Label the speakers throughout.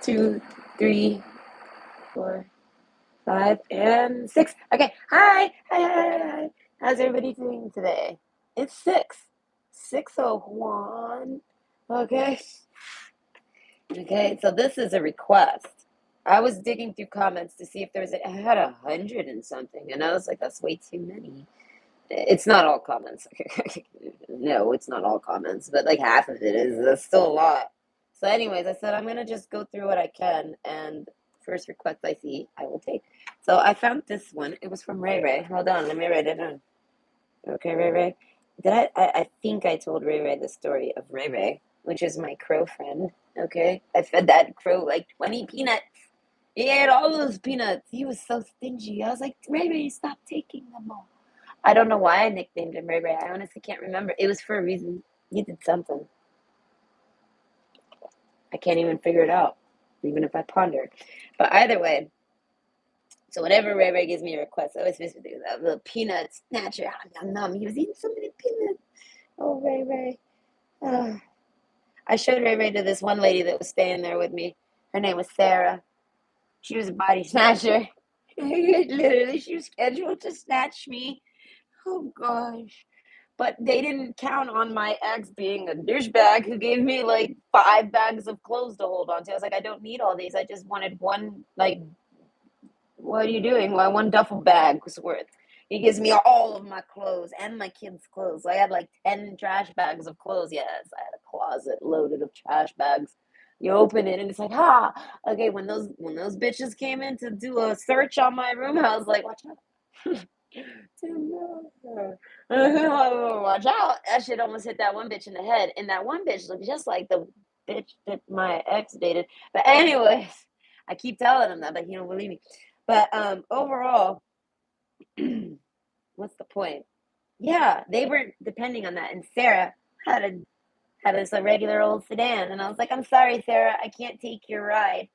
Speaker 1: 2, 3, 4, 5, and 6. Okay. Hi. Hi. How's everybody doing today? It's 6:01. Okay. Okay. So this is a request. I was digging through comments to see if there was I had 100 and something, and I was like, that's way too many. It's not all comments. No, it's not all comments, but like half of it is. That's still a lot. So, anyways, I said I'm gonna just go through what I can, and first request I see, I will take. So I found this one. It was from Ray Ray. Hold on, let me write it down. Okay, Ray Ray. Did I think I told Ray Ray the story of Ray Ray, which is my crow friend. Okay, I fed that crow like 20 peanuts. He ate all those peanuts. He was so stingy. I was like, Ray Ray, stop taking them all. I don't know why I nicknamed him Ray Ray. I honestly can't remember. It was for a reason. He did something. I can't even figure it out, even if I ponder. But either way, so whenever Ray Ray gives me a request, I always miss with that little peanut snatcher. Nom, nom. He was eating so many peanuts. Oh, Ray Ray. I showed Ray Ray to this one lady that was staying there with me. Her name was Sarah. She was a body snatcher. Literally, she was scheduled to snatch me. Oh, gosh. But they didn't count on my ex being a douchebag who gave me like 5 bags of clothes to hold on to. I was like, I don't need all these. I just wanted one, like, what are you doing? Well, one duffel bag was worth. He gives me all of my clothes and my kids' clothes. So I had like 10 trash bags of clothes. Yes, I had a closet loaded of trash bags. You open it and it's like, okay, when those bitches came in to do a search on my room, I was like, watch out. Watch out. That shit almost hit that one bitch in the head. And that one bitch looked just like the bitch that my ex dated. But anyways, I keep telling him that, but he don't believe me. But overall, what's the point? Yeah, they weren't depending on that. And Sarah had a regular old sedan. And I was like, I'm sorry, Sarah, I can't take your ride.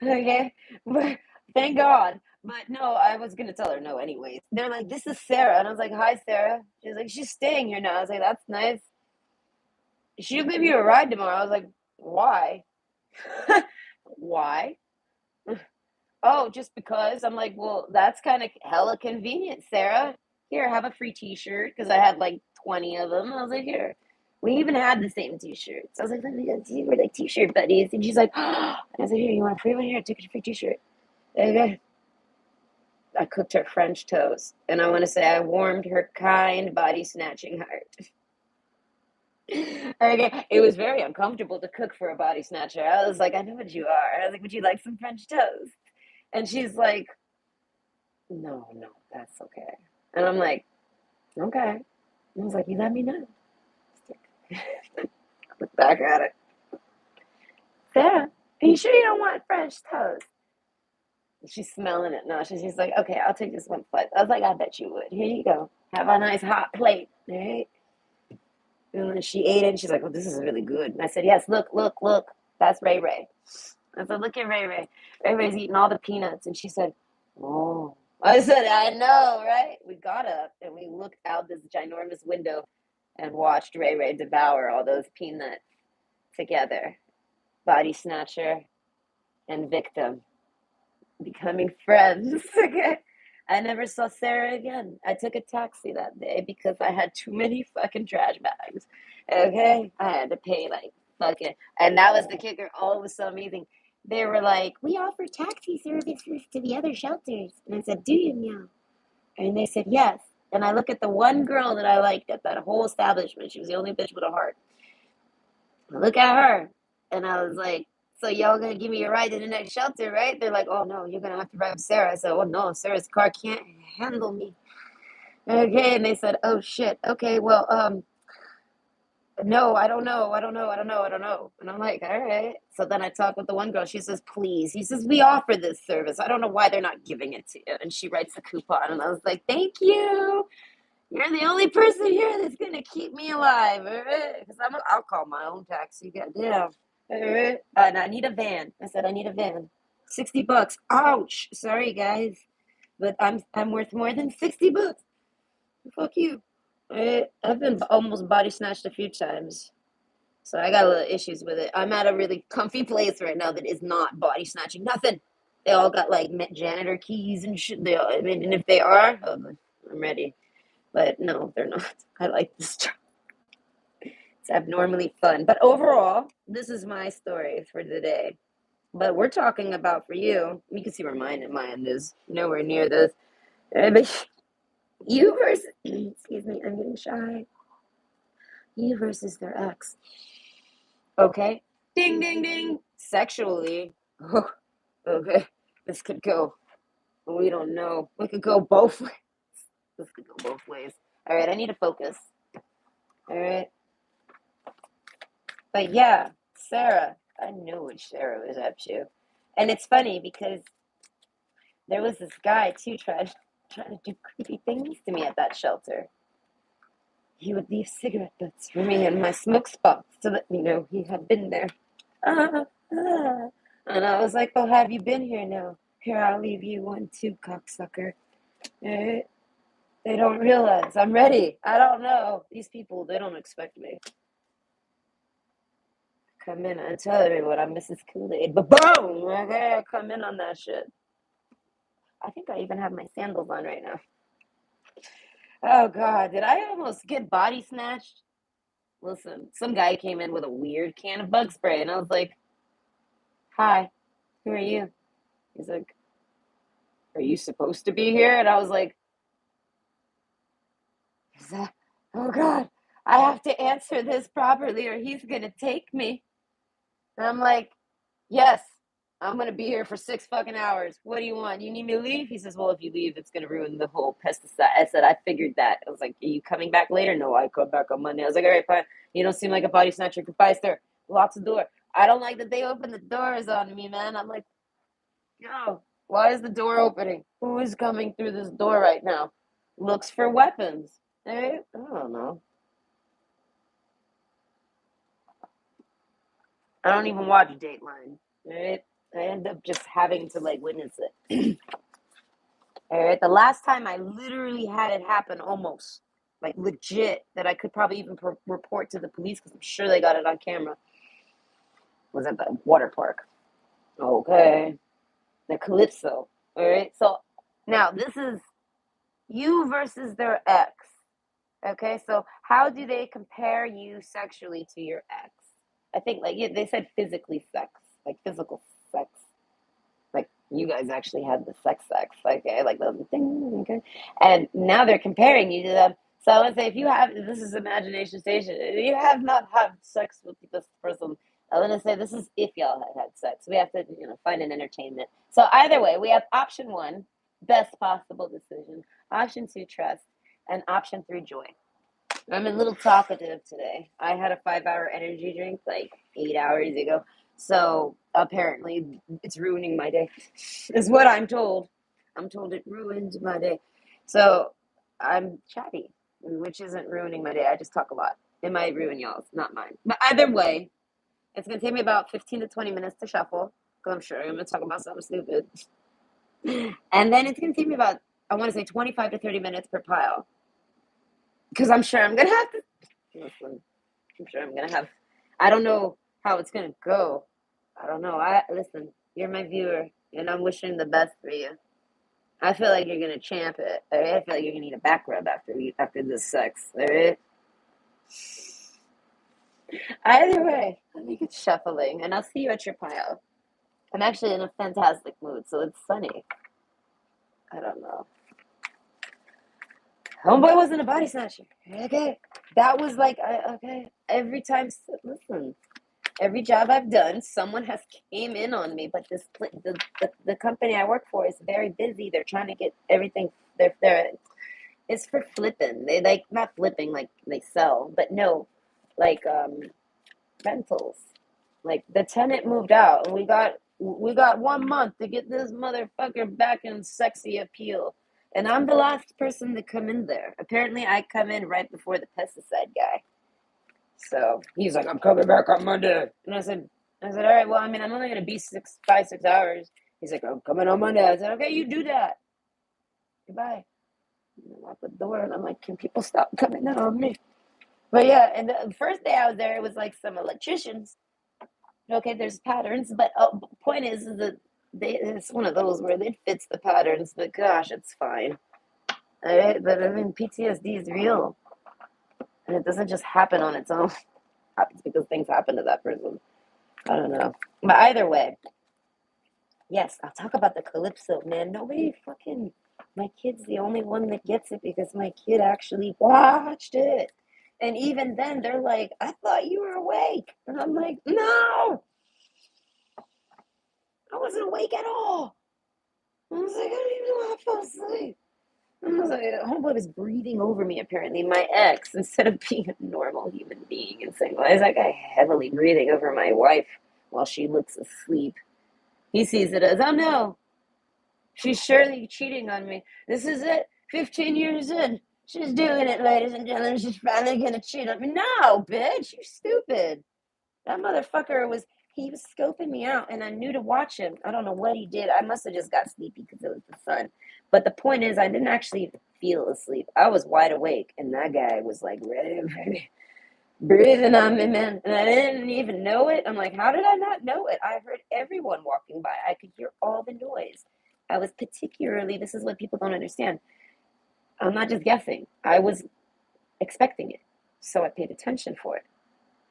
Speaker 1: Okay. But thank God. But no, I was gonna tell her no anyways. They're like, this is Sarah. And I was like, hi, Sarah. She's like, she's staying here now. I was like, that's nice. She'll give you a ride tomorrow. I was like, why? Why? Oh, just because. I'm like, well, that's kind of hella convenient, Sarah. Here, have a free t-shirt because I had like 20 of them. I was like, here. We even had the same t-shirts. I was like, let me go see. We're like t-shirt buddies. And she's like, I was like, here, you want a free one? Here, take a free t-shirt. Okay. I cooked her French toast, and I want to say I warmed her kind, body snatching heart. Okay, it was very uncomfortable to cook for a body snatcher. I was like, I know what you are. I was like, would you like some French toast? And she's like, no, no, that's okay. And I'm like, okay. And I was like, you let me know. Look back at it. Sarah, are you sure you don't want French toast? She's smelling it now. She's like, okay, I'll take this one slice. I was like, I bet you would. Here you go. Have a nice hot plate. All right. And then she ate it and she's like, oh, this is really good. And I said, yes, look, look, look. That's Ray Ray. I said, look at Ray Ray. Ray Ray's eating all the peanuts. And she said, oh. I said, I know, right? We got up and we looked out this ginormous window and watched Ray Ray devour all those peanuts together. Body snatcher and victim becoming friends. Okay. I never saw Sarah again. I took a taxi that day because I had too many fucking trash bags. Okay. I had to pay like fucking, and that was the kicker. Oh, it was so amazing. They were like, we offer taxi services to the other shelters. And I said, do you now? And they said, yes. And I look at the one girl that I liked at that whole establishment. She was the only bitch with a heart. I look at her and I was like, so y'all gonna give me a ride to the next shelter, right? They're like, oh no, you're gonna have to ride with Sarah. I said, oh no, Sarah's car can't handle me. Okay, and they said, oh shit. Okay, well, no, I don't know. I don't know. I don't know. I don't know. And I'm like, all right. So then I talk with the one girl. She says, please. He says, we offer this service. I don't know why they're not giving it to you. And she writes a coupon. And I was like, thank you. You're the only person here that's gonna keep me alive. All right? Because I'll call my own taxi. Goddamn. All right. And I need a van. I said, I need a van. $60. Ouch. Sorry, guys. But I'm worth more than $60. Fuck you. I've been almost body snatched a few times. So I got a little issues with it. I'm at a really comfy place right now that is not body snatching. Nothing. They all got like janitor keys and shit. I mean, and if they are, I'm ready. But no, they're not. I like this job. It's abnormally fun. But overall, this is my story for the day. But we're talking about for you. You can see where mine is nowhere near this. But you versus, excuse me, I'm getting shy. You versus their ex. Okay. Ding, ding, ding. Sexually. Oh, okay. This could go. We don't know. We could go both ways. This could go both ways. All right. I need to focus. All right. But yeah, Sarah. I knew what Sarah was up to. And it's funny because there was this guy too trying to do creepy things to me at that shelter. He would leave cigarette butts for me in my smoke spot to let me know he had been there. Ah, ah. And I was like, oh, have you been here now? Here, I'll leave you one too, cocksucker. Eh? They don't realize I'm ready. I don't know. These people, they don't expect me. Come in and tell everyone I'm Mrs. Kool-Aid. But boom! Okay, I come in on that shit. I think I even have my sandals on right now. Oh, God. Did I almost get body snatched? Listen, some guy came in with a weird can of bug spray, and I was like, hi, who are you? He's like, are you supposed to be here? And I was like, oh God, I have to answer this properly or he's going to take me. And I'm like, yes, I'm going to be here for 6 fucking hours. What do you want? You need me to leave? He says, well, if you leave, it's going to ruin the whole pesticide. I said, I figured that. I was like, are you coming back later? No, I come back on Monday. I was like, all right, fine. You don't seem like a body snatcher. Goodbye, sir. Locks the door. I don't like that they open the doors on me, man. I'm like, yo, why is the door opening? Who is coming through this door right now? Looks for weapons. Hey, I don't know. I don't even watch Dateline. Right? I end up just having to like witness it. All right. The last time I literally had it happen, almost like legit, that I could probably even report to the police because I'm sure they got it on camera, was at the water park. Okay. The Calypso. All right. So now this is you versus their ex. Okay. So how do they compare you sexually to your ex? I think like they said physically sex, like physical sex. Like you guys actually had the sex, okay, like the thing, okay, and now they're comparing you to them. So I would say if you have, this is imagination station, if you have not had sex with this person, I want to say this is if y'all had sex. We have to, find an entertainment. So either way, we have option one, best possible decision, option two, trust, and option three, joy. I'm a little talkative today. I had a 5-hour energy drink like 8 hours ago. So apparently it's ruining my day, is what I'm told. I'm told it ruined my day. So I'm chatty, which isn't ruining my day. I just talk a lot. It might ruin y'all's, not mine. But either way, it's going to take me about 15 to 20 minutes to shuffle because I'm sure I'm going to talk about something stupid. And then it's going to take me about, I want to say 25 to 30 minutes per pile. Because I'm sure I'm going to have to, listen, I'm sure I'm going to have, I don't know how it's going to go. I don't know. Listen, you're my viewer, and I'm wishing the best for you. I feel like you're going to champ it, all right? I feel like you're going to need a back rub after this sex, all right? Either way, let me get shuffling, and I'll see you at your pile. I'm actually in a fantastic mood, so it's sunny. I don't know. Homeboy wasn't a body snatcher. Okay. That was like, okay. Every time, listen, every job I've done, someone has came in on me, but the company I work for is very busy. They're trying to get everything, it's for flipping. They like, not flipping like they sell, but no, like, rentals. Like the tenant moved out and we got 1 month to get this motherfucker back in sexy appeal. And I'm the last person to come in there. Apparently I come in right before the pesticide guy. So he's like, I'm coming back on Monday. And I said, all right, well, I mean, I'm only gonna be 6 hours. He's like, I'm coming on Monday. I said, okay, you do that. Goodbye. And I lock the door and I'm like, can people stop coming in on me? But yeah, and the first day I was there, it was like some electricians. Okay, there's patterns, but point is that it's one of those where it fits the patterns, but gosh, it's fine. All right, but I mean, PTSD is real, and it doesn't just happen on its own. It happens because things happen to that person. I don't know, but either way, yes, I'll talk about the calypso, man. Nobody fucking. My kid's the only one that gets it because my kid actually watched it. And even then, they're like, I thought you were awake. And I'm like, no, I wasn't awake at all. I was like, I don't even know how I fell asleep. I was like, homeboy was breathing over me, apparently. My ex, instead of being a normal human being and saying, why is that guy heavily breathing over my wife while she looks asleep? He sees it as, oh no, she's surely cheating on me. This is it. 15 years in. She's doing it, ladies and gentlemen. She's finally going to cheat on me. No, bitch. You're stupid. That motherfucker he was scoping me out, and I knew to watch him. I don't know what he did. I must have just got sleepy because it was the sun. But the point is, I didn't actually feel asleep. I was wide awake, and that guy was like, ready, breathing on me, man. And I didn't even know it. I'm like, how did I not know it? I heard everyone walking by. I could hear all the noise. I was particularly, this is what people don't understand. I'm not just guessing. I was expecting it. So I paid attention for it.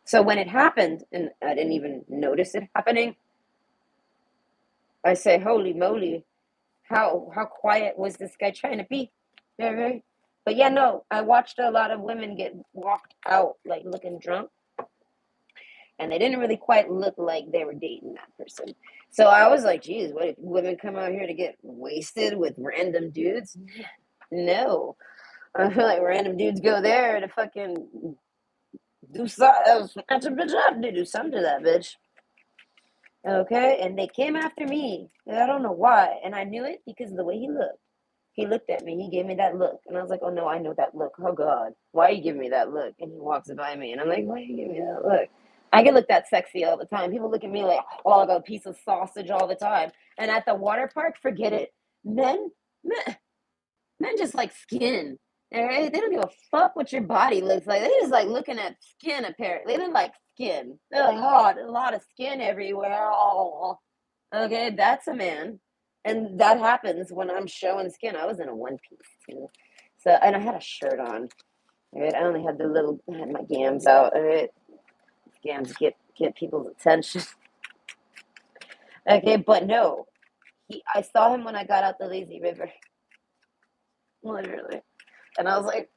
Speaker 1: So when it happened, and I didn't even notice it happening, I say, holy moly, how quiet was this guy trying to be? Yeah, right. But yeah, no, I watched a lot of women get walked out like looking drunk, and they didn't really quite look like they were dating that person. So I was like, geez, what if women come out here to get wasted with random dudes? No. I feel like random dudes go there to fucking do something, snatch a bitch up, to do something to that bitch. Okay, and they came after me. I don't know why, and I knew it because of the way he looked. He looked at me. He gave me that look, and I was like, "Oh no, I know that look. Oh God, why are you giving me that look?" And he walks by me, and I'm like, "Why are you giving me that look?" I get looked that sexy all the time. People look at me like, "Oh, I got a piece of sausage" all the time. And at the water park, forget it. Men, men just like skin. All right? They don't give a fuck what your body looks like. They just like looking at skin, apparently. They don't like skin. They're like, oh, there's a lot of skin everywhere. Oh. Okay, that's a man. And that happens when I'm showing skin. I was in a one piece too. So, and I had a shirt on. All right? I only had I had my gams out. All right? Gams get people's attention. Okay, but no. I saw him when I got out the lazy river. Literally. And I was like,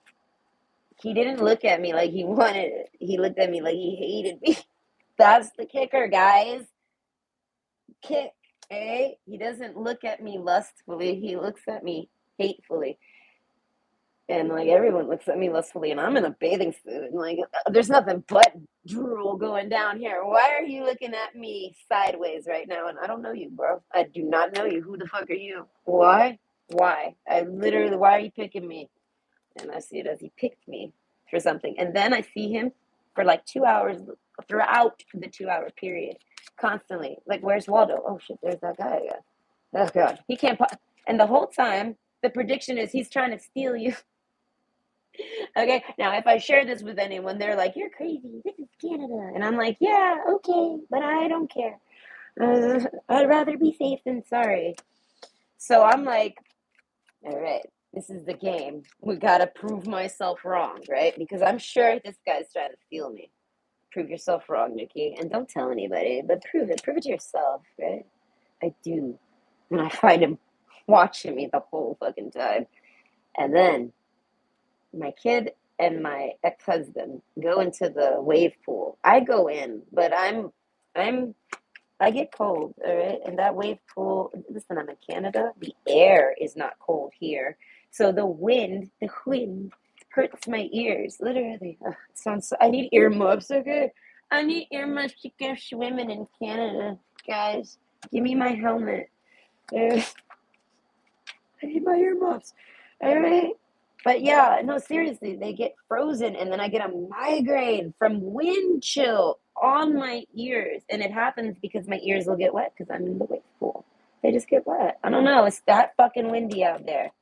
Speaker 1: he didn't look at me like he wanted it. He looked at me like he hated me. That's the kicker, guys. Kick, eh? He doesn't look at me lustfully. He looks at me hatefully. And like everyone looks at me lustfully, and I'm in a bathing suit, and like there's nothing but drool going down here. Why are you looking at me sideways right now? And I don't know you, bro. I do not know you. Who the fuck are you? Why? Why? Why are you picking me? And I see it as he picked me for something. And then I see him for like 2 hours throughout the 2 hour period, constantly. Like, where's Waldo? Oh shit, there's that guy again. Oh God, he can't. And the whole time, the prediction is he's trying to steal you. Okay, now if I share this with anyone, they're like, "You're crazy. This is Canada," and I'm like, "Yeah, okay, but I don't care. I'd rather be safe than sorry." So I'm like, all right, this is the game. We gotta prove myself wrong, right? Because I'm sure this guy's trying to steal me. Prove yourself wrong, Nikki. And don't tell anybody, but prove it. Prove it to yourself, right? I do. And I find him watching me the whole fucking time. And then my kid and my ex-husband go into the wave pool. I go in, but I get cold, all right? And that wave pool, listen, I'm in Canada. The air is not cold here. So the wind hurts my ears, literally. Ugh, it sounds I need earmuffs, okay? I need earmuffs to go swimming in Canada, guys. Give me my helmet. I need my earmuffs, all right? But yeah, no, seriously, they get frozen, and then I get a migraine from wind chill on my ears. And it happens because my ears will get wet because I'm in the wave pool. They just get wet. I don't know. It's that fucking windy out there.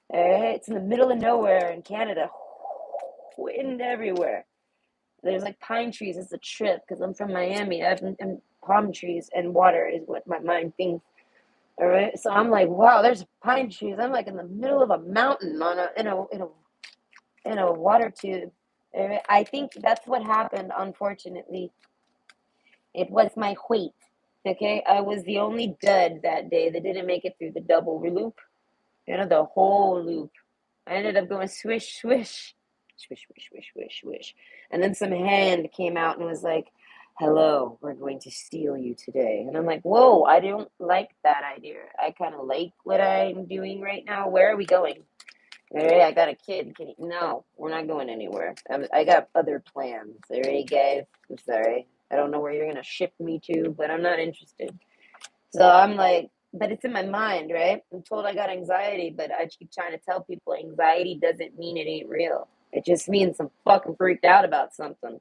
Speaker 1: All right? It's in the middle of nowhere in Canada. Wind everywhere. There's like pine trees. It's a trip because I'm from Miami. And palm trees and water is what my mind thinks. All right. So I'm like, wow, there's pine trees. I'm like in the middle of a mountain on a in a water tube. All right? I think that's what happened, unfortunately. It was my weight. Okay. I was the only dud that day that didn't make it through the double loop. The whole loop. I ended up going swish, swish, swish, swish, swish, swish, swish. And then some hand came out and was like, hello, we're going to steal you today. And I'm like, whoa, I don't like that idea. I kind of like what I'm doing right now. Where are we going? All right, I got a kid. No, we're not going anywhere. I got other plans. All right, guys. I'm sorry. I don't know where you're going to ship me to, but I'm not interested. So I'm like, but it's in my mind, right? I'm told I got anxiety, but I keep trying to tell people anxiety doesn't mean it ain't real. It just means I'm fucking freaked out about something.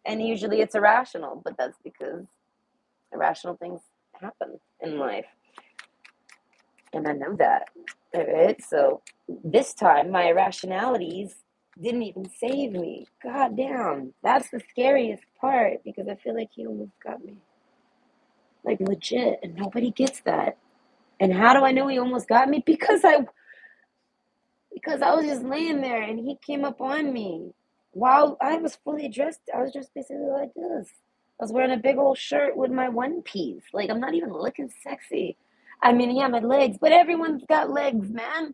Speaker 1: And usually it's irrational, but that's because irrational things happen in life. And I know that. All right. So this time my irrationalities didn't even save me. God damn. That's the scariest part because I feel like he almost got me. Like legit. And nobody gets that. And how do I know he almost got me? Because I was just laying there and he came up on me while I was fully dressed. I was just basically like this. I was wearing a big old shirt with my one piece. Like I'm not even looking sexy. I mean, yeah, my legs, but everyone's got legs, man.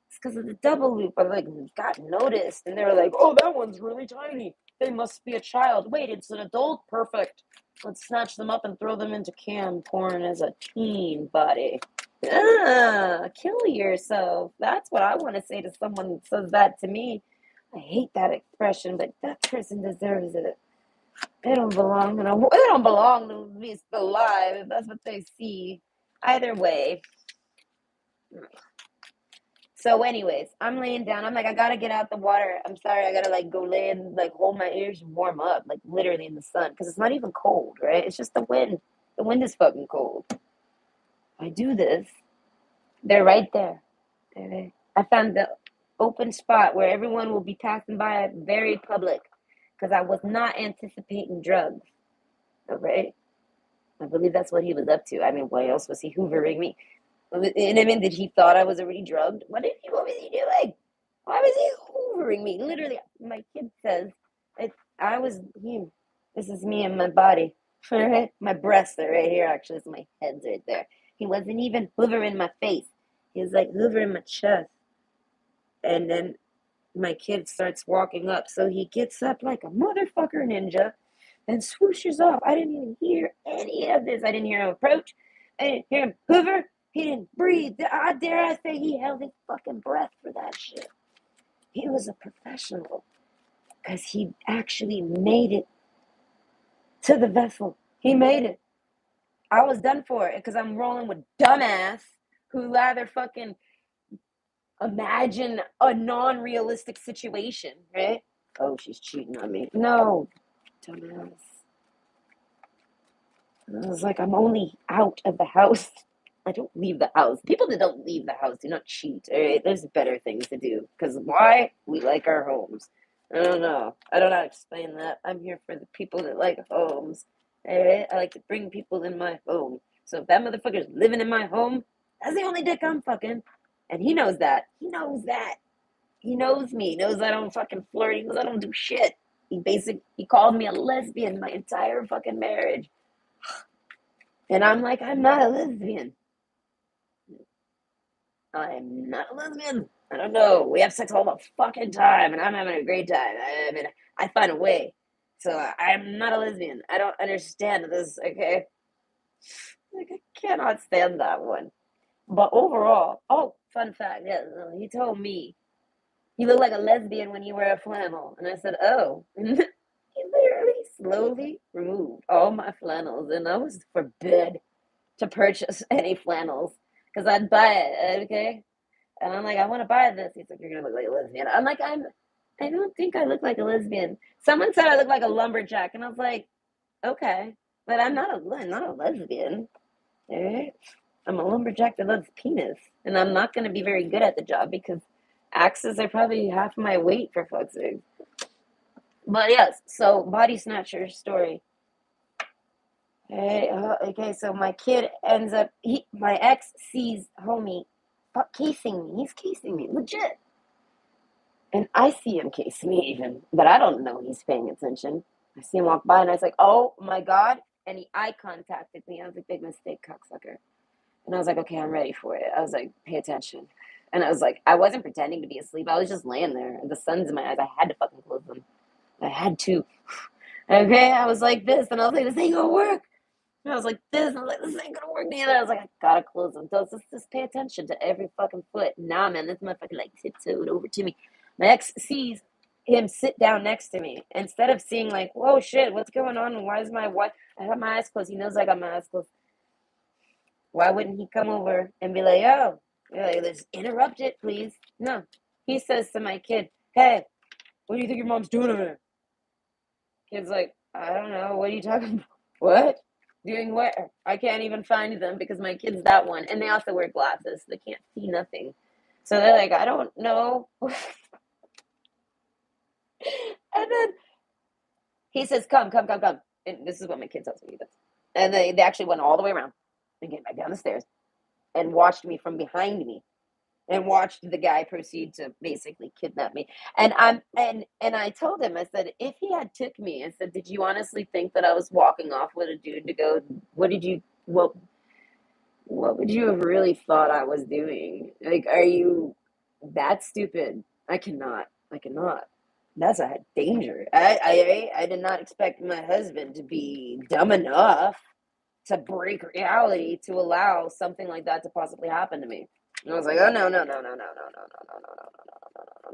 Speaker 1: It's because of the double loop. I like got noticed, and they were like, "Oh, that one's really tiny. They must be a child." Wait, it's an adult. Perfect. Let's snatch them up and throw them into cam porn as a teen body. Kill yourself. That's what I want to say to someone that says that to me. I hate that expression, but that person deserves it. They don't belong. They don't belong to be still alive. If that's what they see. Either way. So, anyways, I'm laying down. I'm like, I gotta get out the water. I'm sorry, I gotta like go lay and like hold my ears and warm up, like literally in the sun, because it's not even cold, right? It's just the wind. The wind is fucking cold. I do this. They're right there. I found the open spot where everyone will be passing by, very public, because I was not anticipating drugs. All right. I believe that's what he was up to. I mean, why else was he hoovering me? And I mean, did he thought I was already drugged? What was he doing? Why was he hoovering me? Literally, my kid says, I was him. This is me and my body. All right? My breasts are right here, actually. So my head's right there. He wasn't even hoovering my face. He was like hoovering my chest. And then my kid starts walking up. So he gets up like a motherfucker ninja and swooshes off. I didn't even hear any of this. I didn't hear him approach. I didn't hear him hoover. He didn't breathe. I dare I say he held his fucking breath for that shit. He was a professional because he actually made it to the vessel. He made it. I was done for it because I'm rolling with dumbass who rather fucking imagine a non-realistic situation, right? Oh, she's cheating on me. No, dumbass. I was like, I'm only out of the house. I don't leave the house. People that don't leave the house do not cheat. All right, there's better things to do. Because why? We like our homes. I don't know. I don't know how to explain that. I'm here for the people that like homes. All right, I like to bring people in my home. So if that motherfucker's living in my home, that's the only dick I'm fucking. And he knows that. He knows that. He knows me. He knows I don't fucking flirt. He knows I don't do shit. He called me a lesbian my entire fucking marriage. And I'm like, I'm not a lesbian. I'm not a lesbian. I don't know. We have sex all the fucking time, and I'm having a great time. I mean, I find a way. So I'm not a lesbian. I don't understand this, okay? Like, I cannot stand that one. But overall, oh, fun fact, yeah, he told me you look like a lesbian when you wear a flannel. And I said, oh. He literally slowly removed all my flannels, and I was forbid to purchase any flannels because I'd buy it, okay? And I'm like, I want to buy this. He's like, you're gonna look like a lesbian. I'm like, I don't think I look like a lesbian. Someone said I look like a lumberjack, and I was like, okay, but I'm not a lesbian. All right? I'm a lumberjack that loves penis, and I'm not gonna be very good at the job because axes are probably half my weight for fuck's sake. But yes, so body snatcher story. Hey, okay, so my kid ends up, my ex sees homie casing me. He's casing me, legit. And I see him case me even, but I don't know he's paying attention. I see him walk by and I was like, oh my God. And he eye contacted me. I was like, big mistake, cocksucker. And I was like, okay, I'm ready for it. I was like, pay attention. And I was like, I wasn't pretending to be asleep. I was just laying there. The sun's in my eyes. I had to fucking close them. I had to. Okay, I was like this. And I was like, this ain't gonna work. And I was like this. And I was like, this ain't gonna work neither. I was like, I gotta close them. So just pay attention to every fucking foot. Nah, man, this motherfucker like tiptoed over to me. My ex sees him sit down next to me. Instead of seeing like, whoa, shit, what's going on? And why is my wife? I have my eyes closed. He knows I got my eyes closed. Why wouldn't he come over and be like, oh, like, let's interrupt it, please? No. He says to my kid, hey, what do you think your mom's doing over there? Kid's like, I don't know. What are you talking about? What? Doing where? I can't even find them because my kid's that one. And they also wear glasses. So they can't see nothing. So they're like, I don't know. And then he says, come, come, come, come. And this is what my kid tells me he does. And they actually went all the way around and came back down the stairs and watched me from behind me and watched the guy proceed to basically kidnap me. And I told him, I said, if he had took me, I said, did you honestly think that I was walking off with a dude to go, what would you have really thought I was doing? Like, are you that stupid? I cannot. That's a danger. I did not expect my husband to be dumb enough to break reality to allow something like that to possibly happen to me. And I was like, oh no, no, no, no, no, no, no,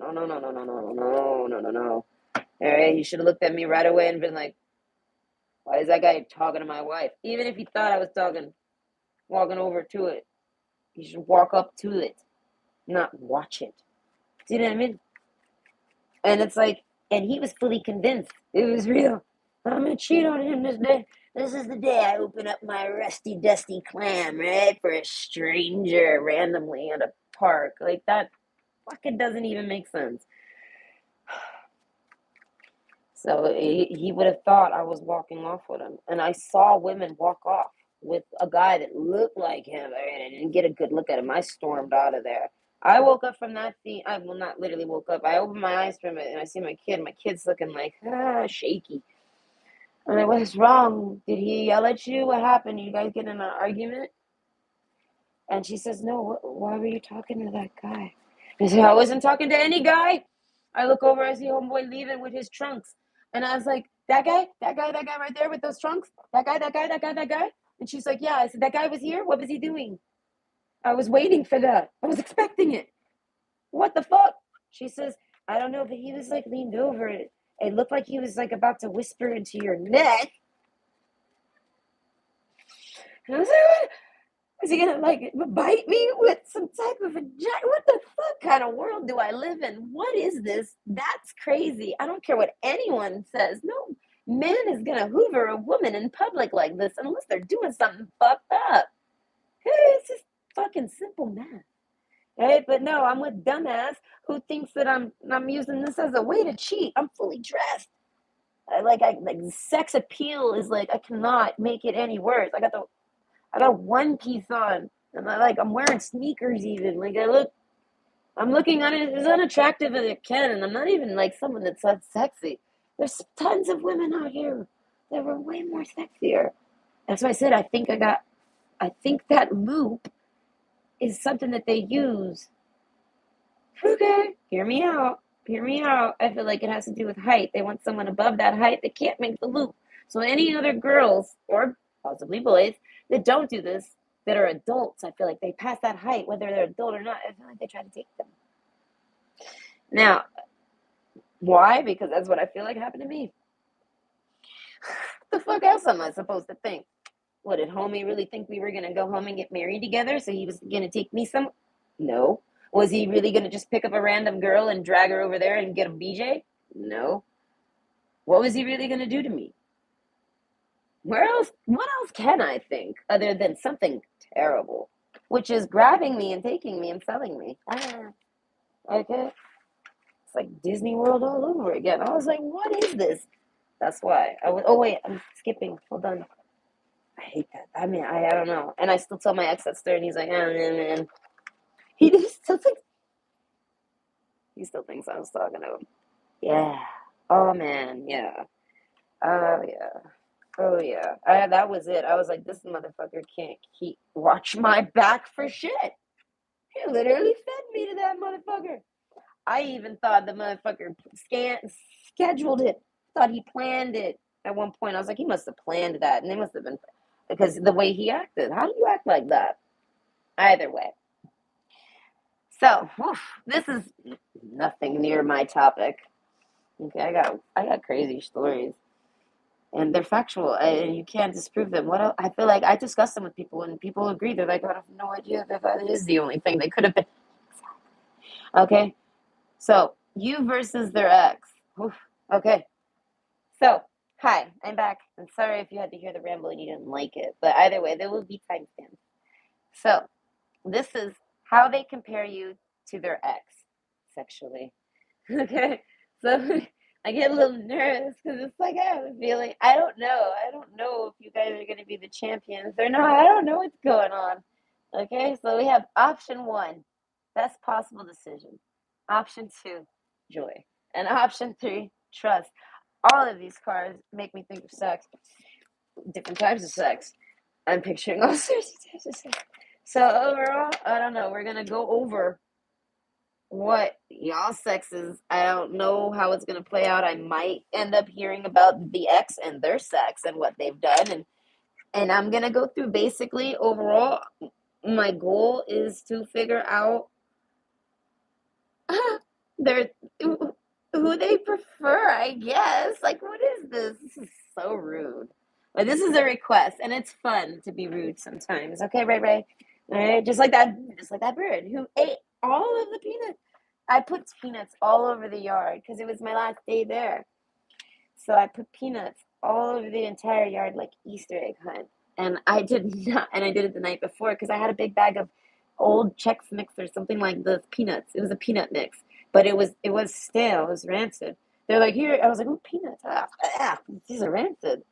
Speaker 1: no, no, no, no, no, no, no, no, no, no, no, no, no. All right, he should have looked at me right away and been like, why is that guy talking to my wife? Even if he thought I was walking over to it, he should walk up to it, not watch it. See what I mean? And it's like, and he was fully convinced it was real. I'm gonna cheat on him this day. This is the day I open up my rusty, dusty clam, right? For a stranger randomly at a park. Like, that fucking doesn't even make sense. So he would have thought I was walking off with him. And I saw women walk off with a guy that looked like him. I didn't get a good look at him. I stormed out of there. I woke up from that scene. I well, not literally woke up. I opened my eyes from it and I see my kid. My kid's looking like, shaky. I'm like, what is wrong? Did he yell at you? What happened? You guys get in an argument? And she says, no, why were you talking to that guy? I said, I wasn't talking to any guy. I look over, I see homeboy leaving with his trunks. And I was like, that guy right there with those trunks? That guy? And she's like, yeah. I said, that guy was here? What was he doing? I was waiting for that. I was expecting it. What the fuck? She says, I don't know, but he was like leaned over. It looked like he was like about to whisper into your neck. And I was like, what? Is he gonna like bite me with some type of a what the fuck kind of world do I live in? What is this? That's crazy. I don't care what anyone says. No man is gonna hoover a woman in public like this unless they're doing something fucked up. Hey, it's just fucking simple math. Right? But no, I'm with dumbass who thinks that I'm using this as a way to cheat. I'm fully dressed. I like sex appeal is like I cannot make it any worse. I got a one piece on, and I'm wearing sneakers even. I'm looking on it as unattractive as it can, and I'm not even like someone that's that sexy. There's tons of women out here that were way more sexier. That's why I said I think that loop is something that they use. Okay, hear me out. Hear me out. I feel like it has to do with height. They want someone above that height that can't make the loop. So any other girls or possibly boys that don't do this, that are adults, I feel like they pass that height, whether they're adult or not. I feel like they try to take them. Now, why? Because that's what I feel like happened to me. What the fuck else am I supposed to think? What, did homie really think we were going to go home and get married together? So he was going to take me some? No. Was he really going to just pick up a random girl and drag her over there and get a BJ? No. What was he really going to do to me? Where else? What else can I think other than something terrible, which is grabbing me and taking me and selling me? Okay. It's like Disney World all over again. I was like, what is this? That's why. Oh, wait, I'm skipping. Hold on. I hate that. I mean, I don't know. And I still tell my ex that's there, and he's like, oh, man. He still thinks I was talking to him. Yeah. Oh, man. Yeah. Oh, yeah. Oh, yeah. That was it. I was like, this motherfucker can't watch my back for shit. He literally fed me to that motherfucker. I even thought the motherfucker scheduled it. Thought he planned it. At one point, I was like, he must have planned that. And they must have been, because the way he acted. How do you act like that? Either way. So, this is nothing near my topic. Okay, I got crazy stories. And they're factual, and you can't disprove them. What else? I feel like I discuss them with people, and people agree. They're like, I have no idea that is the only thing they could have been. Okay, so you versus their ex. Oof. Okay, so hi, I'm back. I'm sorry if you had to hear the ramble and you didn't like it, but either way, there will be timestamps. So this is how they compare you to their ex sexually. Okay, so I get a little nervous because it's like I have a feeling. I don't know. I don't know if you guys are going to be the champions or not. I don't know what's going on. Okay, so we have option one, best possible decision. Option two, joy. And option three, trust. All of these cards make me think of sex, different types of sex. I'm picturing all sorts of types of sex. So overall, I don't know. We're going to go over what y'all sex is. I don't know how it's gonna play out. I might end up hearing about the ex and their sex and what they've done, and I'm gonna go through basically overall. My goal is to figure out their who they prefer. I guess. Like, what is this? This is so rude. But this is a request, and it's fun to be rude sometimes. Okay, Ray Ray. All right, just like that bird who ate all of the peanuts. I put peanuts all over the yard because it was my last day there. So I put peanuts all over the entire yard like Easter egg hunt. And I did not, and I did it the night before because I had a big bag of old Chex Mix or something like this peanuts. It was a peanut mix, but it was stale. It was rancid. They're like, here. I was like, oh, peanuts. These are rancid.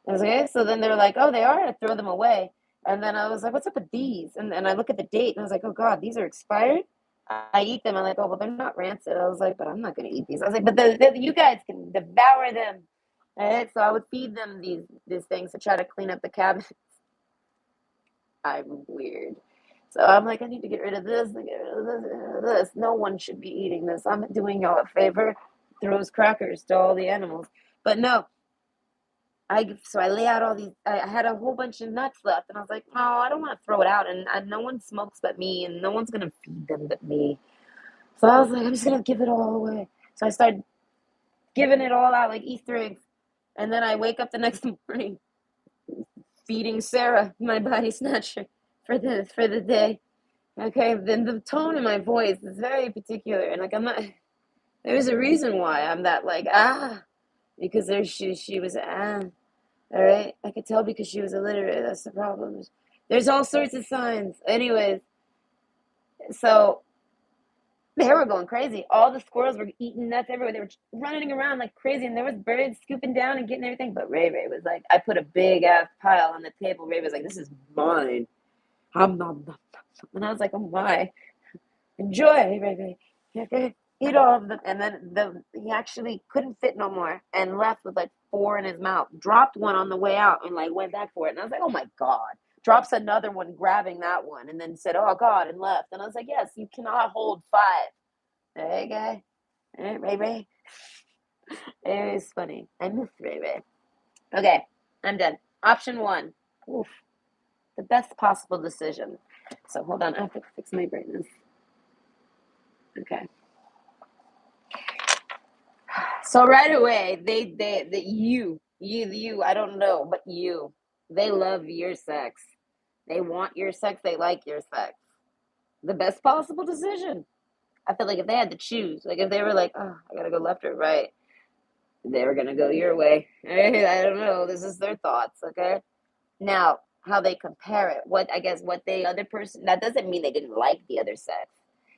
Speaker 1: I was like, okay. So then they're like, oh, they are. I throw them away. And then I was like, what's up with these? And I look at the date and I was like, oh God, these are expired. I eat them. I'm like, oh, well, they're not rancid. I was like, but I'm not going to eat these. I was like, but you guys can devour them. All right? So I would feed them these things to try to clean up the cabinet. I'm weird. So I'm like, I need to get rid of this, and get rid of this, and this. No one should be eating this. I'm doing y'all a favor. Throws crackers to all the animals. But no, I lay out all these. I had a whole bunch of nuts left, and I was like, no, I don't want to throw it out, and no one smokes but me, and no one's gonna feed them but me. So I was like, I'm just gonna give it all away. So I started giving it all out like Easter eggs, and then I wake up the next morning feeding Sarah, my body snatcher, for the day. Okay, then the tone in my voice is very particular, and like I'm not. There's a reason why I'm that like because she was all right, I could tell because she was illiterate. That's the problem. There's all sorts of signs. Anyways, so they were going crazy. All the squirrels were eating nuts everywhere. They were running around like crazy, and there was birds scooping down and getting everything. But Ray Ray was like, I put a big ass pile on the table. Ray was like, this is mine. And I was like, oh my. Enjoy, Ray Ray. Okay. Eat all of them. And then he actually couldn't fit no more and left with like 4 in his mouth. Dropped one on the way out and like went back for it. And I was like, oh my God. Drops another one, grabbing that one, and then said, oh God, and left. And I was like, yes, you cannot hold 5. Hey, guy. Hey, Ray Ray. It was funny. I miss Ray Ray. Okay, I'm done. Option 1. Oof. The best possible decision. So hold on, I have to fix my brightness. Okay. So right away, you, I don't know, but they love your sex. They want your sex. They like your sex. The best possible decision. I feel like if they had to choose, like if they were like, oh, I gotta go left or right, they were gonna go your way. I don't know. This is their thoughts. Okay. Now, how they compare it, what the other person, that doesn't mean they didn't like the other sex.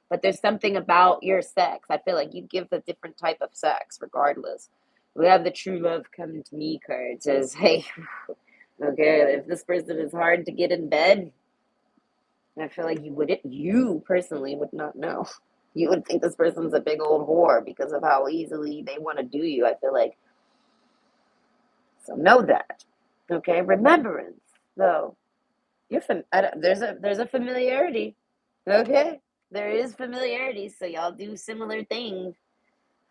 Speaker 1: But there's something about your sex. I feel like you give a different type of sex regardless. We have the true love come to me card. It says, hey, okay, if this person is hard to get in bed, I feel like you personally would not know. You would think this person's a big old whore because of how easily they want to do you. I feel like, so know that. Okay, remembrance, though. There's a familiarity. Okay, there is familiarity, so y'all do similar things.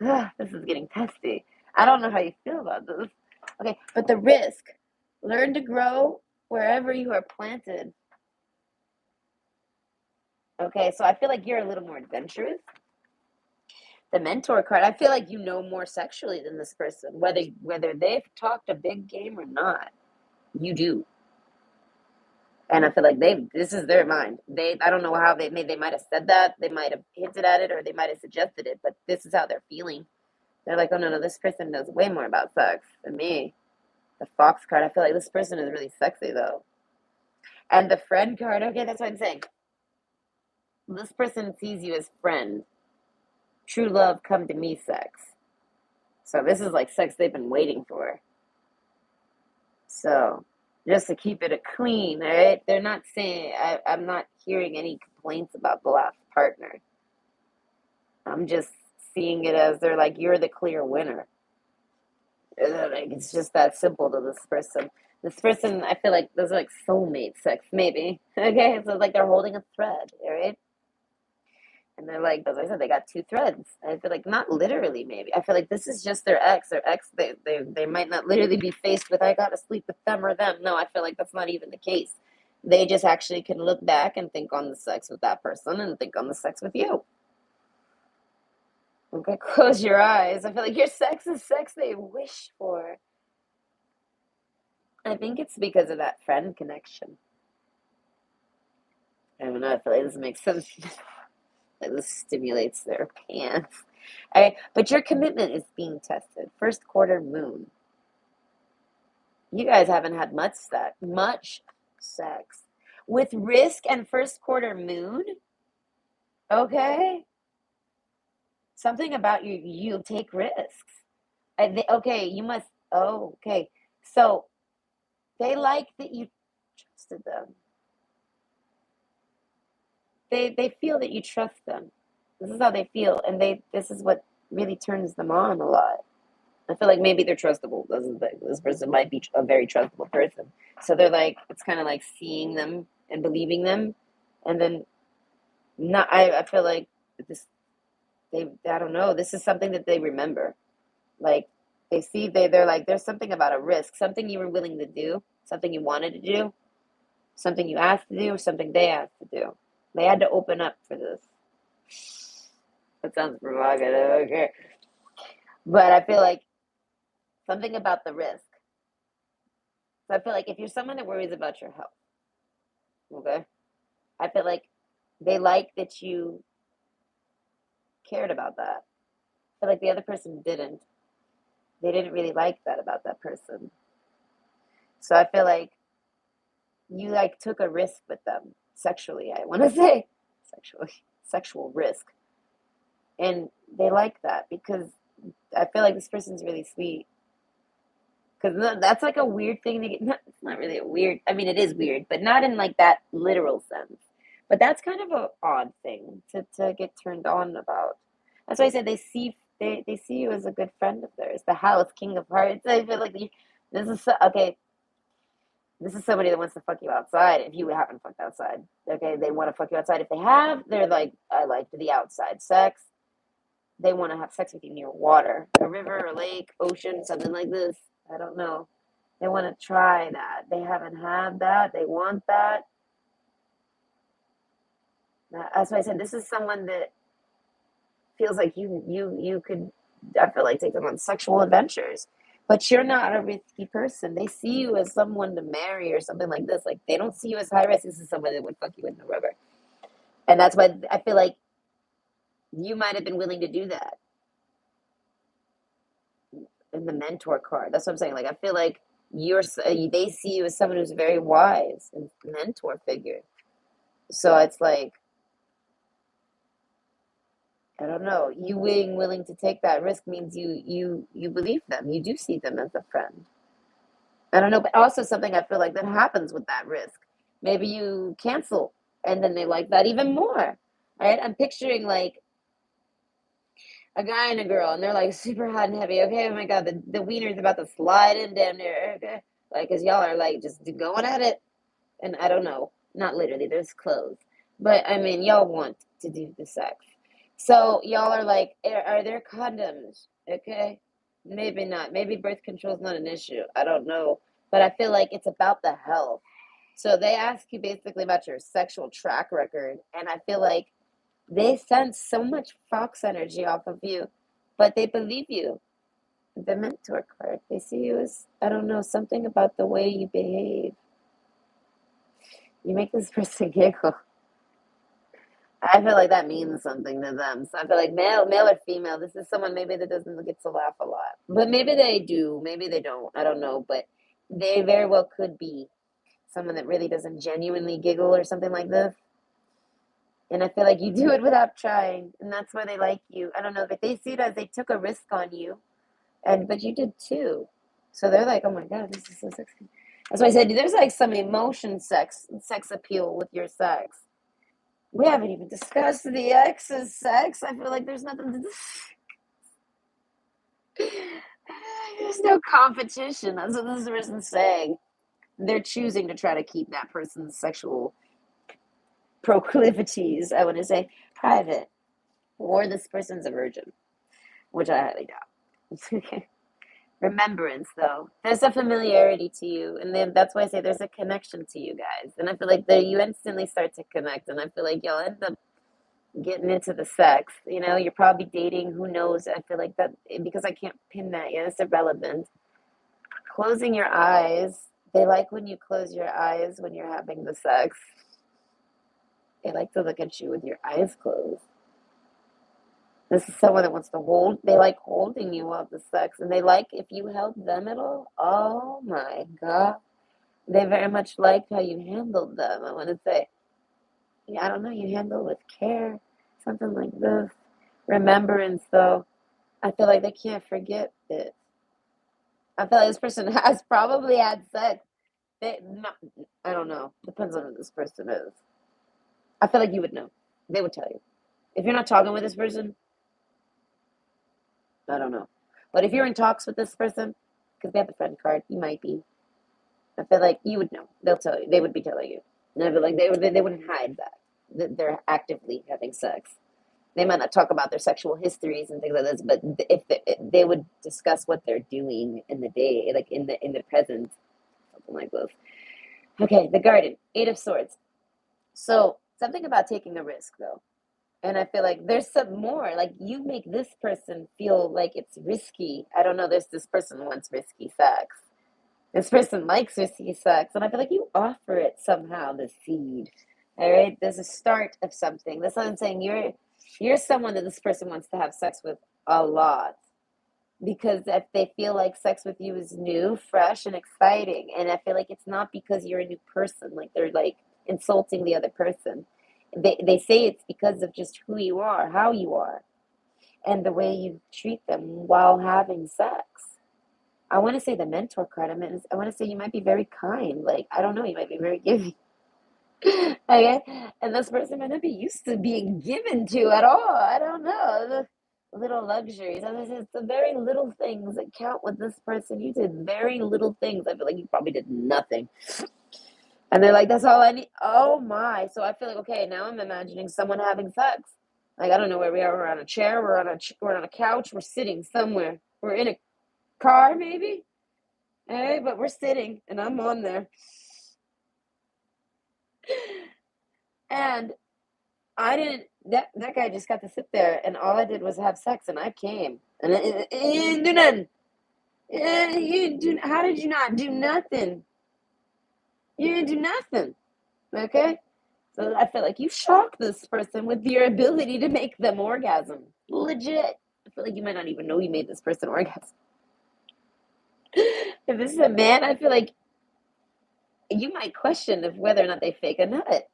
Speaker 1: This is getting testy. I don't know how you feel about this. Okay, but the risk. Learn to grow wherever you are planted. Okay, so I feel like you're a little more adventurous. The mentor card, I feel like you know more sexually than this person, whether they've talked a big game or not. You do. And I feel like this is their mind. I don't know how they might have said that, they might have hinted at it, or they might have suggested it, but this is how they're feeling. They're like, oh no, this person knows way more about sex than me. The fox card, I feel like this person is really sexy though. And the friend card, okay, that's what I'm saying. This person sees you as friend. True love come to me sex. So this is like sex they've been waiting for. So just to keep it a clean, all right? They're not saying, I'm not hearing any complaints about the last partner. I'm just seeing it as they're like, you're the clear winner. Like, it's just that simple to this person. This person, I feel like those are like soulmate sex, maybe. Okay, so like they're holding a thread, all right? And they're like, as I said, they got two threads. I feel like not literally, maybe. I feel like this is just their ex. Their ex, they might not literally be faced with, I gotta sleep with them or them. No, I feel like that's not even the case. They just actually can look back and think on the sex with that person and think on the sex with you. Okay, close your eyes. I feel like your sex is sex they wish for. I think it's because of that friend connection. I don't know. I feel like this makes sense. Like this stimulates their pants. All right, but your commitment is being tested. First quarter moon. You guys haven't had much sex. With risk and first quarter moon, okay? Something about you take risks. Okay, you must, oh, okay. So they like that you trusted them. They feel that you trust them. This is how they feel, and this is what really turns them on a lot. I feel like maybe they're trustable. This person might be a very trustable person. So they're like, it's kind of like seeing them and believing them, and then not. I feel like this. I don't know. This is something that they remember. Like they see they're like, there's something about a risk, something you were willing to do, something you wanted to do, something you asked to do, or something they asked to do. They had to open up for this. That sounds provocative. Okay, but I feel like something about the risk. So I feel like if you're someone that worries about your health, okay, I feel like they like that you cared about that. I feel like the other person didn't. They didn't really like that about that person. So I feel like you like took a risk with them sexually, I want to say sexually, sexual risk. And they like that because I feel like this person's really sweet. Because that's like a weird thing to get. It's not really a weird. I mean, it is weird, but not in like that literal sense. But that's kind of an odd thing to get turned on about. That's why I said they see you as a good friend of theirs. The house, King of Hearts. I feel like this is okay. This is somebody that wants to fuck you outside. If you haven't fucked outside, okay, they want to fuck you outside. If they have, they're like, I like the outside sex. They want to have sex with you near water, a river, a lake, ocean, something like this. I don't know. They want to try that. They haven't had that. They want that. That's why I said this is someone that feels like you could. I feel like take them on sexual adventures, but you're not a risky person. They see you as someone to marry or something like this. Like they don't see you as high risk. This is someone that would fuck you in the river, and that's why I feel like you might have been willing to do that in the mentor card. That's what I'm saying. Like I feel like they see you as someone who's very wise and mentor figure. So it's like I don't know. You being willing to take that risk means you believe them. You do see them as a friend. I don't know, but also something I feel like that happens with that risk. Maybe you cancel and then they like that even more. Right? I'm picturing like a guy and a girl and they're like super hot and heavy. Okay, oh my god, the wiener's about to slide in down there. Okay. Like, cause y'all are like just going at it. And I don't know, not literally, there's clothes. But I mean, y'all want to do the sex. So y'all are like, are there condoms? Okay. Maybe not. Maybe birth control is not an issue. I don't know. But I feel like it's about the health. So they ask you basically about your sexual track record. And I feel like they sense so much fox energy off of you, but they believe you. The mentor card, they see you as, I don't know, something about the way you behave. You make this person giggle. I feel like that means something to them. So I feel like male or female, this is someone maybe that doesn't get to laugh a lot. But maybe they do, maybe they don't. I don't know. But they very well could be someone that really doesn't genuinely giggle or something like this. And I feel like you do it without trying. And that's why they like you. I don't know, but they see it as they took a risk on you. And but you did too. So they're like, oh my God, this is so sexy. That's why I said there's like some emotion sex appeal with your sex. We haven't even discussed the ex's sex. I feel like there's nothing to there's no competition. That's what this person's saying. They're choosing to try to keep that person's sexual proclivities, I want to say, private. Or this person's a virgin, which I highly doubt. Remembrance, though. There's a familiarity to you, and then that's why I say there's a connection to you guys. And I feel like you instantly start to connect, and I feel like y'all end up getting into the sex. You know, you're probably dating. Who knows? I feel like that because I can't pin that yet. It's irrelevant. Closing your eyes. They like when you close your eyes when you're having the sex. They like to look at you with your eyes closed. This is someone that wants to hold. They like holding you while the sex, and they like if you help them at all. Oh my God, they very much liked how you handled them. I want to say, yeah, I don't know, you handle with care, something like this. Remembrance, though, I feel like they can't forget it. I feel like this person has probably had sex. Not, I don't know. Depends on who this person is. I feel like you would know. They would tell you. If you're not talking with this person, I don't know. But if you're in talks with this person, because they have the friend card, you might be. I feel like you would know. They'll tell you. They would be telling you. And I feel like they wouldn't hide that they're actively having sex. They might not talk about their sexual histories and things like this, but if they would discuss what they're doing in the day, like in the present, something like this. Okay, the garden, 8 of Swords. So something about taking a risk, though. And I feel like there's some more. Like you make this person feel like it's risky. I don't know. There's this person wants risky sex. This person likes risky sex, and I feel like you offer it somehow. The seed. All right. There's a start of something. That's what I'm saying. You're someone that this person wants to have sex with a lot because if they feel like sex with you is new, fresh, and exciting, and I feel like it's not because you're a new person. Like they're like insulting the other person. They say it's because of just who you are, how you are, and the way you treat them while having sex. I want to say the mentor card. I want to say you might be very kind. Like I don't know, you might be very giving. Okay, and this person might not be used to being given to at all. I don't know. The little luxuries. As I said, it's the very little things that count with this person. You did very little things. I feel like you probably did nothing. And they're like, that's all I need. Oh my. So I feel like, okay, now I'm imagining someone having sex. Like, I don't know where we are. We're on a chair. We're on a couch. We're sitting somewhere. We're in a car, maybe. Hey, but we're sitting and I'm on there. And I didn't, that guy just got to sit there and all I did was have sex and I came. And you didn't do nothing. How did you not do nothing? You didn't do nothing. Okay? So I feel like you shocked this person with your ability to make them orgasm. Legit. I feel like you might not even know you made this person orgasm. If this is a man, I feel like you might question if whether or not they fake a nut.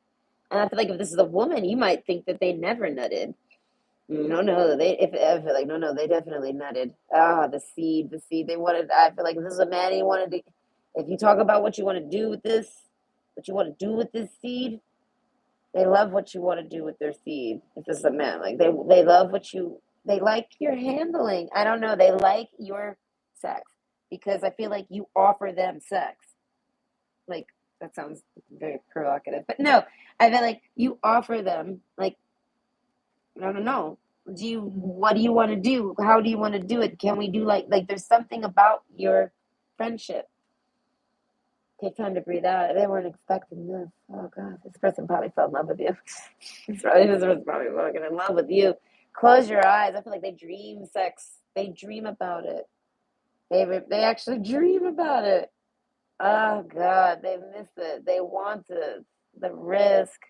Speaker 1: And I feel like if this is a woman, you might think that they never nutted. No, they if I feel like no, they definitely nutted. Ah, the seed. They wanted. I feel like if this is a man, he wanted to. If you talk about what you want to do with this, what you want to do with this seed, they love what you want to do with their seed. If this is a man, like they love what you. They like your handling. I don't know. They like your sex because I feel like you offer them sex. Like that sounds very provocative, but no, I feel like you offer them like I don't know. What do you want to do? How do you want to do it? Can we do like there's something about your friendship. Take time to breathe out. They weren't expecting this. Oh God, this person probably fell in love with you. This person probably fucking in love with you. Close your eyes. I feel like they dream sex. They dream about it. They actually dream about it. Oh God, they miss it. They want it. The risk.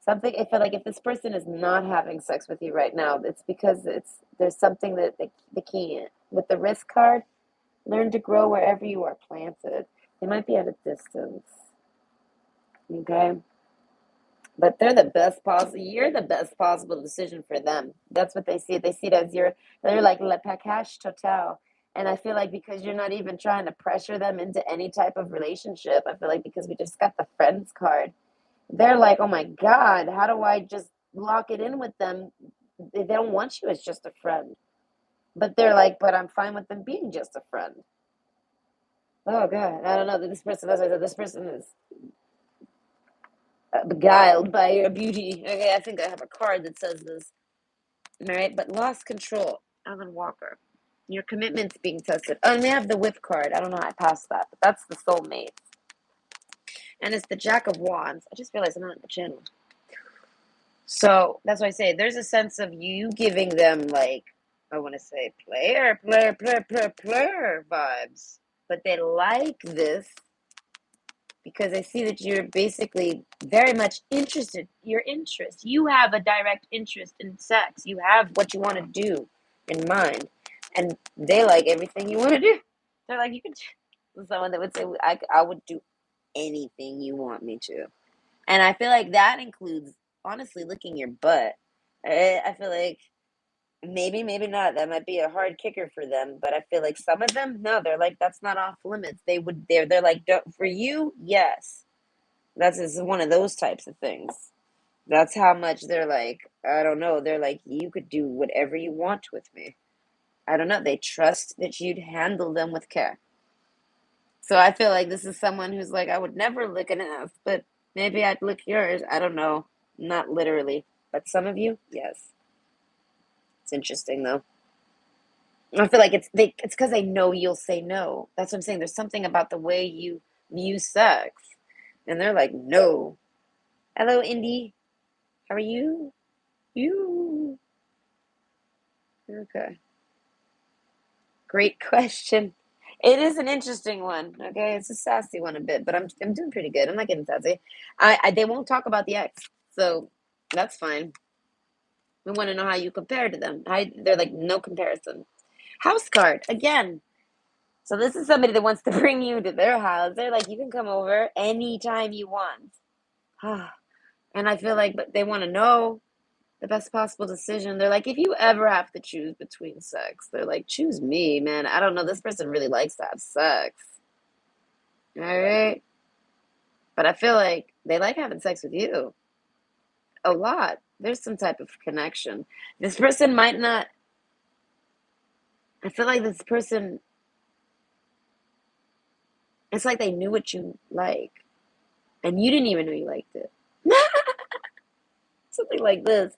Speaker 1: Something I feel like if this person is not having sex with you right now, it's because there's something that they can't. With the risk card, learn to grow wherever you are planted. They might be at a distance. Okay? But they're the best possible you're the best possible decision for them. That's what they see it. They see it as they're like le package total. And I feel like because you're not even trying to pressure them into any type of relationship, I feel like because we just got the friends card, they're like, oh my God, how do I just lock it in with them? They don't want you as just a friend. But they're like, but I'm fine with them being just a friend. Oh God, I don't know. This person, as I said, this person is beguiled by your beauty. Okay, I think I have a card that says this. All right, but lost control. Alan Walker. Your commitment's being tested. Oh, and we have the whip card. I don't know how I passed that, but that's the soulmate. And it's the Jack of Wands. I just realized I'm not in the channel. So that's why I say there's a sense of you giving them like I want to say player vibes, but they like this because I see that you're basically very much interested. Your interest, you have a direct interest in sex. You have what you want to do in mind, and they like everything you want to do. They're like you could. Someone that would say I would do anything you want me to. And I feel like that includes honestly licking your butt. I feel like maybe not. That might be a hard kicker for them, but I feel like some of them, no, they're like that's not off limits. They're like don't, for you, yes. That's just one of those types of things. That's how much they're like, I don't know, they're like you could do whatever you want with me. I don't know. They trust that you'd handle them with care. So I feel like this is someone who's like, I would never lick an ass, but maybe I'd lick yours. I don't know. Not literally. But some of you, yes. It's interesting though. I feel like it's because they know you'll say no. That's what I'm saying. There's something about the way you view sex. And they're like, no. Hello, Indy. How are you? You. Okay. Great question. It is an interesting one. Okay, it's a sassy one a bit, but I'm doing pretty good. I'm not getting sassy. I they won't talk about the ex, so that's fine. We want to know how you compare to them. They're like no comparison. House card again. So this is somebody that wants to bring you to their house. They're like you can come over anytime you want. And I feel like, but they want to know the best possible decision. They're like, if you ever have to choose between sex, they're like, choose me, man. I don't know. This person really likes to have sex. All right. But I feel like they like having sex with you a lot. There's some type of connection. This person might not, I feel like this person, it's like they knew what you like and you didn't even know you liked it. Something like this.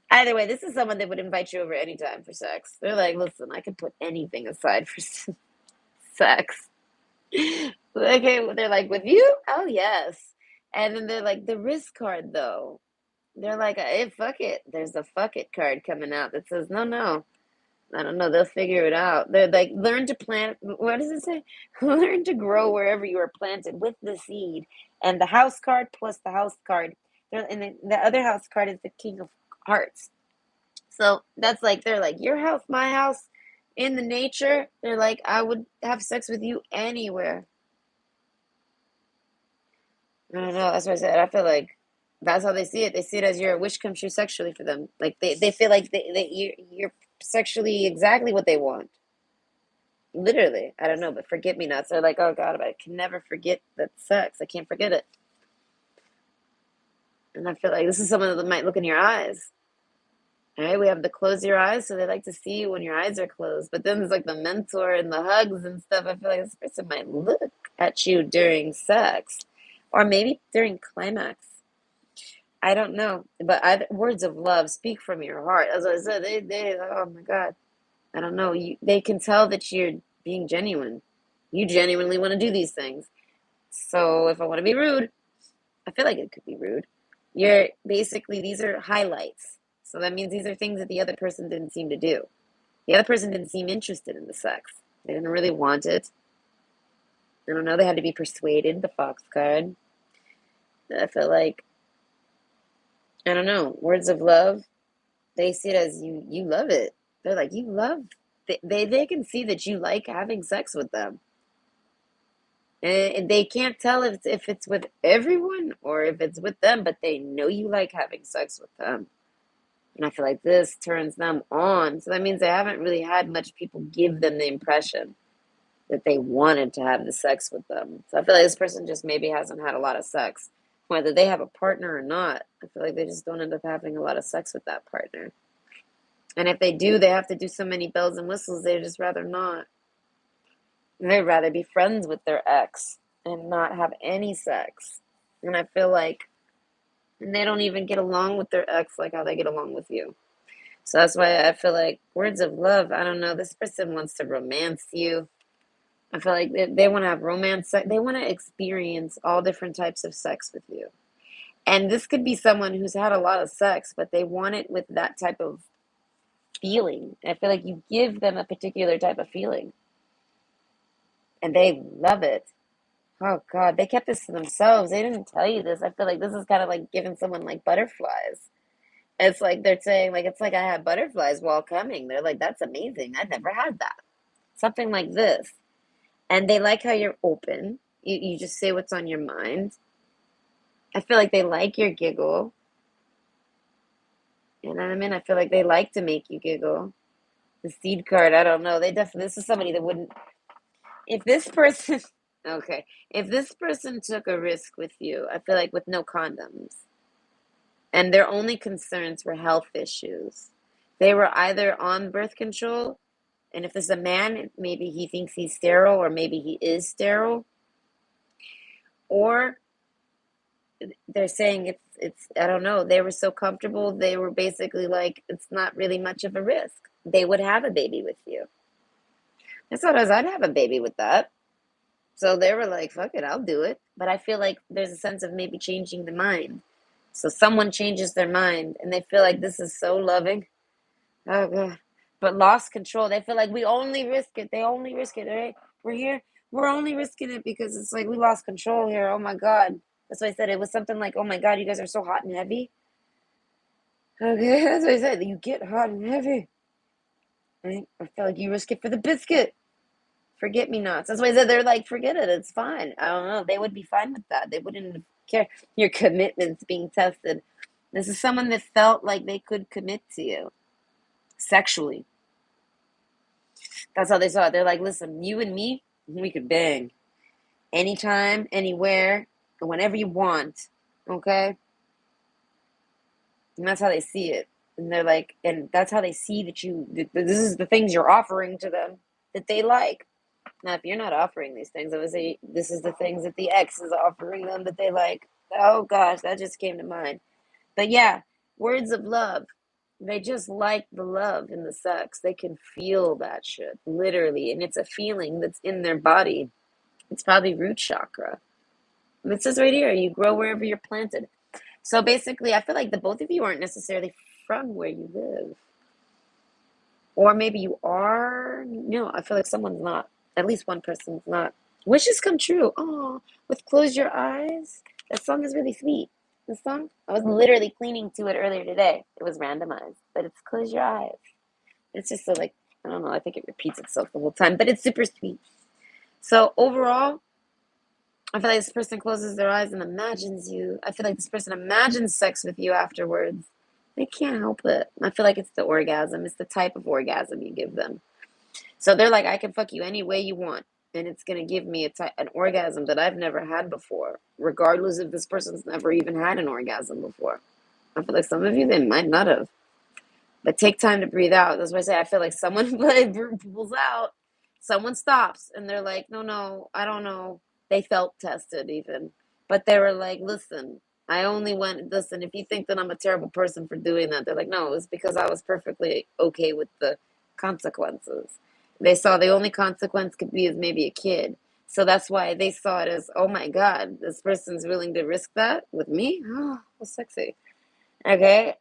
Speaker 1: Either way, this is someone that would invite you over anytime for sex. They're like, listen, I can put anything aside for sex. Okay, they're like, with you? Oh, yes. And then they're like, the risk card, though. They're like, hey, fuck it. There's a fuck it card coming out that says, no, no. I don't know. They'll figure it out. They're like, learn to plant. What does it say? Learn to grow wherever you are planted with the seed. And the house card plus the house card. And the other house card is the King of Hearts. So that's like, they're like, your house, my house, in the nature. They're like, I would have sex with you anywhere. I don't know. That's what I said. I feel like That's how they see it. They see it as your wish come true sexually for them. Like they feel like you're sexually exactly what they want. Literally, I don't know, but forget me nots. They're like, oh God, I can never forget that sex. I can't forget it. And I feel like this is someone that might look in your eyes. All right, we have the close your eyes, so they like to see you when your eyes are closed. But then there's like the mentor and the hugs and stuff. I feel like this person might look at you during sex, or maybe during climax. I don't know, but words of love speak from your heart. As I said, oh my God, I don't know. They can tell that you're being genuine. You genuinely want to do these things. So if I want to be rude, I feel like it could be rude. You're basically, these are highlights. So that means these are things that the other person didn't seem to do. The other person didn't seem interested in the sex. They didn't really want it. I don't know. They had to be persuaded, the fox card. I feel like, I don't know, words of love, they see it as you love it. They're like, you love, they can see that you like having sex with them. And they can't tell if it's with everyone or if it's with them, but they know you like having sex with them. And I feel like this turns them on. So that means they haven't really had much people give them the impression that they wanted to have the sex with them. So I feel like this person just maybe hasn't had a lot of sex. Whether they have a partner or not, I feel like they just don't end up having a lot of sex with that partner. And if they do, they have to do so many bells and whistles, they'd just rather not. They'd rather be friends with their ex and not have any sex. And I feel like they don't even get along with their ex like how they get along with you. So that's why I feel like words of love, I don't know, this person wants to romance you. I feel like they want to have romance. They want to experience all different types of sex with you. And this could be someone who's had a lot of sex, but they want it with that type of feeling. I feel like you give them a particular type of feeling and they love it. Oh God, they kept this to themselves. They didn't tell you this. I feel like this is kind of like giving someone like butterflies. It's like they're saying, like, it's like I had butterflies while coming. They're like, that's amazing. I never had that. Something like this. And they like how you're open. You just say what's on your mind. I feel like they like your giggle. You know what I mean? I feel like they like to make you giggle. The seed card, I don't know. They definitely, this is somebody that wouldn't, if this person, okay, if this person took a risk with you, I feel like with no condoms, and their only concerns were health issues, they were either on birth control, and if there's a man, maybe he thinks he's sterile, or maybe he is sterile, or they're saying it's I don't know, they were so comfortable, they were basically like, it's not really much of a risk. They would have a baby with you. I thought I'd have a baby with that. So they were like, fuck it, I'll do it. But I feel like there's a sense of maybe changing the mind. So someone changes their mind and they feel like this is so loving. Oh God. But lost control. They feel like we only risk it. They only risk it, right? We're here. We're only risking it because it's like we lost control here. Oh my God. That's why I said it was something like, oh my God, you guys are so hot and heavy. Okay, that's what I said. You get hot and heavy. Right? I feel like you risk it for the biscuit. Forget me nots. That's why I said they're like, forget it. It's fine. I don't know. They would be fine with that. They wouldn't care. Your commitment's being tested. This is someone that felt like they could commit to you sexually. That's how they saw it. They're like, listen, you and me, we could bang anytime, anywhere, whenever you want. Okay? And that's how they see it. And they're like, and that's how they see that this is the things you're offering to them that they like. Now, if you're not offering these things, I would say this is the things that the ex is offering them that they like. Oh gosh, that just came to mind. But yeah, words of love. They just like the love and the sex. They can feel that shit, literally. And it's a feeling that's in their body. It's probably root chakra. And it says right here, you grow wherever you're planted. So basically, I feel like the both of you aren't necessarily from where you live. Or maybe you are. No, I feel like someone's not. At least one person's not. Wishes come true. Oh, with Close Your Eyes. That song is really sweet. The song? I was literally cleaning to it earlier today. It was randomized. But it's Close Your Eyes. It's just so like, I don't know, I think it repeats itself the whole time. But it's super sweet. So overall, I feel like this person closes their eyes and imagines you. I feel like this person imagines sex with you afterwards. They can't help it. I feel like it's the orgasm. It's the type of orgasm you give them. So they're like, I can fuck you any way you want. And it's going to give me an orgasm that I've never had before, regardless if this person's never even had an orgasm before. I feel like some of you, they might not have. But take time to breathe out. That's why I say I feel like someone pulls out, someone stops, and they're like, no, no, I don't know. They felt tested even. But they were like, listen, I only went, listen, if you think that I'm a terrible person for doing that, they're like, no, it's because I was perfectly okay with the consequences. They saw the only consequence could be is maybe a kid. So that's why they saw it as, oh my God, this person's willing to risk that with me? Oh, that's sexy. Okay.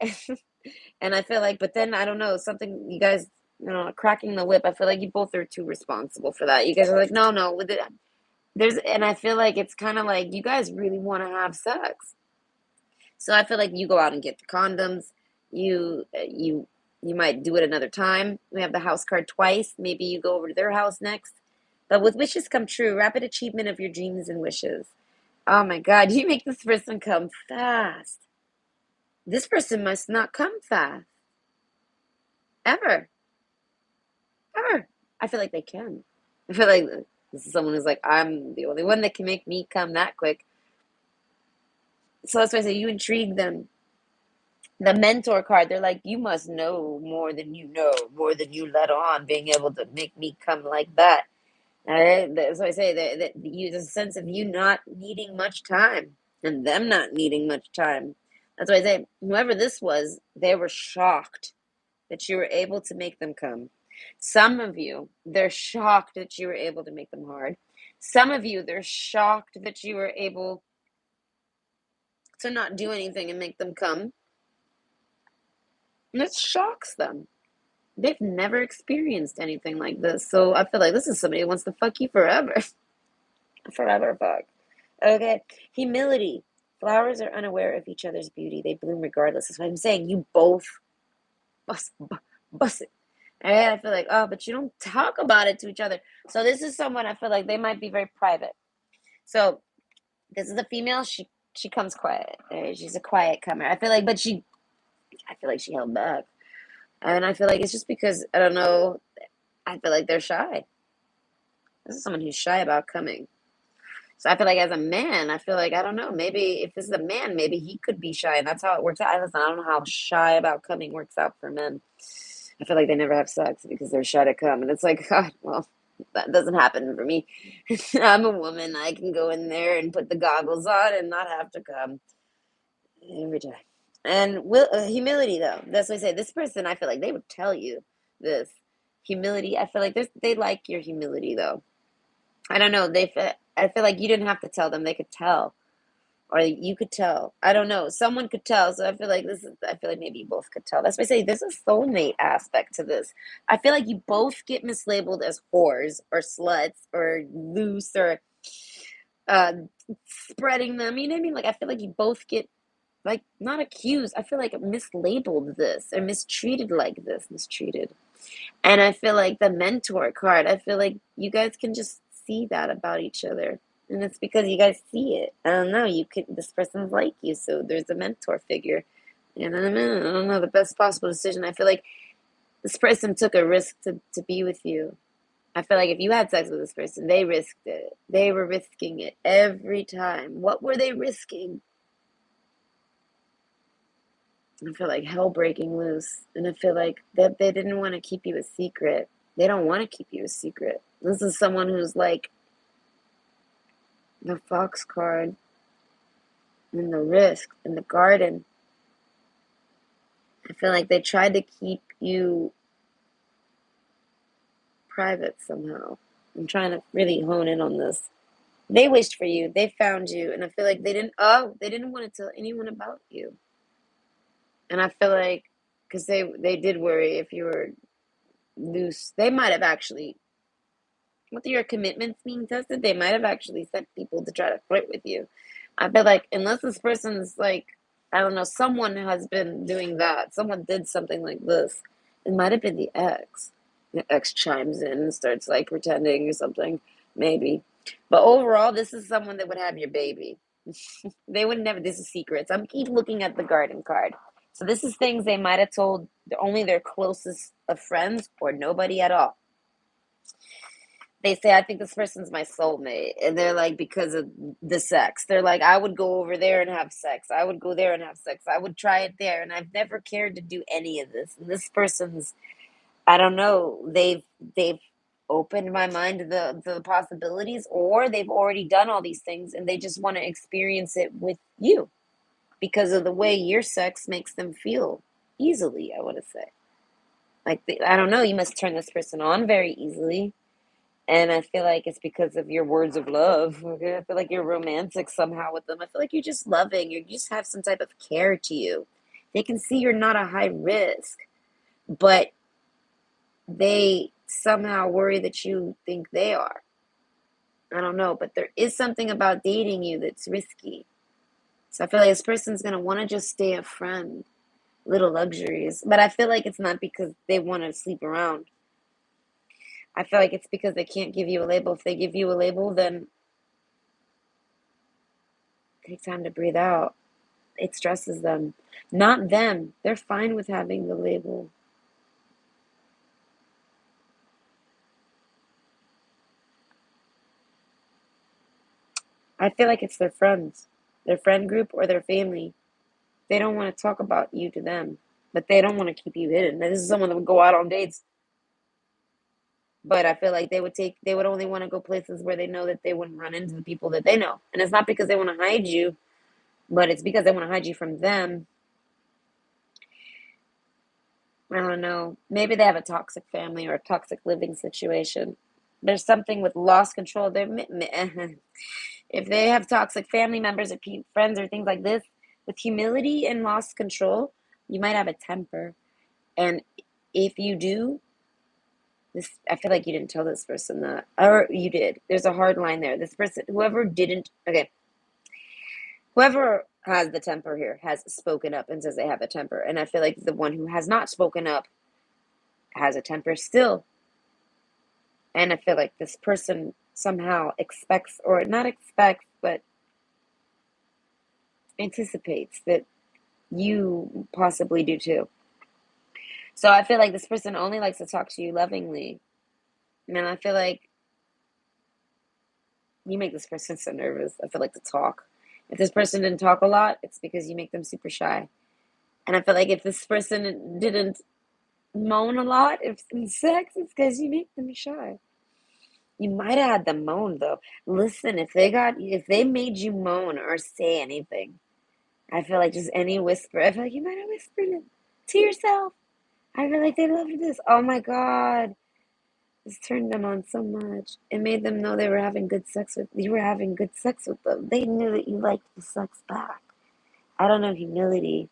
Speaker 1: And I feel like, but then I don't know, something you guys, cracking the whip. I feel like you both are too responsible for that. You guys are like, no, no, with it, and I feel like it's kind of like you guys really want to have sex. So I feel like you go out and get the condoms. You might do it another time. We have the house card twice. Maybe you go over to their house next. But with wishes come true, rapid achievement of your dreams and wishes. Oh my God, you make this person come fast. This person must not come fast. Ever. Ever. I feel like they can. I feel like this is someone who's like, I'm the only one that can make me come that quick. So that's why I say you intrigue them. The mentor card, they're like, you must know, more than you let on, being able to make me come like that. All right? That's why I say that you, there's a sense of you not needing much time and them not needing much time. That's why I say, whoever this was, they were shocked that you were able to make them come. Some of you, they're shocked that you were able to make them hard. Some of you, they're shocked that you were able to not do anything and make them come. And it shocks them. They've never experienced anything like this. So I feel like this is somebody who wants to fuck you forever. Forever fuck. Okay. Humility. Flowers are unaware of each other's beauty. They bloom regardless. That's what I'm saying. You both bust it. And I feel like, oh, but you don't talk about it to each other. So this is someone I feel like they might be very private. So this is a female. She comes quiet. She's a quiet comer. I feel like, I feel like she held back, and I feel like it's just because I don't know. I feel like they're shy. This is someone who's shy about coming. So I feel like as a man, I feel like I don't know. Maybe if this is a man, maybe he could be shy, and that's how it works out. I don't know how shy about coming works out for men. I feel like they never have sex because they're shy to come. And it's like, God, well, that doesn't happen for me. I'm a woman. I can go in there and put the goggles on and not have to come every time. And humility, though. That's what I say. This person, I feel like they would tell you this. Humility, I feel like they like your humility, though. I don't know. I feel like you didn't have to tell them. They could tell, or you could tell. I don't know. Someone could tell. So I feel like I feel like maybe you both could tell. That's why I say there's a soulmate aspect to this. I feel like you both get mislabeled as whores or sluts or loose or uh, spreading them. You know what I mean? Like, I feel like you both get, like, not accused. I feel like mislabeled this or mistreated like this. Mistreated. And I feel like the mentor card, I feel like you guys can just see that about each other. And it's because you guys see it. I don't know. This person's like you, so there's a mentor figure. And I don't know, the best possible decision. I feel like this person took a risk to be with you. I feel like if you had sex with this person, they risked it. They were risking it every time. What were they risking? I feel like hell breaking loose. And I feel like that they didn't want to keep you a secret. They don't want to keep you a secret. This is someone who's like the fox card and the risk and the garden. I feel like they tried to keep you private somehow. I'm trying to really hone in on this. They wished for you. They found you. And I feel like they didn't want to tell anyone about you. And I feel like, because they did worry if you were loose, they might have actually, with your commitments being tested, they might have actually sent people to try to flirt with you. I feel like, unless this person's like, I don't know, someone has been doing that. Someone did something like this. It might have been the ex. The ex chimes in and starts like pretending or something. Maybe. But overall, this is someone that would have your baby. They would never, this is secrets. I'm keep looking at the garden card. So this is things they might have told only their closest of friends or nobody at all. They say, I think this person's my soulmate. And they're like, because of the sex. They're like, I would go over there and have sex. I would go there and have sex. I would try it there. And I've never cared to do any of this. And this person's, I don't know, they've opened my mind to the possibilities, or they've already done all these things and they just want to experience it with you because of the way your sex makes them feel easily, I want to say. Like, I don't know, you must turn this person on very easily. And I feel like it's because of your words of love. Okay? I feel like you're romantic somehow with them. I feel like you're just loving. You just have some type of care to you. They can see you're not a high risk, but they somehow worry that you think they are. I don't know, but there is something about dating you that's risky. So I feel like this person's going to want to just stay a friend, little luxuries. But I feel like it's not because they want to sleep around. I feel like it's because they can't give you a label. If they give you a label, then take time to breathe out. It stresses them. Not them. They're fine with having the label. I feel like it's their friends, their friend group, or their family. They don't want to talk about you to them, but they don't want to keep you hidden. This is someone that would go out on dates, but I feel like they would only want to go places where they know that they wouldn't run into the people that they know. And it's not because they want to hide you, but it's because they want to hide you from them. I don't know. Maybe they have a toxic family or a toxic living situation. There's something with lost control. If they have toxic family members or friends or things like this, with humility and lost control, you might have a temper. And if you do, this, I feel like you didn't tell this person that, or you did. There's a hard line there. This person, whoever didn't, okay, whoever has the temper here has spoken up and says they have a temper. And I feel like the one who has not spoken up has a temper still. And I feel like this person somehow expects, or not expects, but anticipates that you possibly do too. So I feel like this person only likes to talk to you lovingly. And I feel like you make this person so nervous. I feel like to talk. If this person didn't talk a lot, it's because you make them super shy. And I feel like if this person didn't moan a lot, if in sex, it's because you make them shy. You might have had them moan though. Listen, if they made you moan or say anything, I feel like just any whisper, I feel like you might have whispered it to yourself. I feel like they loved this. Oh my God. This turned them on so much. It made them know they were having good sex with you were having good sex with them. They knew that you liked the sex back. I don't know, humility.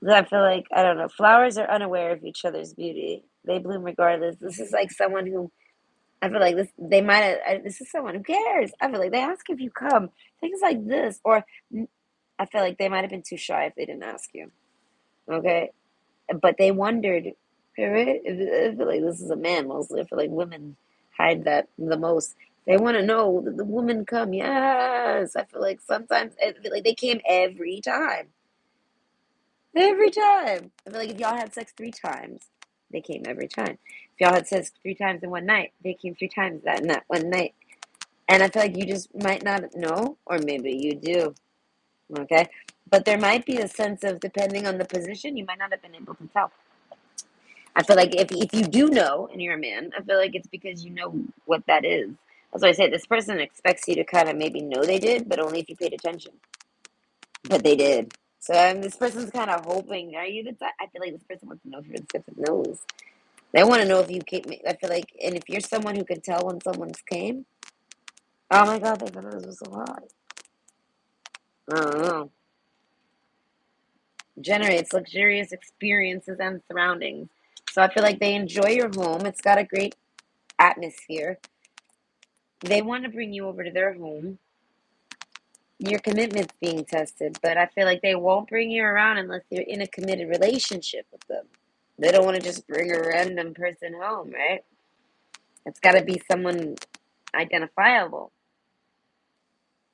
Speaker 1: I feel like I don't know. Flowers are unaware of each other's beauty. They bloom regardless. This is like someone who I feel like this. They might have. This is someone who cares. I feel like they ask if you come. Things like this, or I feel like they might have been too shy if they didn't ask you. Okay, but they wondered. Right? I feel like this is a man mostly. I feel like women hide that the most. They want to know that the woman come. Yes, I feel like sometimes I feel like they came every time. Every time. I feel like if y'all had sex 3 times, they came every time. If y'all had sex 3 times in one night, they came 3 times that in that one night. And I feel like you just might not know, or maybe you do. Okay? But there might be a sense of, depending on the position, you might not have been able to tell. I feel like if you do know and you're a man, I feel like it's because you know what that is. That's why I say this person expects you to kind of maybe know they did, but only if you paid attention. But they did. So this person's kind of hoping. Are you the type? I feel like this person wants to know if you're the type that knows. They want to know if you came. I feel like, and if you're someone who can tell when someone's came, oh my God, they thought this was so hot. I don't know. Generates luxurious experiences and surroundings. So I feel like they enjoy your home. It's got a great atmosphere. They want to bring you over to their home. Your commitment's being tested, but I feel like they won't bring you around unless you're in a committed relationship with them. They don't want to just bring a random person home, right? It's got to be someone identifiable.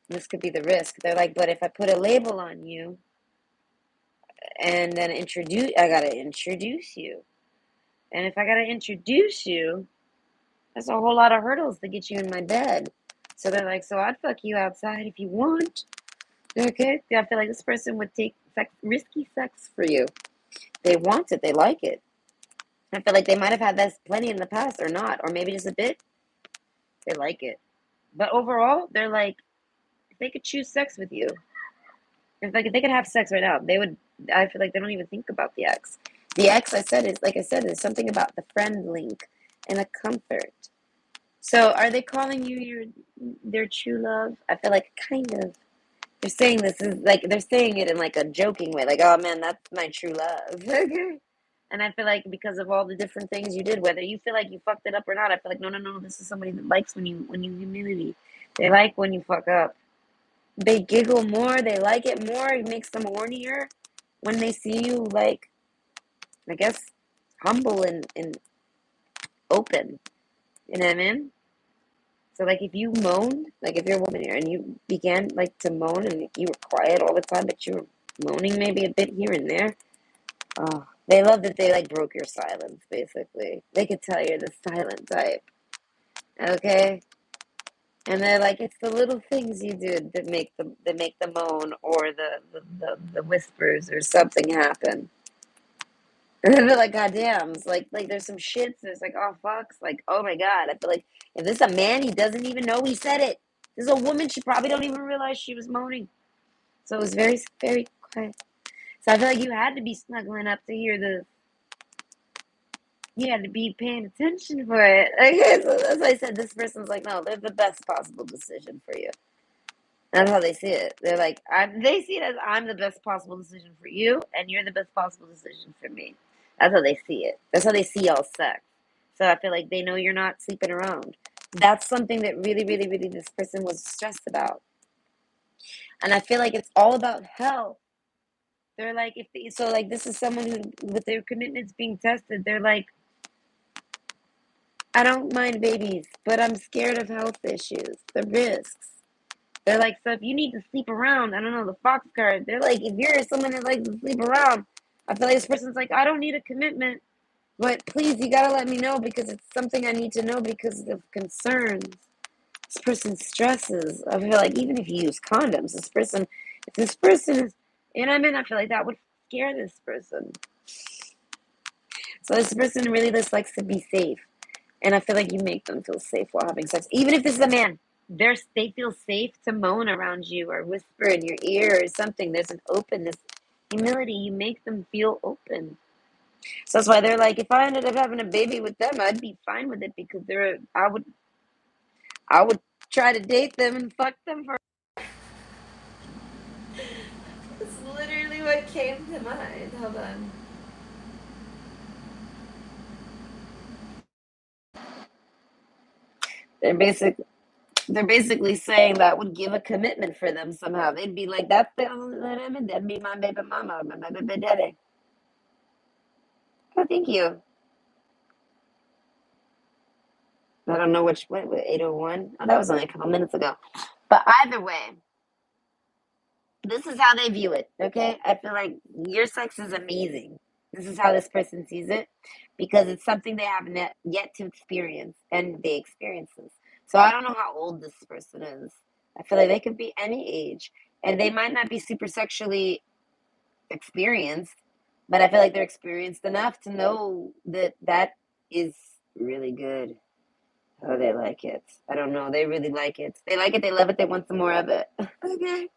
Speaker 1: This could be the risk. They're like, but if I put a label on you and then I gotta introduce you. And if I gotta introduce you, that's a whole lot of hurdles to get you in my bed. So they're like, so I'd fuck you outside if you want. Okay? I feel like this person would take risky sex for you. They want it. They like it. I feel like they might have had this plenty in the past or not, or maybe just a bit. They like it. But overall, they're like, if they could choose sex with you, if they could have sex right now, they would. I feel like they don't even think about the ex. The ex, I said, is something about the friend link and the comfort. So, are they calling you their true love? I feel like kind of. They're saying this is like they're saying it in like a joking way, like, "Oh man, that's my true love." Okay. And I feel like because of all the different things you did, whether you feel like you fucked it up or not, I feel like no, no, no. This is somebody that likes when you humility. They like when you fuck up. They giggle more. They like it more. It makes them hornier when they see you, like, I guess, humble and open. You know what I mean? So, like, if you moaned, like, if you're a woman here and you began, like, to moan and you were quiet all the time, but you were moaning maybe a bit here and there, oh, they love that they, like, broke your silence, basically. They could tell you're the silent type, okay? And they're like, it's the little things you do that make the moan or the whispers or something happen. And they're like, God damn, it's like there's some shits, and it's like, oh fucks, like, oh my God. I feel like if this is a man, he doesn't even know he said it. This is a woman, she probably don't even realize she was moaning. So it was very, very quiet. So I feel like you had to be snuggling up to hear you had to be paying attention for it. Okay, so as I said, this person's like, no, they're the best possible decision for you. That's how they see it. They're like, they see it as I'm the best possible decision for you, and you're the best possible decision for me. That's how they see it. That's how they see y'all sex. So I feel like they know you're not sleeping around. That's something that really, really, really this person was stressed about. And I feel like it's all about health. They're like, so like this is someone who, with their commitments being tested, they're like, I don't mind babies, but I'm scared of health issues, the risks. They're like, so if you need to sleep around, I don't know, the Fox card. They're like, if you're someone that likes to sleep around, I feel like this person's like, I don't need a commitment, but please, you gotta let me know because it's something I need to know because of concerns. This person stresses. I feel like even if you use condoms, if this person is, you know what I mean? I feel like that would scare this person. So this person really just likes to be safe. And I feel like you make them feel safe while having sex. Even if this is a man, they feel safe to moan around you or whisper in your ear or something. There's an openness, humility. You make them feel open. So that's why they're like, if I ended up having a baby with them, I'd be fine with it because I would try to date them and fuck them for. That's literally what came to mind. Hold on. They're basic. They're basically saying that would give a commitment for them somehow. They'd be like, that's the only limit. That'd be my baby mama, my baby daddy. Oh, thank you. I don't know what 801. Oh, that was only a couple minutes ago. But either way, this is how they view it. Okay, I feel like your sex is amazing. This is how this person sees it because it's something they haven't yet to experience, and they experience this. So I don't know how old this person is. I feel like they could be any age, and they might not be super sexually experienced, but I feel like they're experienced enough to know that that is really good. Oh, they like it. I don't know. They really like it. They like it. They love it. They want some more of it. Okay.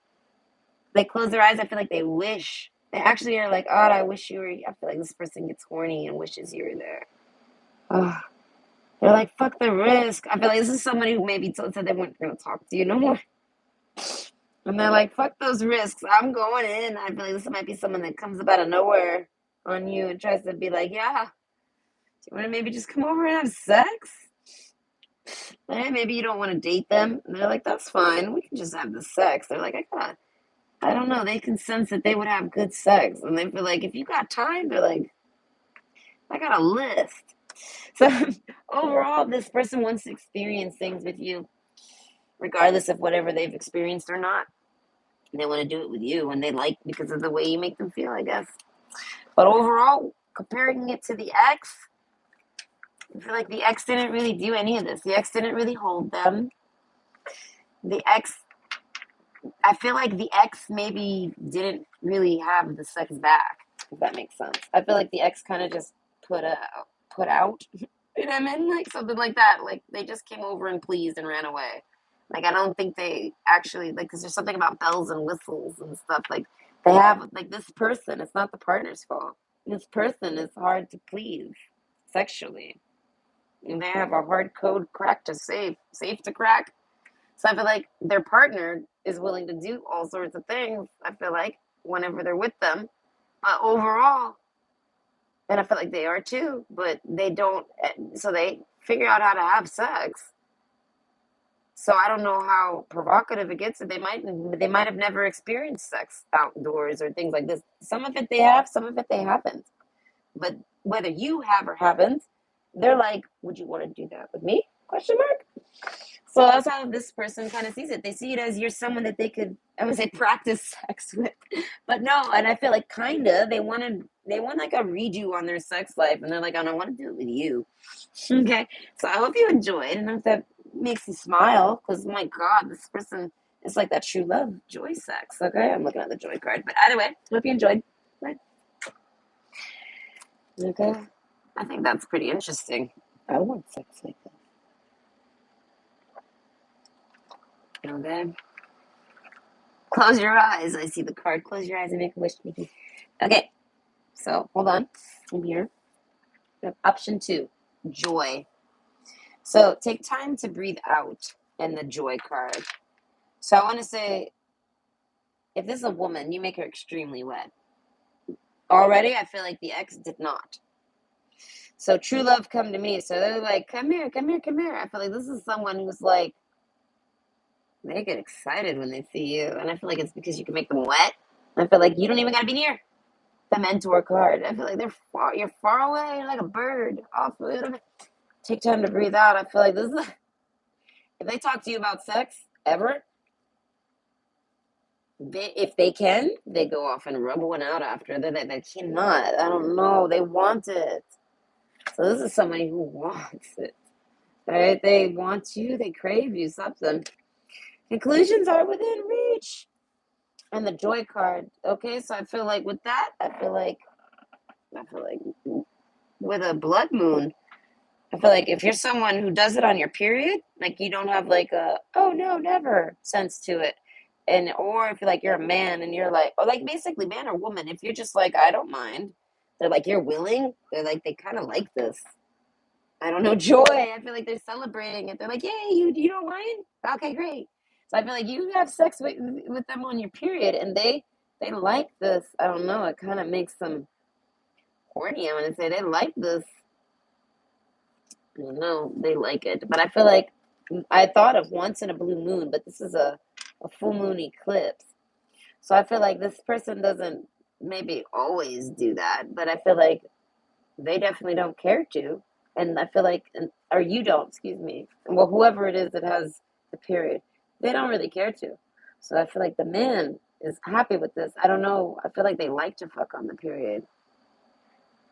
Speaker 1: They close their eyes. I feel like they wish. They actually are like, oh, I wish you were. I feel like this person gets horny and wishes you were there. Oh, they're like, fuck the risk. I feel like this is somebody who maybe said they weren't going to talk to you no more. And they're like, fuck those risks. I'm going in. I feel like this might be someone that comes up out of nowhere on you and tries to be like, yeah, do you want to maybe just come over and have sex? Maybe you don't want to date them. And they're like, that's fine. We can just have the sex. They're like, I don't know. They can sense that they would have good sex. And they feel like, if you got time, they're like, I got a list. So overall, this person wants to experience things with you, regardless of whatever they've experienced or not. They want to do it with you, and they like because of the way you make them feel, I guess. But overall, comparing it to the ex, I feel like the ex didn't really do any of this. The ex didn't really hold them. The ex, I feel like the ex maybe didn't really have the sex back, if that makes sense. I feel like the ex kind of just put out. You know what I mean? Like something like that. Like they just came over and pleased and ran away. Like I don't think they actually like because there's something about bells and whistles and stuff. Like they have like this person. It's not the partner's fault. This person is hard to please sexually, and they have a hard code crack to safe to crack. So I feel like their partner is willing to do all sorts of things. I feel like whenever they're with them, but overall, and I feel like they are too, but they don't. So they figure out how to have sex. So I don't know how provocative it gets. They might have never experienced sex outdoors or things like this. Some of it they have, some of it they haven't. But whether you have or haven't, they're like, "Would you want to do that with me?" Question mark. So that's how this person kind of sees it. They see it as you're someone that they could, I would say, practice sex with, but no. And I feel like kinda they want like a redo on their sex life, and they're like, "Oh, I want to do it with you." Okay, so I hope you enjoyed, and if that makes you smile, because my God, this person is like that true love, joy sex. Okay, I'm looking at the joy card, but either way, hope you enjoyed. Right? Okay, I think that's pretty interesting. I want sex like that. Okay. Close your eyes. I see the card. Close your eyes and make a wish, Mickey. Okay, so hold on. I'm here. We have option 2, joy. So take time to breathe out in the joy card. So I want to say, if this is a woman, you make her extremely wet. Already, I feel like the ex did not. So true love come to me. So they're like, come here, come here, come here. I feel like this is someone who's like, they get excited when they see you. And I feel like it's because you can make them wet. I feel like you don't even got to be near the mentor card. I feel like you're far away, you're like a bird off a little bit. Take time to breathe out. I feel like this is if they talk to you about sex ever, if they can, they go off and rub one out after. They cannot. I don't know. They want it. So this is somebody who wants it. Right? They want you. They crave you. Something. Conclusions are within reach. And the joy card. Okay, so I feel like with that, I feel like with a blood moon, I feel like if you're someone who does it on your period, like you don't have like a oh no never sense to it, and or if you're like you're a man and you're like or like basically man or woman, if you're just like I don't mind, they're like you're willing. They're like they kind of like this. I don't know joy. I feel like they're celebrating it. They're like yay you don't mind? Okay great. So I feel like you have sex with them on your period and they like this. I don't know. It kind of makes them horny. I want to say they like this. I don't know, they like it. But I feel like I thought of once in a blue moon, but this is a full moon eclipse. So I feel like this person doesn't maybe always do that, but I feel like they definitely don't care to. And I feel like, or you don't, excuse me. Well, whoever it is that has the period, they don't really care to. So I feel like the man is happy with this. I don't know. I feel like they like to fuck on the period.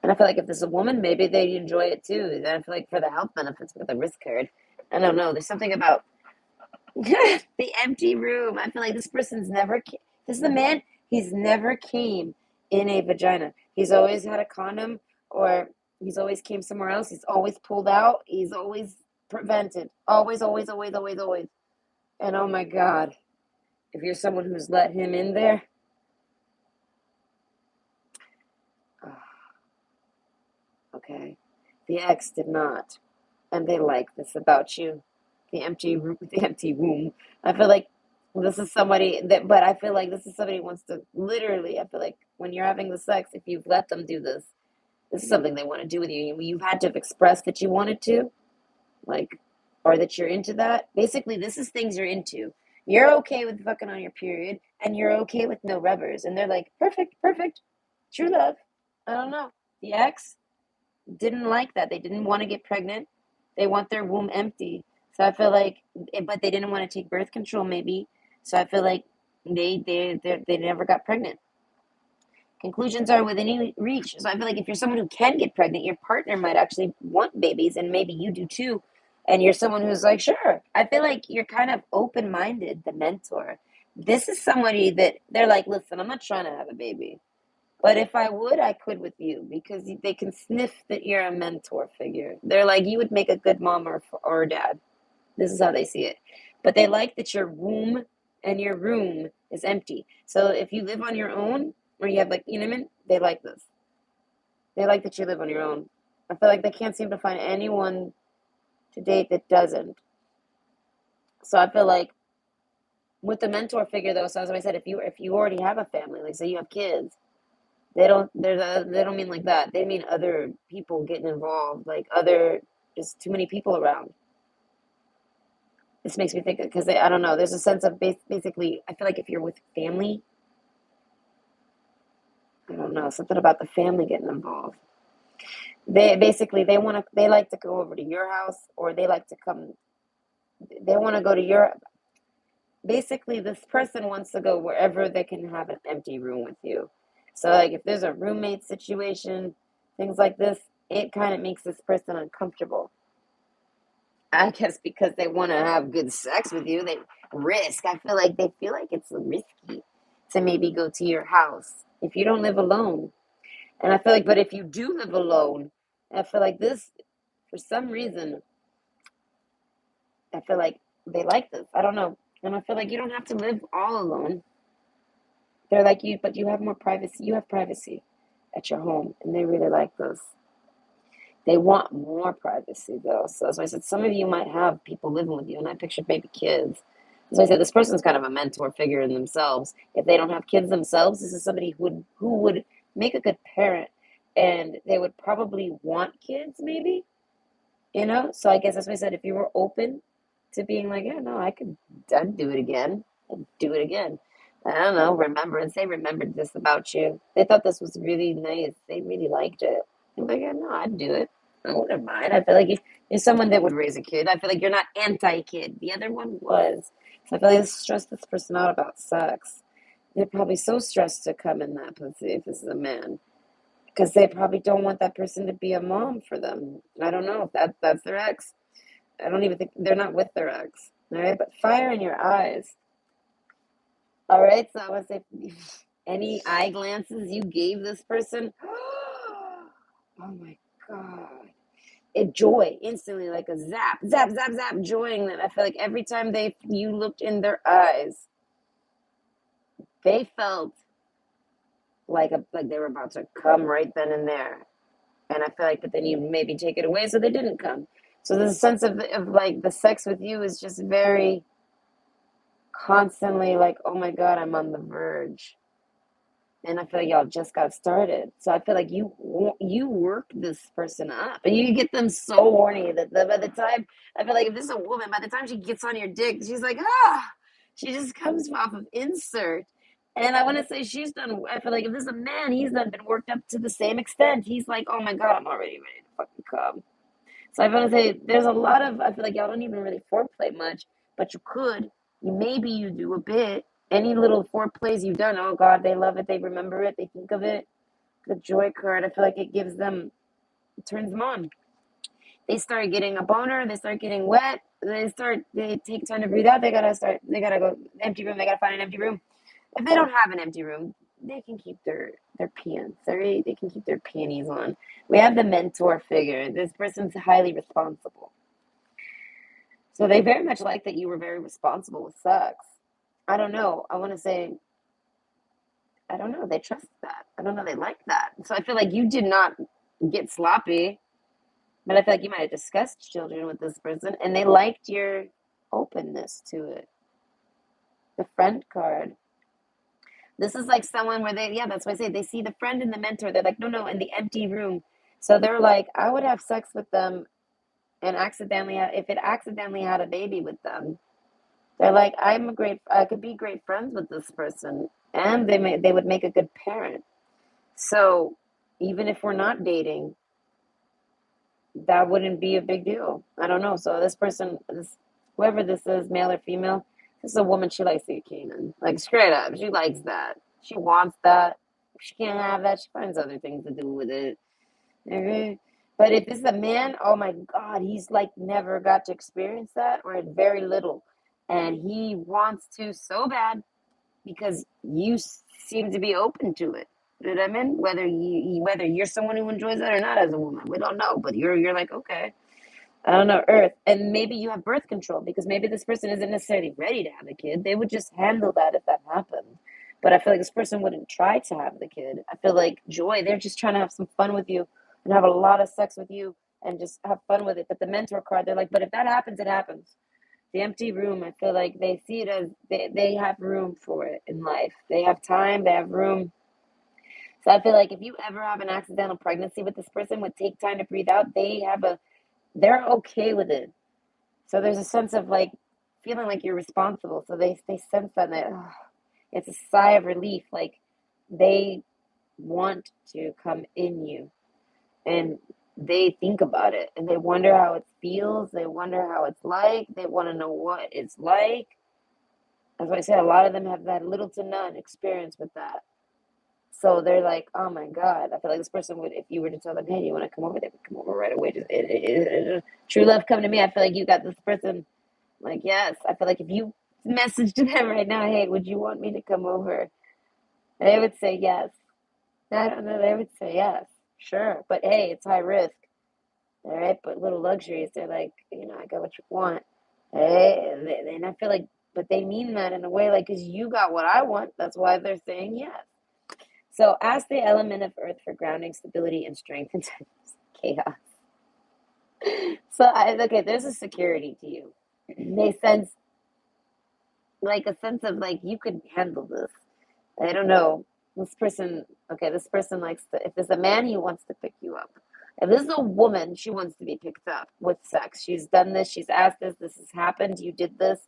Speaker 1: And I feel like if this is a woman, maybe they enjoy it too. And I feel like for the health benefits with the risk card, I don't know. There's something about the empty room. I feel like this person's never. This is a man. He's never came in a vagina. He's always had a condom, or he's always came somewhere else. He's always pulled out. He's always prevented. Always, always, always, always, always. And oh my God, if you're someone who's let him in there, okay, the ex did not. And they like this about you. The empty room. I feel like this is somebody that, but I feel like this is somebody who wants to literally. I feel like when you're having the sex, if you've let them do this, this is something they want to do with you. You've had to have expressed that you wanted to, like, or that you're into that. Basically, this is things you're into. You're okay with fucking on your period, and you're okay with no rubbers. And they're like, perfect, perfect, true love. I don't know. The ex, didn't like that. They didn't want to get pregnant. They want their womb empty. So I feel like, but they didn't want to take birth control, maybe. So I feel like they never got pregnant. Conclusions are within reach. So I feel like if you're someone who can get pregnant, your partner might actually want babies, and maybe you do too. And you're someone who's like, sure. I feel like you're kind of open minded, the mentor. This is somebody that they're like, listen, I'm not trying to have a baby. But if I would, I could with you because they can sniff that you're a mentor figure. They're like, you would make a good mom or dad. This is how they see it. But they like that your womb and your room is empty. So if you live on your own, or you have like, you know what I mean? They like this. They like that you live on your own. I feel like they can't seem to find anyone to date that doesn't. So I feel like with the mentor figure though, so as I said, if you already have a family, like say you have kids, they don't mean like that. They mean other people getting involved, like other just too many people around. This makes me think because I don't know. There's a sense of basically. I feel like if you're with family, I don't know something about the family getting involved. They basically they like to go over to your house or they like to come. They want to go to your. Basically, this person wants to go wherever they can have an empty room with you. So like if there's a roommate situation, things like this, it kind of makes this person uncomfortable. I guess because they want to have good sex with you, they risk. I feel like they feel like it's risky to maybe go to your house if you don't live alone. And I feel like, but if you do live alone, I feel like this, for some reason, I feel like they like this. I don't know. And I feel like you don't have to live all alone. They're like you, but you have more privacy. You have privacy at your home, and they really like this. They want more privacy though. So as I said, some of you might have people living with you, and I pictured maybe kids. As I said, this person's kind of a mentor figure in themselves. If they don't have kids themselves, this is somebody who would make a good parent, and they would probably want kids, maybe. So I guess as I said, if you were open to being like, yeah, no, I'd do it again. I'd do it again. I don't know, remembrance. They remembered this about you. They thought this was really nice. They really liked it. I'm like, yeah, no, I'd do it. I wouldn't mind. I feel like if you're someone that would raise a kid, I feel like you're not anti-kid. The other one was. So I feel like this stressed this person out about sex. They're probably so stressed to come in that pussy if this is a man because they probably don't want that person to be a mom for them. I don't know if that's their ex. I don't even think they're not with their ex. All right, but fire in your eyes. All right, so I would say any eye glances you gave this person. Oh my God. It joy instantly like a zap, zap, zap, zap, joying them. I feel like every time you looked in their eyes, they felt like they were about to come right then and there. And I feel like, but then you maybe take it away, so they didn't come. So the sense of like the sex with you is just very constantly like, oh my God, I'm on the verge. And I feel like y'all just got started. So I feel like you work this person up, and you get them so horny that by the time I feel like if this is a woman, by the time she gets on your dick, she's like she just comes off of insert. And I want to say she's done. I feel like if this is a man, he's not been worked up to the same extent. He's like, oh my God, I'm already ready to fucking come. So I want to say there's a lot of. I feel like y'all don't even really foreplay much, but you could. Maybe you do a bit. Any little foreplays you've done, oh God, they love it, they remember it, they think of it. The joy card, I feel like it gives them, it turns them on. They start getting a boner, they start getting wet, they take time to breathe out, they gotta go empty room, they gotta find an empty room. If they don't have an empty room, they can keep their pants, they can keep their panties on. We have the mentor figure. This person's highly responsible. So they very much like that you were very responsible with sex. I don't know. I want to say I don't know. They trust that. I don't know. They like that. So I feel like you did not get sloppy, but I feel like you might have discussed children with this person and they liked your openness to it. The friend card. This is like someone where yeah, that's why I say they see the friend and the mentor. They're like, no, no, in the empty room. So they're like, I would have sex with them and if it accidentally had a baby with them. They're like, I could be great friends with this person and they would make a good parent. So even if we're not dating, that wouldn't be a big deal. I don't know. So this person, whoever this is, male or female, this is a woman. She likes to eat Canaan. Like straight up, she likes that. She wants that. If she can't have that, she finds other things to do with it. Okay. But if this is a man, oh my God, he's like never got to experience that or had very little. And he wants to so bad because you seem to be open to it. You know what I mean? Whether you're someone who enjoys that or not as a woman, we don't know. But you're like, okay, I don't know, Earth, and maybe you have birth control because maybe this person isn't necessarily ready to have a kid. They would just handle that if that happened. But I feel like this person wouldn't try to have the kid. I feel like Joy, they're just trying to have some fun with you and have a lot of sex with you and just have fun with it. But the mentor card, they're like, but if that happens, it happens. The empty room, I feel like they see it as they have room for it in life. They have time, they have room. So I feel like if you ever have an accidental pregnancy with this person, would take time to breathe out, they're okay with it. So there's a sense of like feeling like you're responsible. So they sense that it's a sigh of relief. Like they want to come in you and they think about it and they wonder how it feels. They wonder how it's like. They want to know what it's like. As I said, a lot of them have that little to none experience with that. So they're like, oh my God. I feel like this person would, if you were to tell them, hey, you want to come over, they would come over right away. True love come to me. I feel like you got this person. Like, yes, I feel like if you message to them right now, hey, would you want me to come over? They would say yes. I don't know, they would say yes, sure. But hey, it's high risk. All right, but little luxuries, they're like, I got what you want. Hey, and I feel like, but they mean that in a way, like, because you got what I want. That's why they're saying yes. So ask the element of earth for grounding, stability, and strength in times of chaos. So, okay, there's a security to you. They sense like a sense of like you could handle this. I don't know. This person likes to, if there's a man, he wants to pick you up. If this is a woman, she wants to be picked up with sex. She's done this, she's asked this has happened, you did this.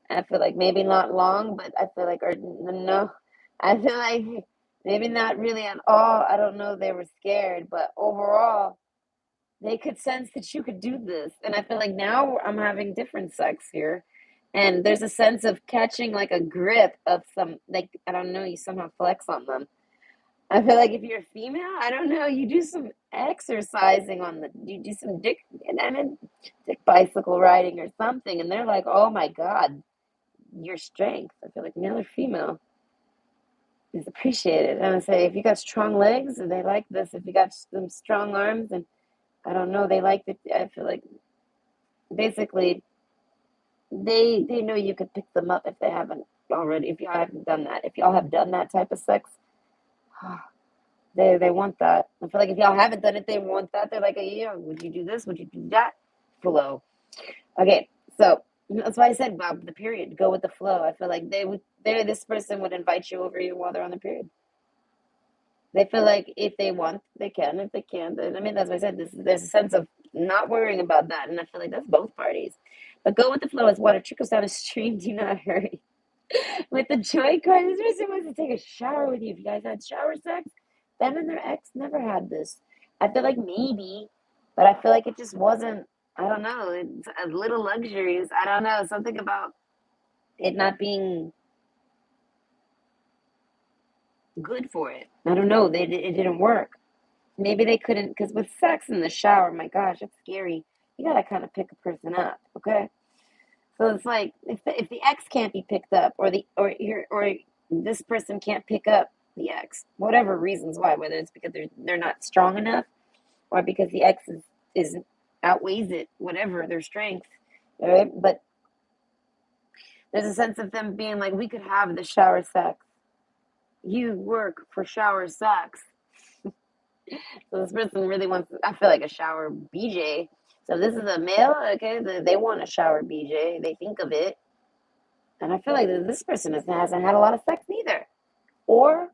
Speaker 1: And I feel like maybe not long, but I feel like, or no, I feel like maybe not really at all. I don't know, they were scared, but overall, they could sense that you could do this. And I feel like now I'm having different sex here. And there's a sense of catching like a grip of some, like, I don't know, you somehow flex on them. I feel like if you're a female, I don't know, you do some exercising you do some dick bicycle riding or something. And they're like, oh my God, your strength. I feel like male or female is appreciated. And I say, if you got strong legs, they like this. If you got some strong arms, and I don't know, they like it. I feel like basically they know you could pick them up if they haven't already. If y'all haven't done that, if y'all have done that type of sex, they want that. I feel like if y'all haven't done it, they want that. They're like, yeah, would you do this? Would you do that? Flow. Okay, so that's why I said about the period. Go with the flow. I feel like this person would invite you over you while they're on the period. They feel like if they want, they can. If they can't, I mean, that's what I said. There's a sense of not worrying about that, and I feel like that's both parties. But go with the flow as water trickles down a stream. Do not hurry. With the joy card, this person wants to take a shower with you. If you guys had shower sex, them and their ex never had this. I feel like maybe, but I feel like it just wasn't. I don't know. It's a little luxuries. I don't know. Something about it not being good for it. I don't know. It didn't work. Maybe they couldn't, because with sex in the shower, my gosh, it's scary. You gotta kind of pick a person up, okay? So it's like if the ex can't be picked up, or this person can't pick up the ex, whatever reasons why, whether it's because they're not strong enough, or because the ex is outweighs it, whatever their strength, right? But there's a sense of them being like, we could have the shower sex. You work for shower sex. So this person really wants, I feel like a shower BJ. So this is a male, okay, they want a shower BJ. They think of it. And I feel like this person hasn't had a lot of sex either. Or,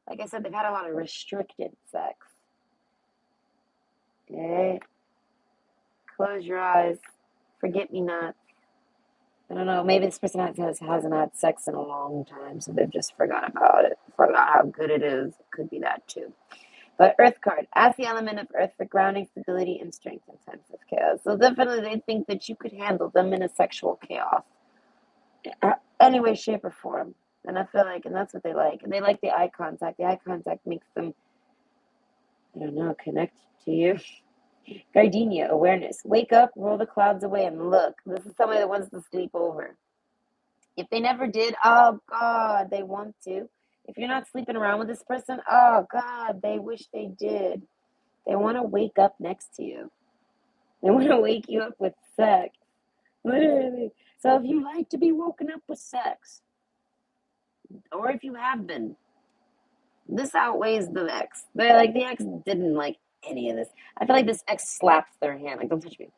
Speaker 1: like I said, they've had a lot of restricted sex. Okay? Close your eyes. Forget me not. I don't know, maybe this person hasn't had sex in a long time, so they've just forgot about it. Forgot how good it is. It could be that too. But Earth card, ask the element of Earth for grounding, stability, and strength in times of chaos. So definitely they think that you could handle them in a sexual chaos. Any way, shape, or form. And I feel like, and that's what they like. And they like the eye contact. The eye contact makes them, I don't know, connect to you. Gardenia, awareness. Wake up, roll the clouds away, and look. This is somebody that wants to sleep over. If they never did, oh God, they want to. If you're not sleeping around with this person, oh God, they wish they did. They want to wake up next to you. They want to wake you up with sex. Literally. So if you like to be woken up with sex, or if you have been, this outweighs the ex. They're like, the ex didn't like any of this. I feel like this ex slaps their hand, like, don't touch me.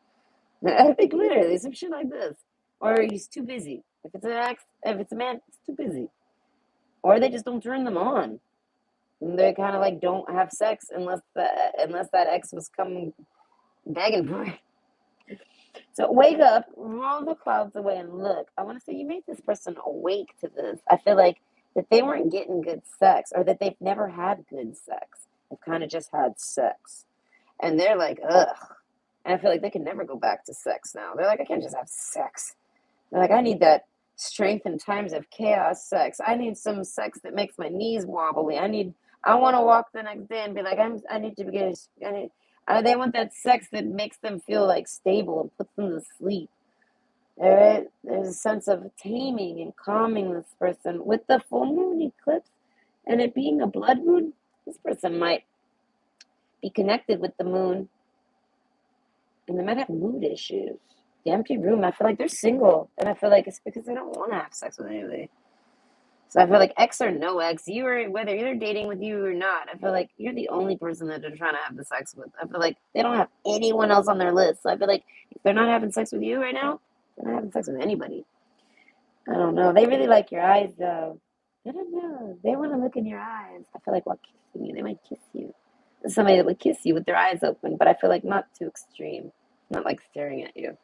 Speaker 1: I think literally some shit like this. Or he's too busy. If it's an ex, if it's a man, it's too busy. Or they just don't turn them on. And they kind of like don't have sex unless that ex was coming begging for it. So wake up, roll the clouds away, and look. I want to say you made this person awake to this. I feel like that they weren't getting good sex, or that they've never had good sex. They've kind of just had sex, and they're like, ugh. And I feel like they can never go back to sex now. They're like, I can't just have sex. They're like, I need that strength in times of chaos sex. I need some sex that makes my knees wobbly. I want to walk the next day and be like, I need to get, they want that sex that makes them feel like stable and puts them to sleep. There's a sense of taming and calming this person. With the full moon eclipse and it being a blood moon, this person might be connected with the moon and they might have mood issues. The empty room, I feel like they're single, and I feel like it's because they don't want to have sex with anybody. So I feel like ex or no ex, whether you're dating with you or not, I feel like you're the only person that they're trying to have the sex with. I feel like they don't have anyone else on their list. So I feel like if they're not having sex with you right now, they're not having sex with anybody. I don't know. They really like your eyes, though. I don't know. They want to look in your eyes. I feel like while kissing you, they might kiss you. There's somebody that would kiss you with their eyes open, but I feel like not too extreme. Not like staring at you.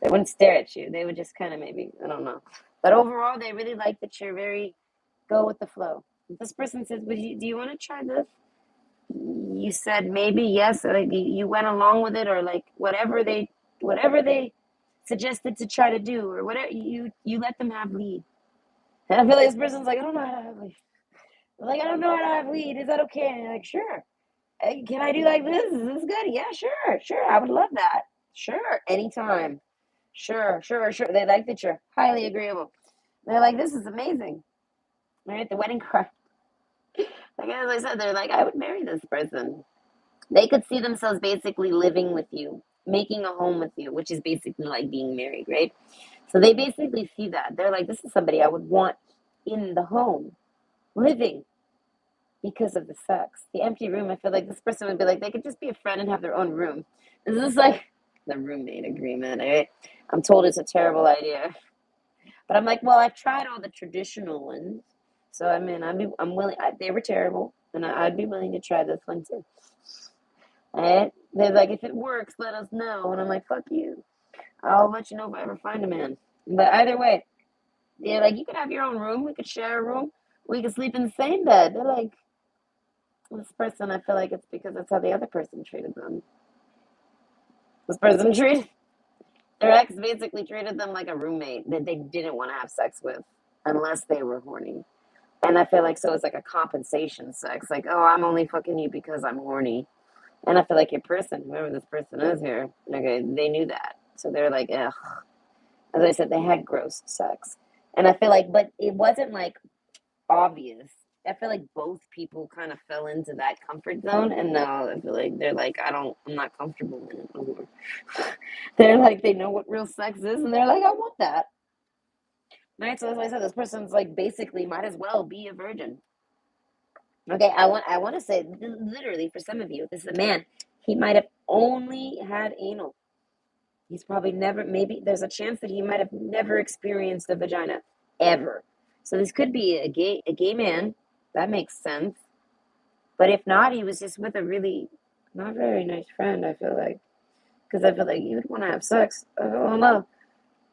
Speaker 1: They wouldn't stare at you. They would just kind of maybe, I don't know. But overall, they really like that you're very go with the flow. If this person says, do you want to try this? You said maybe yes, or like you went along with it, or like whatever they suggested to try to do, or whatever you let them have lead. And I feel like this person's like, I don't know how to have lead. Like, I don't know how to have lead. Is that okay? And you're like, sure. Hey, can I do like this? Is this good? Yeah, sure. I would love that. Sure, anytime. Sure. They like that you're highly agreeable. They're like, this is amazing. They're at the wedding card. Like as I said, they're like, I would marry this person. They could see themselves basically living with you, making a home with you, which is basically like being married, right? So they basically see that. They're like, this is somebody I would want in the home, living because of the sex. The empty room, I feel like this person would be like, they could just be a friend and have their own room. This is like the roommate agreement, right? I'm told it's a terrible idea. But I'm like, well, I've tried all the traditional ones. So I mean, I'm willing. They were terrible, and I'd be willing to try this one too. Right? They're like, if it works, let us know. And I'm like, fuck you. I'll let you know if I ever find a man. But either way, they're like, you could have your own room. We could share a room. We could sleep in the same bed. They're like, this person. I feel like it's because that's how the other person treated them. This person treated their ex basically treated them like a roommate that they didn't want to have sex with unless they were horny. And I feel like so it's like a compensation sex. Like, oh, I'm only fucking you because I'm horny. And I feel like your person, whoever this person is here, okay, they knew that. So they're like, ugh. As I said, they had gross sex. And I feel like, but it wasn't like obvious. I feel like both people kind of fell into that comfort zone. And now I feel like they're like, I'm not comfortable in it no more. They're like, they know what real sex is. And they're like, I want that. Right? So as I said, this person's like basically might as well be a virgin. Okay, I want to say literally for some of you, this is a man. He might have only had anal. He's probably never. Maybe there's a chance that he might have never experienced a vagina ever. So this could be a gay man. That makes sense. But if not, he was just with a really not very nice friend. I feel like because I feel like you would want to have sex. I don't know.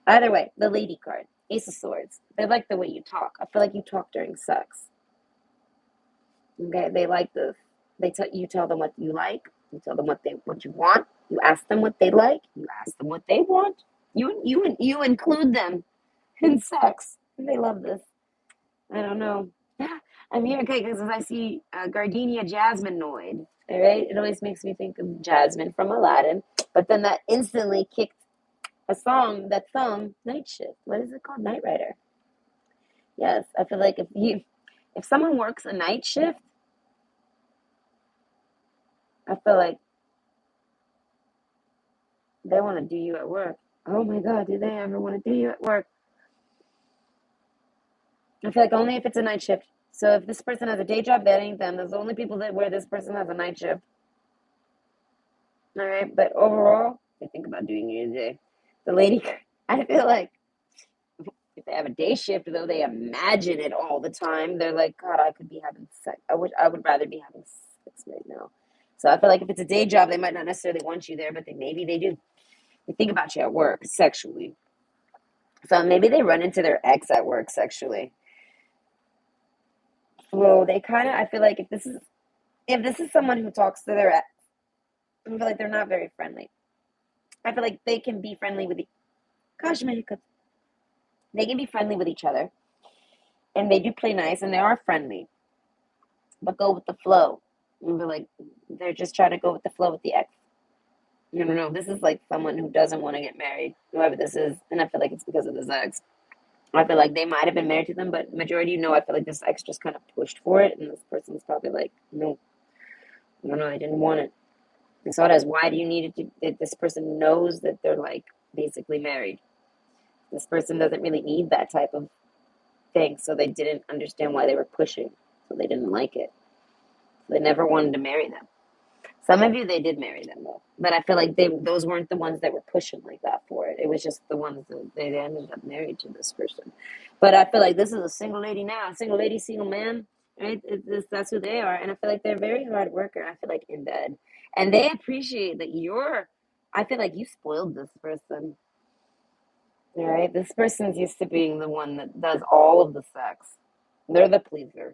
Speaker 1: Either way, the lady card, Ace of Swords. They like the way you talk. I feel like you talk during sex. Okay, they like this. You tell them what you like. You tell them what you want. You ask them what they like. You ask them what they want. You include them in sex. They love this. I don't know. I'm here, okay, because I see Gardenia Jasminoid. All right, it always makes me think of Jasmine from Aladdin. But then that instantly kicked that song, Night Shift. What is it called? Night Rider. Yes, I feel like if someone works a night shift, I feel like they want to do you at work. Oh my God, do they ever want to do you at work? I feel like only if it's a night shift. So if this person has a day job, that ain't them. There's only people that where this person has a night shift. All right, but overall, they think about doing it today. The lady, I feel like if they have a day shift, though, they imagine it all the time. They're like, God, I could be having sex. I would rather be having sex right now. So I feel like if it's a day job, they might not necessarily want you there, but maybe they do. They think about you at work sexually. So maybe they run into their ex at work sexually. Well, they kind of. I feel like if this is someone who talks to their ex, I feel like they're not very friendly. I feel like they can be friendly with. Gosh, my hiccups. They can be friendly with each other, and they do play nice, and they are friendly, but go with the flow. And be like, they're just trying to go with the flow with the ex. I don't know. This is like someone who doesn't want to get married, whoever this is, and I feel like it's because of this ex. I feel like they might have been married to them, but majority, I feel like this ex just kind of pushed for it, and this person's probably like, no, I don't know, I didn't want it. And so it as, why do you need it to, this person knows that they're like basically married. This person doesn't really need that type of thing, so they didn't understand why they were pushing, so they didn't like it. So they never wanted to marry them. Some of you, they did marry them though, but I feel like those weren't the ones that were pushing like that for it. It was just the ones that they ended up married to this person. But I feel like this is a single lady now, a single lady, single man, right? That's who they are, and I feel like they're very hard worker. I feel like in bed, and they appreciate that you're. I feel like you spoiled this person, right? This person's used to being the one that does all of the sex. They're the pleaser.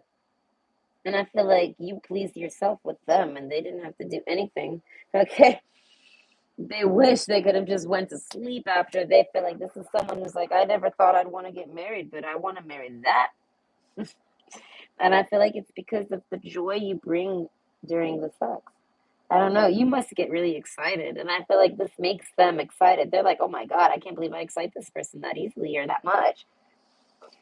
Speaker 1: And I feel like you pleased yourself with them and they didn't have to do anything. Okay. They wish they could have just went to sleep after. They feel like this is someone who's like, I never thought I'd want to get married, but I want to marry that. And I feel like it's because of the joy you bring during the sex. I don't know. You must get really excited. And I feel like this makes them excited. They're like, oh my God, I can't believe I excite this person that easily or that much.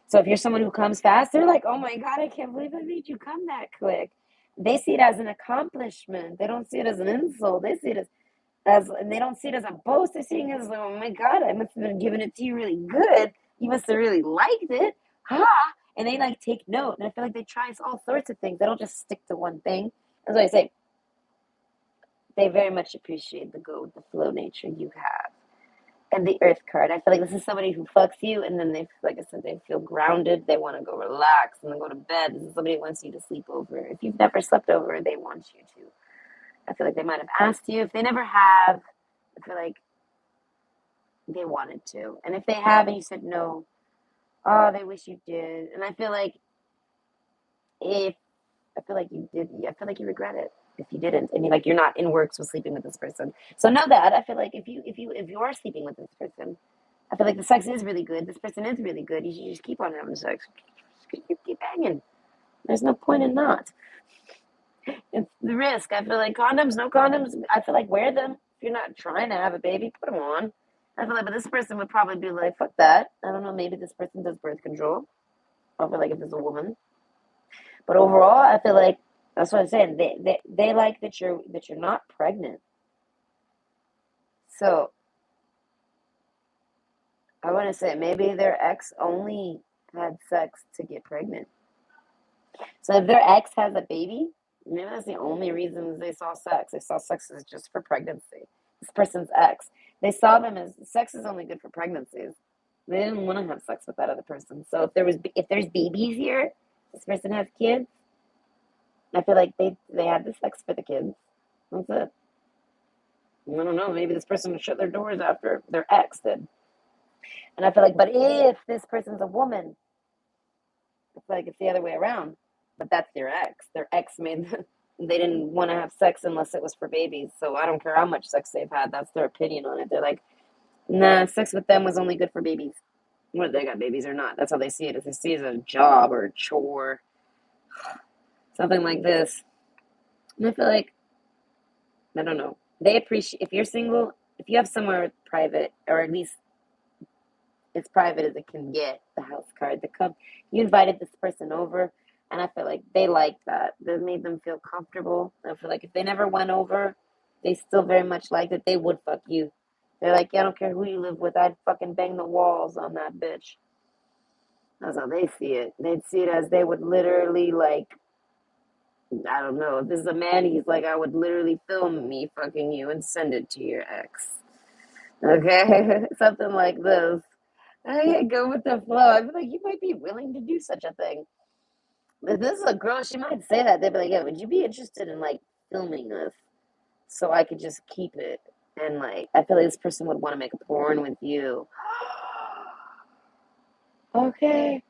Speaker 1: So if you're someone who comes fast, they're like, oh my God, I can't believe I made you come that quick. They see it as an accomplishment. They don't see it as an insult. They see it and they don't see it as a boast. They're seeing it as, oh my God, I must have been giving it to you really good. You must have really liked it. Ha! And they like take note. And I feel like they try all sorts of things. They don't just stick to one thing. That's why I say they very much appreciate the go with the flow nature you have. And the earth card. I feel like this is somebody who fucks you and then like I said, they feel grounded. They want to go relax and then go to bed. This is somebody who wants you to sleep over. If you've never slept over, they want you to. I feel like they might have asked you. If they never have, I feel like they wanted to. And if they have and you said no, oh, they wish you did. And I feel like if I feel like you did, I feel like you regret it if you didn't, and you're not in works with sleeping with this person. So know that I feel like if you are sleeping with this person, I feel like the sex is really good. This person is really good. You should just keep on having sex. Keep banging. There's no point in not. It's the risk. I feel like condoms, no condoms. I feel like wear them. If you're not trying to have a baby, put them on. I feel like, but this person would probably be like, fuck that. I don't know. Maybe this person does birth control. I feel like if it's a woman. But overall, I feel like that's what I'm saying. They like that you're not pregnant. So I want to say maybe their ex only had sex to get pregnant. So if their ex has a baby, maybe that's the only reason they saw sex. They saw sex as just for pregnancy. This person's ex. They saw them as sex is only good for pregnancies. They didn't want to have sex with that other person. So if there's babies here, this person has kids. I feel like they had the sex for the kids. That's it. I don't know. Maybe this person would shut their doors after their ex did. And I feel like, but if this person's a woman, I feel like it's the other way around. But that's their ex. Their ex made they didn't want to have sex unless it was for babies. So I don't care how much sex they've had. That's their opinion on it. They're like, nah, sex with them was only good for babies. Whether they got babies or not. That's how they see it. If they see it as a job or a chore, something like this. And I feel like, I don't know. They appreciate, if you're single, if you have somewhere private, or at least as private as it can get, the house card, the come, you invited this person over, and I feel like they like that. That made them feel comfortable. I feel like if they never went over, they still very much like that. They would fuck you. They're like, yeah, I don't care who you live with. I'd fucking bang the walls on that bitch. That's how they see it. They'd see it as they would literally, like, I don't know. If this is a man, he's like, I would literally film me fucking you and send it to your ex. Okay? Something like this. I go with the flow. I feel like you might be willing to do such a thing. If this is a girl, she might say that. They'd be like, yeah, would you be interested in, like, filming this so I could just keep it? And, like, I feel like this person would want to make a porn with you. Okay.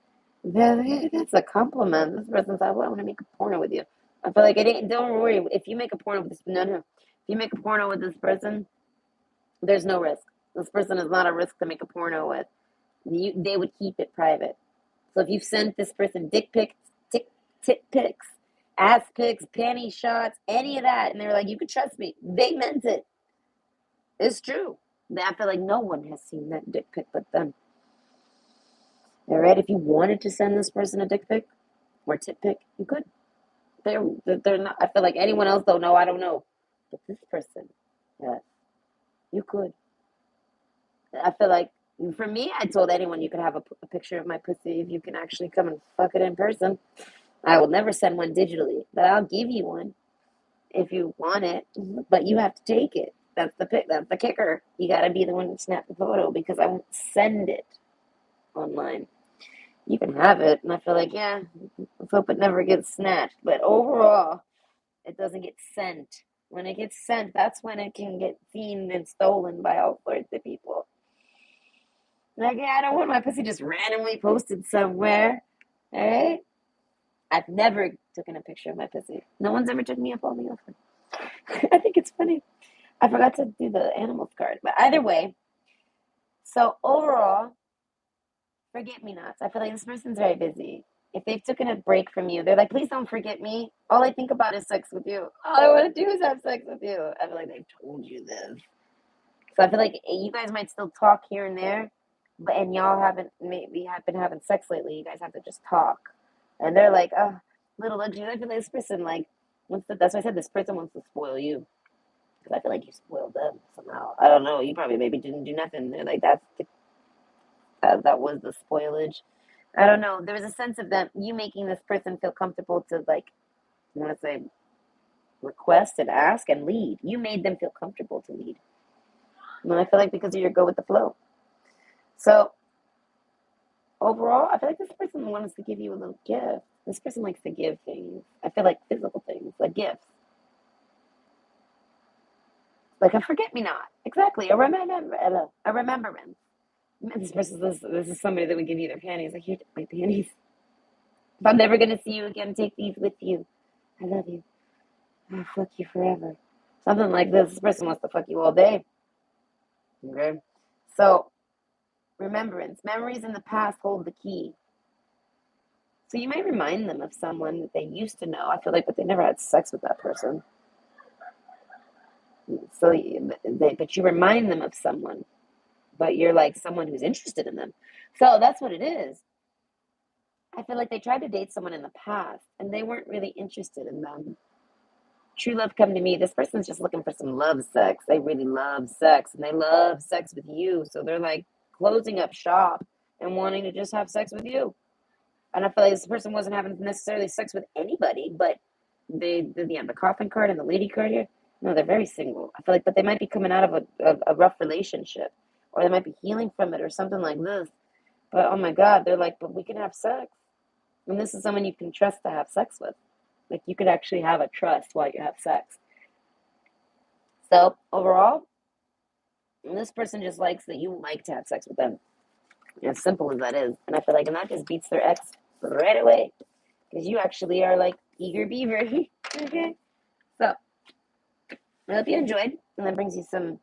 Speaker 1: That's a compliment. This person's like, well, I want to make a porno with you. I feel like it ain't, don't worry. If you make a porno with this, no, no. If you make a porno with this person, there's no risk. This person is not a risk to make a porno with. They would keep it private. So if you've sent this person dick pics, tit pics, ass pics, panty shots, any of that, and they're like, you can trust me. They meant it. It's true. I feel like no one has seen that dick pic but them. All right, if you wanted to send this person a dick pic or tit pic, you could. They're not. I feel like anyone else don't know. I don't know, but this person, yeah, you could. I feel like for me, I told anyone you could have a picture of my pussy if you can actually come and fuck it in person. I will never send one digitally, but I'll give you one if you want it. But you have to take it. That's the pick. That's the kicker. You got to be the one to snap the photo because I won't send it online. You can have it, and I feel like, yeah, let's hope it never gets snatched. But overall, it doesn't get sent. When it gets sent, that's when it can get seen and stolen by all sorts of people. Like, yeah, I don't want my pussy just randomly posted somewhere. All right? I've never taken a picture of my pussy. No one's ever took me up on the offer. I think it's funny. I forgot to do the animals card. But either way, so overall, forget me nots. I feel like this person's very busy. If they've taken a break from you, they're like, please don't forget me. All I think about is sex with you. All I want to do is have sex with you. I feel like they've told you this. So I feel like you guys might still talk here and there, but and y'all haven't maybe have been having sex lately. You guys have to just talk. And they're like, oh, little luxury. I feel like this person like that's why I said this person wants to spoil you. Because I feel like you spoiled them somehow. I don't know. You probably maybe didn't do nothing. They're like, that was the spoilage. I don't know. There was a sense of them you making this person feel comfortable to like I want to say request and ask and lead. You made them feel comfortable to lead. And I feel like because of your go with the flow. So overall, I feel like this person wants to give you a little gift. This person likes to give things. I feel like physical things, like gifts. Like a forget me not. Exactly. A remembrance. This is somebody that would give you their panties. Like, here, my panties. If I'm never gonna see you again, take these with you. I love you. I'll fuck you forever. Something like this. This person wants to fuck you all day. Okay. So remembrance. Memories in the past hold the key. So you might remind them of someone that they used to know. I feel like, but they never had sex with that person. So, but you remind them of someone, but you're like someone who's interested in them. So that's what it is. I feel like they tried to date someone in the past, and they weren't really interested in them. True love come to me. This person's just looking for some love sex. They really love sex, and they love sex with you. So they're like closing up shop and wanting to just have sex with you. And I feel like this person wasn't having necessarily sex with anybody, but the coffin card and the lady card here. No, they're very single. I feel like, but they might be coming out of a rough relationship, or they might be healing from it, or something like this. But oh my God, they're like, but we can have sex, and this is someone you can trust to have sex with. Like you could actually have a trust while you have sex. So overall, this person just likes that you like to have sex with them. As simple as that is, and I feel like, and that just beats their ex right away, because you actually are like eager beaver. Okay. So I hope you enjoyed, and that brings you some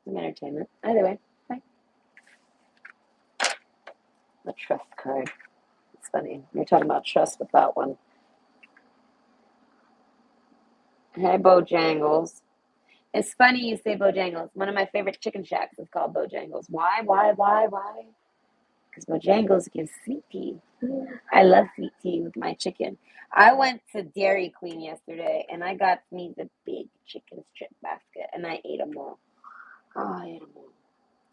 Speaker 1: entertainment. Either way, bye. The trust card. It's funny. You're talking about trust with that one. Hey, Bojangles. It's funny you say Bojangles. One of my favorite chicken shacks is called Bojangles. Why? Why? Because Bojangles gives sweet tea. I love sweet tea with my chicken. I went to Dairy Queen yesterday, and I got me the big chicken strip basket, and I ate them all. Oh, I ate them all.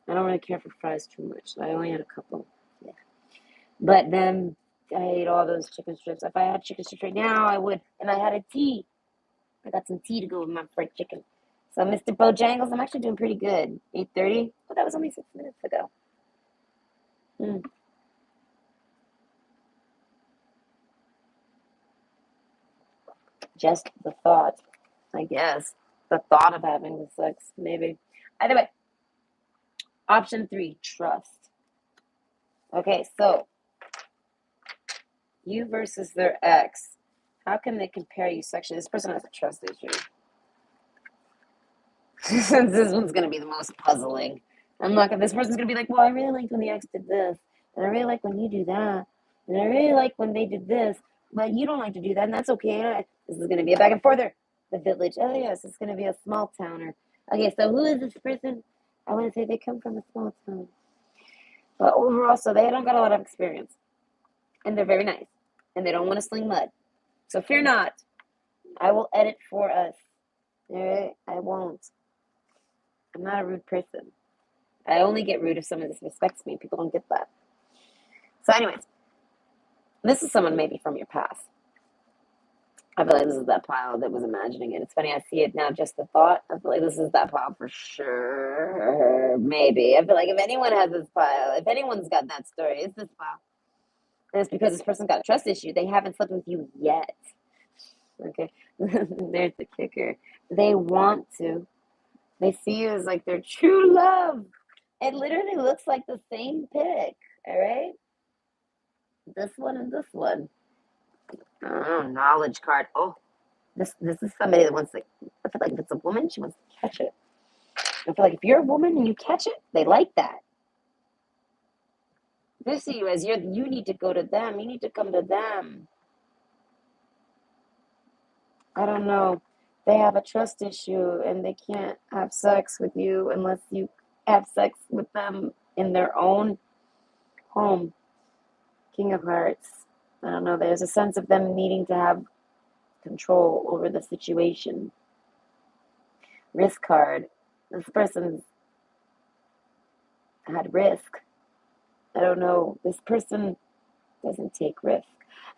Speaker 1: I don't really care for fries too much, so I only had a couple. Yeah. But then I ate all those chicken strips. If I had chicken strips right now, I would. And I had a tea. I got some tea to go with my fried chicken. So, Mr. Bojangles, I'm actually doing pretty good. 8:30? Oh, that was only 6 minutes ago. Mm. Just the thought, I guess. The thought of having the sex, maybe. Either way, option 3, trust. Okay, so you versus their ex. How can they compare you sexually? This person has a trust issue. This one's gonna be the most puzzling. I'm not gonna. This person's gonna be like, well, I really liked when the ex did this, and I really like when you do that, and I really like when they did this, but you don't like to do that, and that's okay. This is gonna be a back and forther. The village. Oh yes, it's gonna be a small towner. Okay, so who is this person? I want to say they come from a small town, but overall, so they don't got a lot of experience, and they're very nice, and they don't want to sling mud. So fear not. I will edit for us. All right, I won't. I'm not a rude person. I only get rude if someone disrespects me. People don't get that. So, anyways, this is someone maybe from your past. I feel like this is that pile that was imagining it. It's funny, I see it now, just the thought. I feel like this is that pile for sure. Maybe. I feel like if anyone has this pile, if anyone's got that story, it's this pile. And it's because this person's got a trust issue. They haven't slept with you yet. Okay? There's the kicker. They want to. They see you as like their true love. It literally looks like the same pic. All right? This one and this one. Oh, knowledge card. Oh, this is somebody that wants to. I feel like if it's a woman, she wants to catch it. I feel like if you're a woman and you catch it, they like that. They see you as you need to go to them. You need to come to them. I don't know. They have a trust issue and they can't have sex with you unless you have sex with them in their own home. King of Hearts. I don't know. There's a sense of them needing to have control over the situation. Risk card. This person had risk. I don't know. This person doesn't take risk.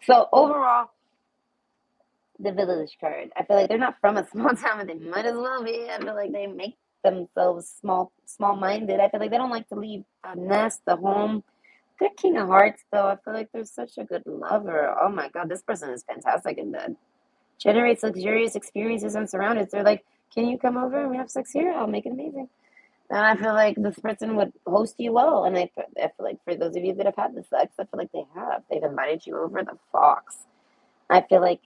Speaker 1: So overall, the village card. I feel like they're not from a small town, but they might as well be. I feel like they make themselves small minded. I feel like they don't like to leave a nest, a home. They're King of Hearts, though. I feel like they're such a good lover. Oh my God, this person is fantastic in bed. Generates luxurious experiences and surroundings. They're like, can you come over and we have sex here? I'll make it amazing. And I feel like this person would host you well. And I feel like for those of you that have had the sex, I feel like they have. They've invited you over the fox. I feel like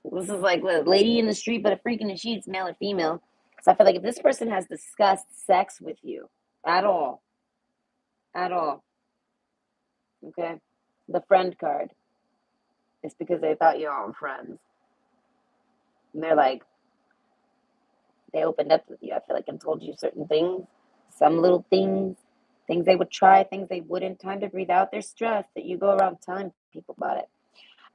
Speaker 1: this is like a lady in the street, but a freak in the sheets, male or female. So I feel like if this person has discussed sex with you at all, at all, okay, the friend card, it's because they thought you all were friends. And they're like, they opened up with you, I feel like, and told you certain things, some little things they would try, things they wouldn't. Time to breathe out their stress that you go around telling people about it.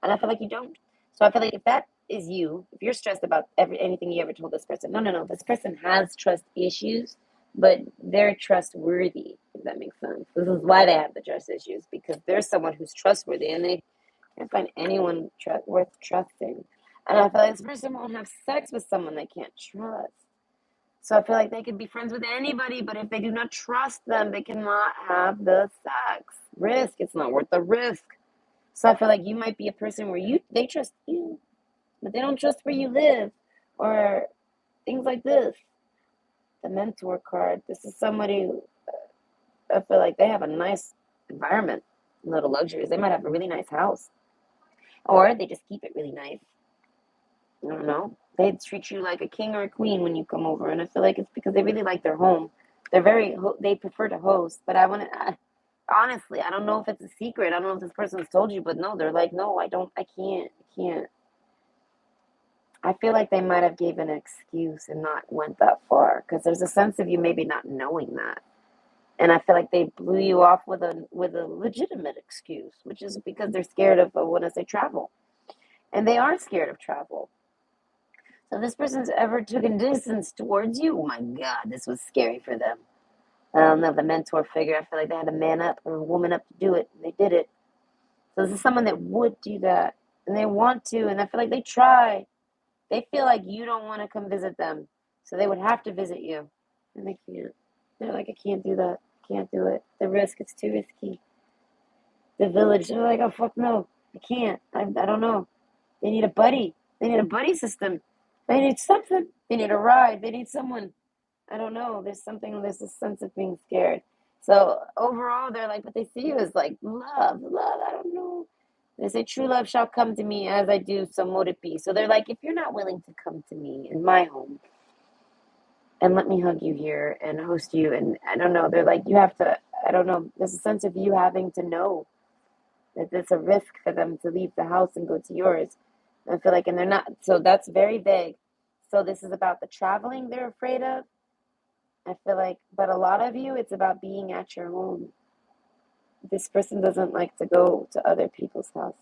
Speaker 1: And I feel like you don't. So I feel like if that is you, if you're stressed about anything you ever told this person, no. This person has trust issues, but they're trustworthy, if that makes sense. This is why they have the trust issues, because there's someone who's trustworthy and they can't find anyone worth trusting. And I feel like this person won't have sex with someone they can't trust. So I feel like they could be friends with anybody, but if they do not trust them, they cannot have the sex. Risk, it's not worth the risk. So I feel like you might be a person where they trust you, but they don't trust where you live or things like this. The mentor card. This is somebody who, I feel like they have a nice environment, little luxuries. They might have a really nice house, or they just keep it really nice. I don't know. They treat you like a king or a queen when you come over, and I feel like it's because they really like their home. They prefer to host, but honestly, I don't know if it's a secret. I don't know if this person's told you, but no, they're like, no, I can't. I feel like they might have given an excuse and not went that far because there's a sense of you maybe not knowing that. And I feel like they blew you off with a legitimate excuse, which is because they're scared of when I say travel. And they are scared of travel. So if this person's ever taken distance towards you, oh my God, this was scary for them. I don't know, the mentor figure, I feel like they had a man up or a woman up to do it, and they did it. So this is someone that would do that, and they want to, and I feel like they try. They feel like you don't want to come visit them, so they would have to visit you, and they can't. They're like, I can't do that. I can't do it. The risk, it's too risky. The village, they're like, oh, fuck no. I can't. I don't know. They need a buddy. They need a buddy system. They need something. They need a ride. They need someone. I don't know. There's a sense of being scared. So overall, they're like, what they see you is like love, love. I don't know. They say, true love shall come to me as I do, so mote it be. So they're like, if you're not willing to come to me in my home and let me hug you here and host you, and I don't know, they're like, you have to, I don't know, there's a sense of you having to know that it's a risk for them to leave the house and go to yours. I feel like, and they're not, so that's very vague. So this is about the traveling they're afraid of. I feel like, but a lot of you, it's about being at your home. This person doesn't like to go to other people's houses.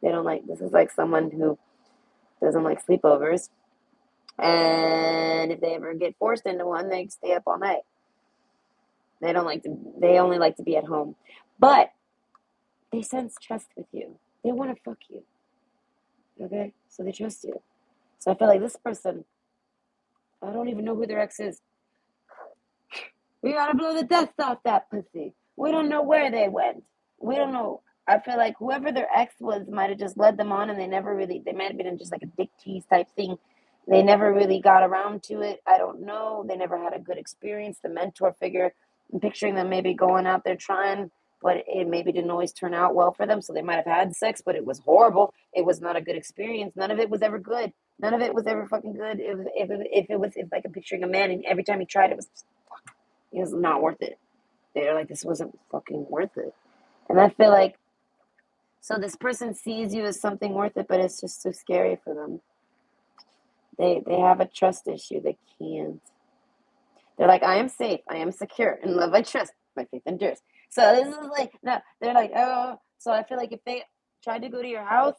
Speaker 1: They don't like, this is like someone who doesn't like sleepovers. And if they ever get forced into one, they stay up all night. They only like to be at home. But they sense trust with you. They want to fuck you. Okay? So they trust you. So I feel like this person, I don't even know who their ex is. We gotta blow the dust off that pussy. We don't know where they went. We don't know. I feel like whoever their ex was might have just led them on, and they might have been in just like a dick tease type thing. They never really got around to it. I don't know. They never had a good experience. The mentor figure, I'm picturing them maybe going out there trying, but it maybe didn't always turn out well for them. So they might have had sex, but it was horrible. It was not a good experience. None of it was ever good. None of it was ever fucking good. If like I'm picturing a man, and every time he tried, it was not worth it. They're like, this wasn't fucking worth it. And I feel like, so this person sees you as something worth it, but it's just too scary for them. They have a trust issue. They can't. They're like, I am safe. I am secure. In love, I trust. My faith endures. So this is like, no, they're like, oh. So I feel like if they tried to go to your house,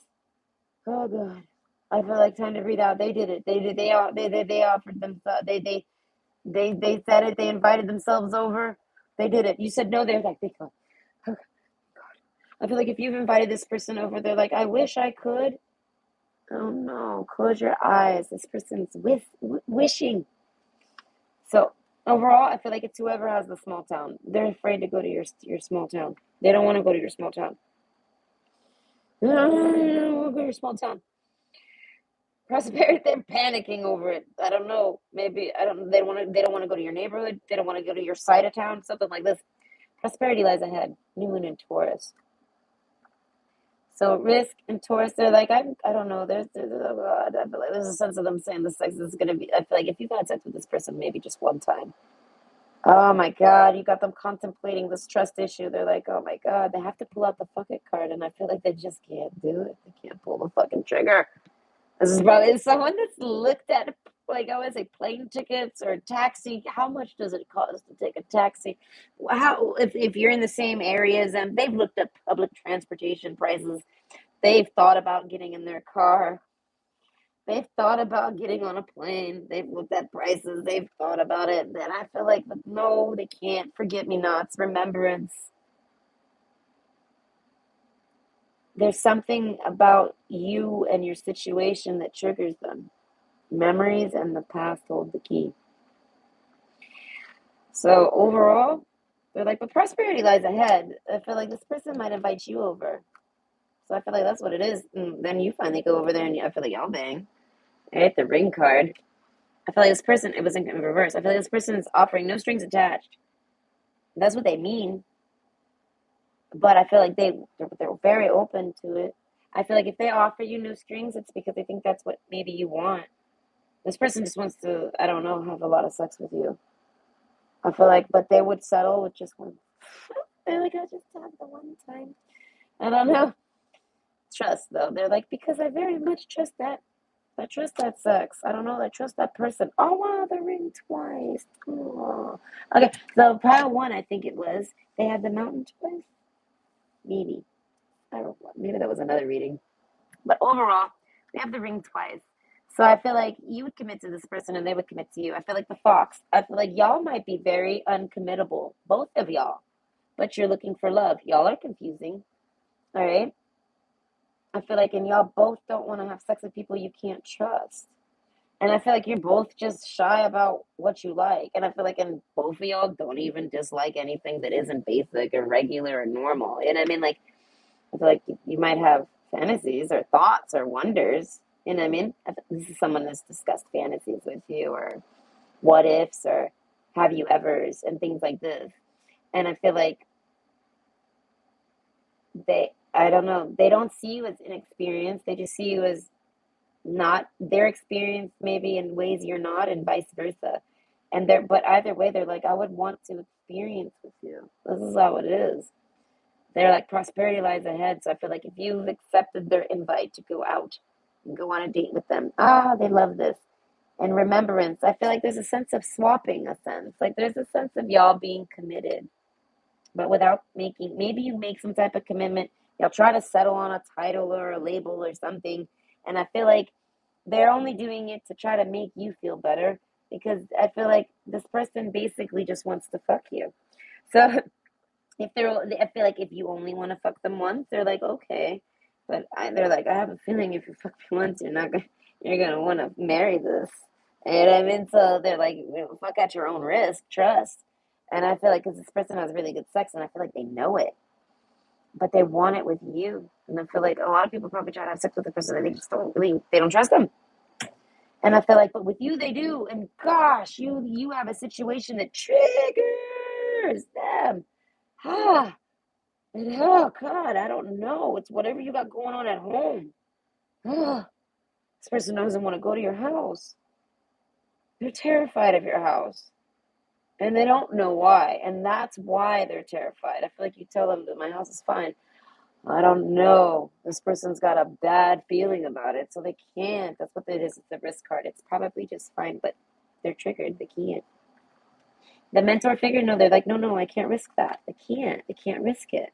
Speaker 1: oh God. I feel like time to breathe out. They did it. They did. They offered them. They said it. They invited themselves over. They did it. You said no. They're like, they go. Oh, I feel like if you've invited this person over, they're like, I wish I could. Oh no, close your eyes. This person's wishing. So overall, I feel like it's whoever has the small town. They're afraid to go to your small town. They don't want to go to your small town. No, go to your small town. Prosperity, they're panicking over it. I don't know. Maybe I don't. They don't want to go to your neighborhood. They don't want to go to your side of town. Something like this. Prosperity lies ahead. New moon in Taurus. So risk and Taurus, they're like, I don't know. Oh God, I feel like there's a sense of them saying the sex is gonna be. I feel like if you've had sex with this person, maybe just one time. Oh my God, you got them contemplating this trust issue. They're like, oh my God, they have to pull out the fuck it card, and I feel like they just can't do it. They can't pull the fucking trigger. This is probably someone that's looked at, like, I would say, plane tickets or taxi. How much does it cost to take a taxi? How if you're in the same areas, and they've looked at public transportation prices. They've thought about getting in their car. They've thought about getting on a plane. They've looked at prices. They've thought about it. And I feel like, but no, they can't. Forget me nots, remembrance. There's something about you and your situation that triggers them. Memories and the past hold the key. So overall, they're like, but prosperity lies ahead. I feel like this person might invite you over. So I feel like that's what it is. And then you finally go over there, and I feel like y'all bang. Right? The ring card. I feel like this person, it was in reverse. I feel like this person is offering no strings attached. That's what they mean. But I feel like they're very open to it. I feel like if they offer you no strings, it's because they think that's what maybe you want. This person just wants to, I don't know, have a lot of sex with you. I feel like, but they would settle with just one. They're like, I just have the one time. I don't know. Trust though. They're like, because I very much trust that. I trust that sex. I don't know. I trust that person. Oh wow, the ring twice. Oh. Okay, so pile one, I think it was. They had the mountain twice. Maybe. I don't know. Maybe that was another reading. But overall, they have the ring twice. So I feel like you would commit to this person and they would commit to you. I feel like the fox. I feel like y'all might be very uncommittable, both of y'all. But you're looking for love. Y'all are confusing. All right. I feel like, and y'all both don't want to have sex with people you can't trust. And I feel like you're both just shy about what you like. And I feel like, and both of y'all don't even dislike anything that isn't basic or regular or normal. And I mean, like, I feel like you might have fantasies or thoughts or wonders. You know what I mean? This is someone that's discussed fantasies with you or what ifs or have you evers and things like this. And I feel like I don't know, they don't see you as inexperienced. They just see you as not their experience maybe in ways you're not and vice versa. And but either way, they're like, I would want to experience with you. This is how it is. They're like, prosperity lies ahead. So I feel like if you've accepted their invite to go out and go on a date with them, they love this. And remembrance, I feel like there's a sense of swapping, a sense. Like there's a sense of y'all being committed, but without making, maybe you make some type of commitment. Y'all try to settle on a title or a label or something. And I feel like they're only doing it to try to make you feel better because I feel like this person basically just wants to fuck you. So I feel like if you only want to fuck them once, they're like, okay. But they're like, I have a feeling if you fuck me once, you're gonna want to marry this. And I mean, so they're like, fuck at your own risk, trust. And I feel like because this person has really good sex, and I feel like they know it, but they want it with you. And I feel like a lot of people probably try to have sex with the person, and they don't trust them. And I feel like, but with you, they do. And gosh, you have a situation that triggers them. Ah, and oh God, I don't know. It's whatever you got going on at home. Ah, this person doesn't want to go to your house. They're terrified of your house. And they don't know why. And that's why they're terrified. I feel like you tell them that my house is fine. I don't know. This person's got a bad feeling about it, so they can't. That's what it is. It's a risk card. It's probably just fine, but they're triggered. They can't. The mentor figure, no, they're like, no, I can't risk that. They can't. They can't risk it.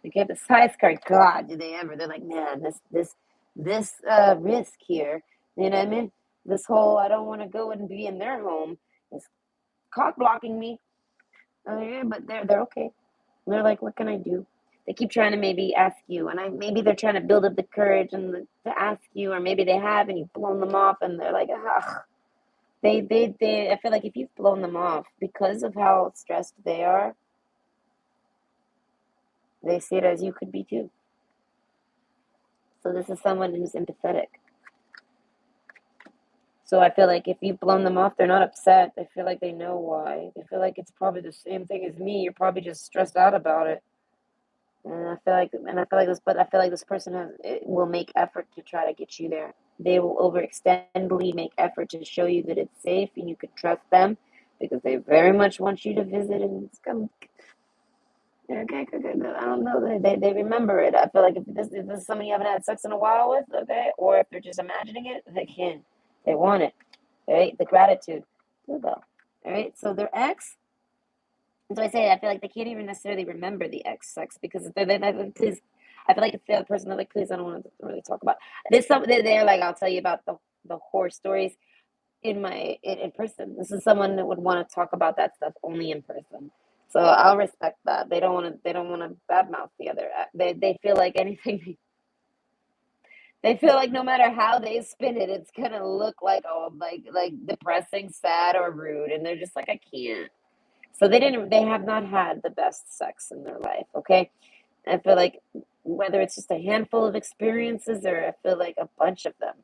Speaker 1: They get the size card. God, do they ever? They're like, man, this risk here. You know what I mean? This whole I don't want to go and be in their home is cock blocking me. Oh yeah, but they're okay. They're like, what can I do? They keep trying to maybe ask you, and maybe they're trying to build up the courage to ask you, or maybe they have, and you've blown them off, and they're like, ugh. They. I feel like if you've blown them off because of how stressed they are, they see it as you could be too. So this is someone who's empathetic. So I feel like if you've blown them off, they're not upset. They feel like they know why. They feel like it's probably the same thing as me. You're probably just stressed out about it. But I feel like this person will make effort to try to get you there. They will overextendedly make effort to show you that it's safe and you can trust them because they very much want you to visit and come. Okay, good. I don't know. They remember it. I feel like if this is someone you haven't had sex in a while with, okay, or if they're just imagining it, they can. They want it. Right? The gratitude. Here we go. All right. So their ex. So I say I feel like they can't even necessarily remember the ex sex because please. I feel like it's the other person. They're like, please, I don't want to really talk about. There's some. They're like, I'll tell you about the horror stories in person. This is someone that would want to talk about that stuff only in person. So I'll respect that. They don't want to. They don't want to badmouth the other. They feel like anything. They feel like no matter how they spin it, it's gonna look like like depressing, sad, or rude, and they're just like, I can't. So they have not had the best sex in their life, okay? I feel like whether it's just a handful of experiences or I feel like a bunch of them,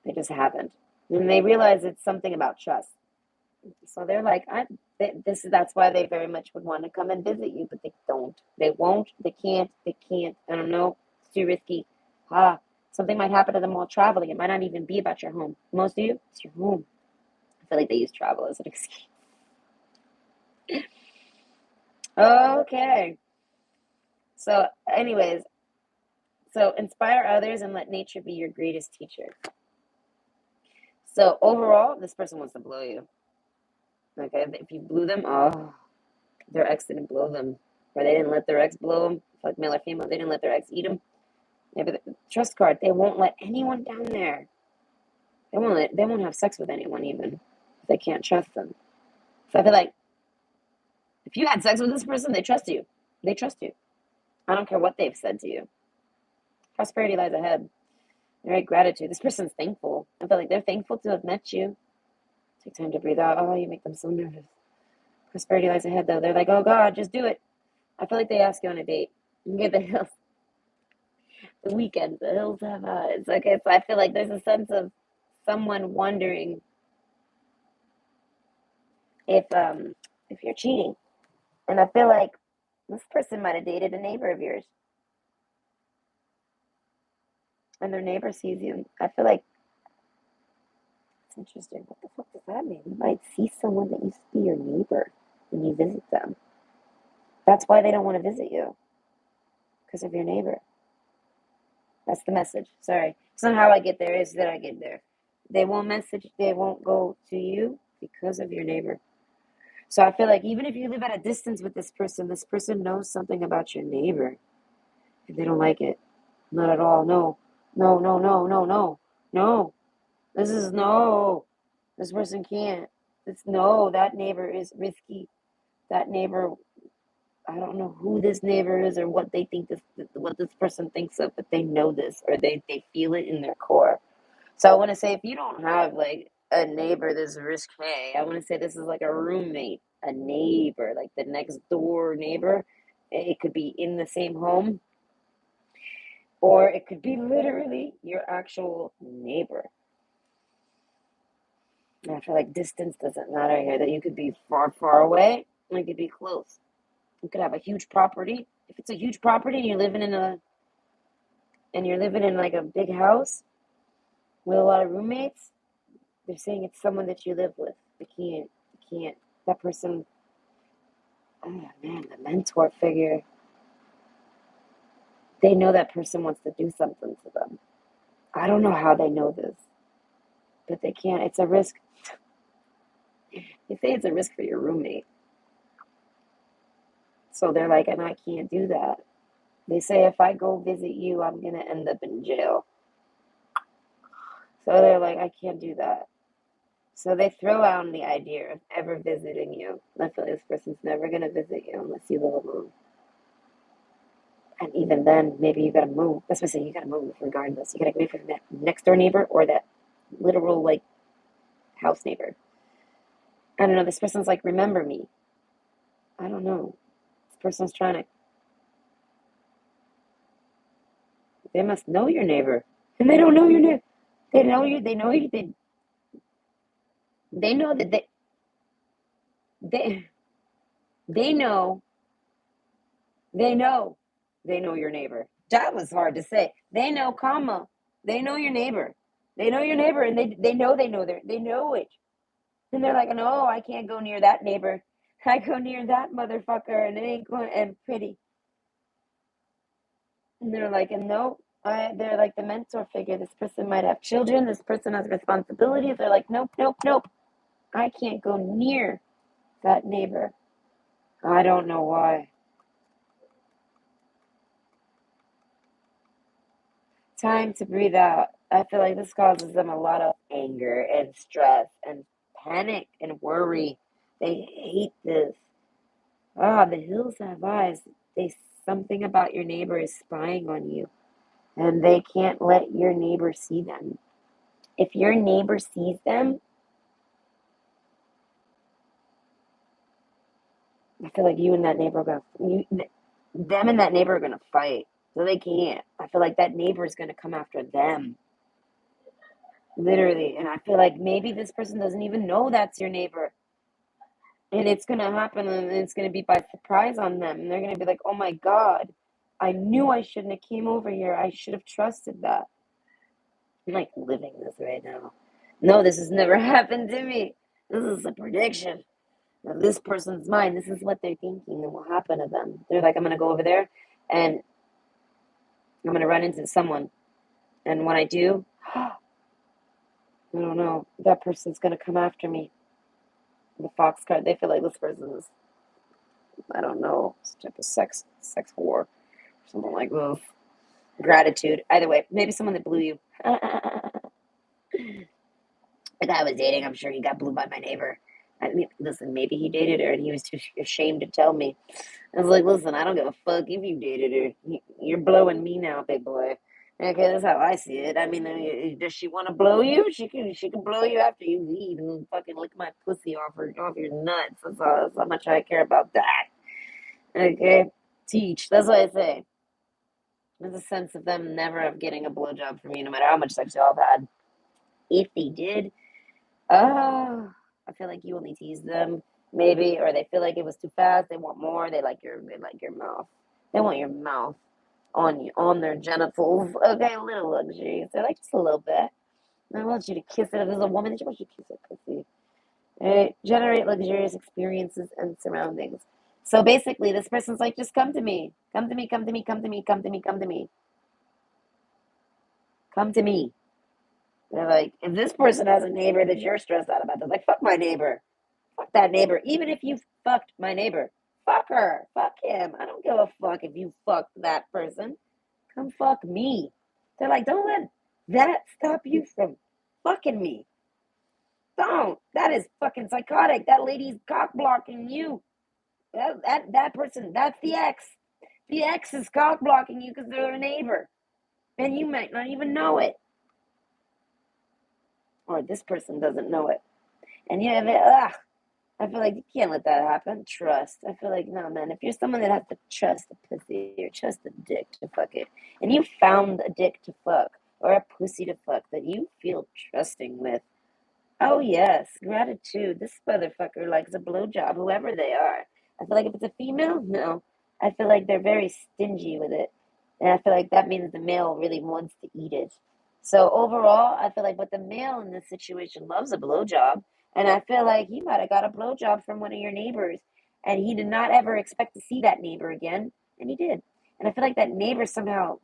Speaker 1: they just haven't. And they realize it's something about trust. So they're like, that's why they very much would want to come and visit you, but they don't. They won't, they can't, I don't know. too risky. Something might happen to them while traveling. It might not even be about your home. Most of you, it's your home. I feel like they use travel as an excuse. Okay. So, anyways, so inspire others and let nature be your greatest teacher. So overall, this person wants to blow you. Okay, if you blew them, oh, their ex didn't blow them, or they didn't let their ex blow them. Like male or female, they didn't let their ex eat them. Maybe the trust card. They won't let anyone down there. They won't have sex with anyone even if they can't trust them. So I feel like if you had sex with this person, they trust you. They trust you. I don't care what they've said to you. Prosperity lies ahead. Right, gratitude. This person's thankful. I feel like they're thankful to have met you. Take time to breathe out. Oh, you make them so nervous. Prosperity lies ahead, though. They're like, oh, God, just do it. I feel like they ask you on a date. You get the hills. The weekend. The hills have eyes. Okay, so I feel like there's a sense of someone wondering if you're cheating. And I feel like this person might have dated a neighbor of yours. And their neighbor sees you. I feel like it's interesting. What the fuck does that mean? You might see someone that used to be your neighbor when you visit them. That's why they don't want to visit you. Because of your neighbor. That's the message. Sorry. It's not how I get there, it's that I get there. They won't go to you because of your neighbor. So I feel like even if you live at a distance with this person knows something about your neighbor. And they don't like it. Not at all. No. No, no, no, no, no. No. This is no. This person can't. That neighbor is risky. That neighbor, I don't know who this neighbor is or what what this person thinks of, but they know this or they feel it in their core. So I want to say if you don't have like a neighbor that's risque, I want to say this is like a roommate, a neighbor, like the next door neighbor. It could be in the same home, or it could be literally your actual neighbor. And I feel like distance doesn't matter here, that you could be far, far away, or you could be close. You could have a huge property. If it's a huge property and you're living in like a big house with a lot of roommates, they're saying it's someone that you live with. You can't. That person, oh man, the mentor figure. They know that person wants to do something to them. I don't know how they know this, but they can't. It's a risk. They say it's a risk for your roommate. So they're like, and I can't do that. They say if I go visit you, I'm going to end up in jail. So they're like, I can't do that. So they throw out the idea of ever visiting you. I feel like this person's never going to visit you unless you live alone. And even then, maybe you got to move. That's what I say, you got to move regardless. You got to move from that next door neighbor or that literal, like, house neighbor. I don't know. This person's like, remember me. I don't know. This person's trying to. They must know your neighbor. And they don't know your neighbor. They know you. They know you. They know that they they know they know your neighbor. That was hard to say. They know, comma. They know your neighbor. They know your neighbor, and they know they know it. And they're like, no, I can't go near that neighbor. I go near that motherfucker, and it ain't going and pretty. And they're like, and no, they're like the mentor figure. This person might have children. This person has responsibilities. They're like, nope, nope, nope. I can't go near that neighbor. I don't know why. Time to breathe out. I feel like this causes them a lot of anger and stress and panic and worry. They hate this. The hills have eyes. Something about your neighbor is spying on you, and they can't let your neighbor see them. If your neighbor sees them, I feel like you and that neighbor them and that neighbor are gonna fight. So they can't. I feel like that neighbor is gonna come after them. Literally. And I feel like maybe this person doesn't even know that's your neighbor. And it's going to happen and it's going to be by surprise on them. And they're going to be like, oh my God. I knew I shouldn't have came over here. I should have trusted that. I'm like living this right now. No, this has never happened to me. This is a prediction of this person's mind. This is what they're thinking and will happen to them. They're like, I'm going to go over there and I'm going to run into someone. And when I do, I don't know, that person's going to come after me. The fox card, they feel like this person is, I don't know, some type of sex whore, something like this. Gratitude. Either way, maybe someone that blew you. The guy I was dating, I'm sure he got blew by my neighbor. I mean, listen, maybe he dated her and he was too ashamed to tell me. I was like, listen, I don't give a fuck if you dated her. You're blowing me now, big boy. Okay, that's how I see it. I mean, does she want to blow you? She can blow you after you leave and fucking lick my pussy off your nuts. That's how much I care about that. Okay, teach. That's what I say. There's a sense of them never of getting a blowjob from you, no matter how much sex y'all have had. If they did, oh, I feel like you only tease them, maybe, or they feel like it was too fast. They want more. They like your mouth. They want your mouth on you, on their genitals. Okay, a little luxury. So like just a little bit. I want you to kiss it. If there's a woman that you want you to kiss her pussy. Right? Generate luxurious experiences and surroundings. So basically, this person's like, just come to me. Come to me, come to me, come to me, come to me, come to me. Come to me. They're like, if this person has a neighbor that you're stressed out about, they're like, fuck my neighbor. Fuck that neighbor. Even if you fucked my neighbor, fuck her. Fuck him. I don't give a fuck if you fucked that person. Come fuck me. They're like, don't let that stop you from fucking me. Don't. That is fucking psychotic. That lady's cock blocking you. That person, that's the ex. The ex is cock blocking you because they're a neighbor. And you might not even know it. Or this person doesn't know it. And you have it, I feel like you can't let that happen. Trust. I feel like, no, man, if you're someone that has to trust a pussy or trust a dick to fuck it, and you found a dick to fuck or a pussy to fuck that you feel trusting with, oh, yes, gratitude. This motherfucker likes a blowjob, whoever they are. I feel like if it's a female, no. I feel like they're very stingy with it. And I feel like that means the male really wants to eat it. So overall, I feel like, but the male in this situation loves a blowjob. And I feel like he might have got a blowjob from one of your neighbors. And he did not ever expect to see that neighbor again. And he did. And I feel like that neighbor somehow,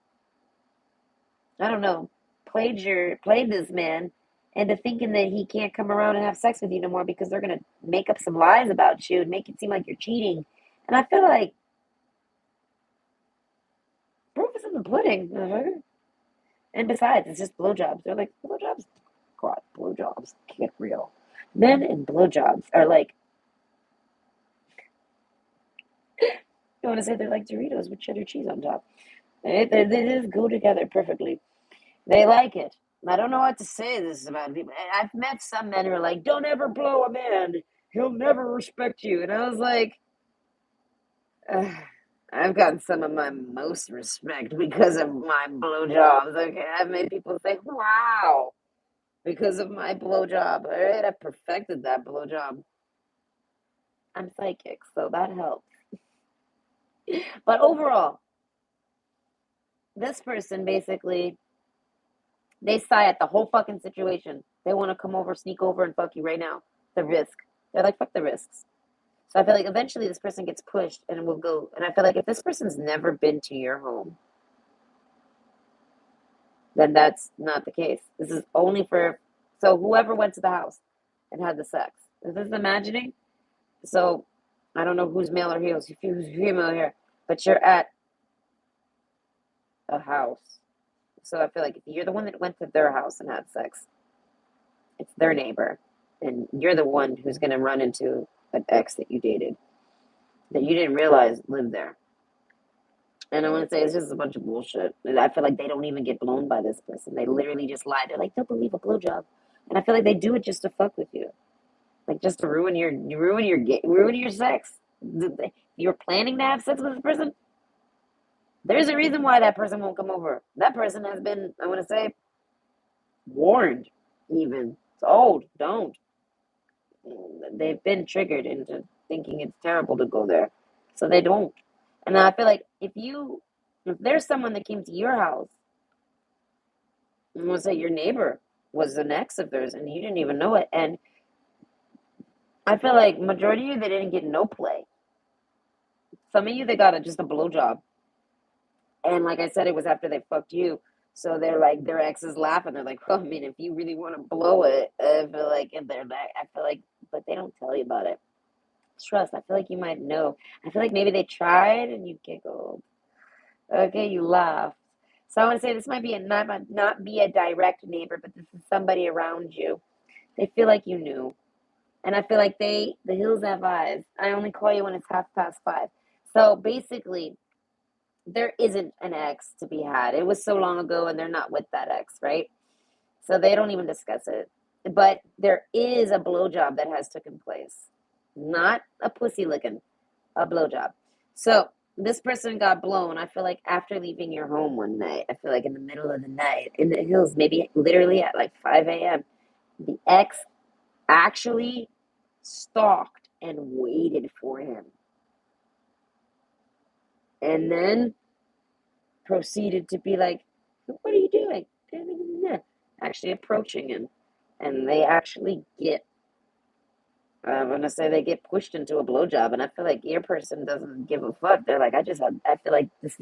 Speaker 1: I don't know, played this man into thinking that he can't come around and have sex with you no more because they're gonna make up some lies about you and make it seem like you're cheating. And I feel like proof is in the pudding, motherfucker. And besides, it's just blowjobs. They're like blowjobs. God, blowjobs get real. Men and blowjobs are like, you want to say they're like Doritos with cheddar cheese on top. They just go together perfectly. They like it. I don't know what to say this about people. I've met some men who are like, don't ever blow a man. He'll never respect you. And I was like, uh, I've gotten some of my most respect because of my blowjobs. Okay, I've made people say, wow, because of my blowjob. All right, I perfected that blowjob. I'm psychic, so that helps. But overall, this person basically, they sigh at the whole fucking situation. They want to come over, sneak over, and fuck you right now. The risk. They're like, fuck the risks. So I feel like eventually this person gets pushed and will go. And I feel like if this person's never been to your home, then that's not the case. This is only for, so whoever went to the house and had the sex. This is imagining. So I don't know who's male or who's female here, but you're at a house. So I feel like if you're the one that went to their house and had sex, it's their neighbor. And you're the one who's going to run into an ex that you dated that you didn't realize lived there. And I want to say it's just a bunch of bullshit. And I feel like they don't even get blown by this person. They literally just lie. They're like, they'll believe a blowjob. And I feel like they do it just to fuck with you. Like just to ruin your sex. You're planning to have sex with this person. There's a reason why that person won't come over. That person has been, I want to say, warned even. It's old. Don't. They've been triggered into thinking it's terrible to go there. So they don't. And I feel like if you If there's someone that came to your house and was say your neighbor was an ex of theirs and you didn't even know it, and I feel like majority of you, they didn't get no play. Some of you, they got just a blowjob. And like I said, it was after they fucked you. So they're like, their ex is laughing. They're like, well, I mean, if you really want to blow it, I feel like, and they're like, I feel like, but they don't tell you about it. Trust, I feel like you might know. I feel like maybe they tried and you giggled. Okay, you laughed. So I want to say this might be not be a direct neighbor, but this is somebody around you. They feel like you knew. And I feel like the hills have eyes. I only call you when it's 5:30. So basically, there isn't an ex to be had. It was so long ago and they're not with that ex, right? So they don't even discuss it. But there is a blowjob that has taken place. Not a pussy licking, a blowjob. So this person got blown, I feel like, after leaving your home one night. I feel like in the middle of the night, in the hills, maybe literally at like 5 a.m. The ex actually stalked and waited for him. And then proceeded to be like, what are you doing? Actually approaching him. And they actually get, I'm going to say they get pushed into a blowjob. And I feel like your person doesn't give a fuck. They're like, I feel like this,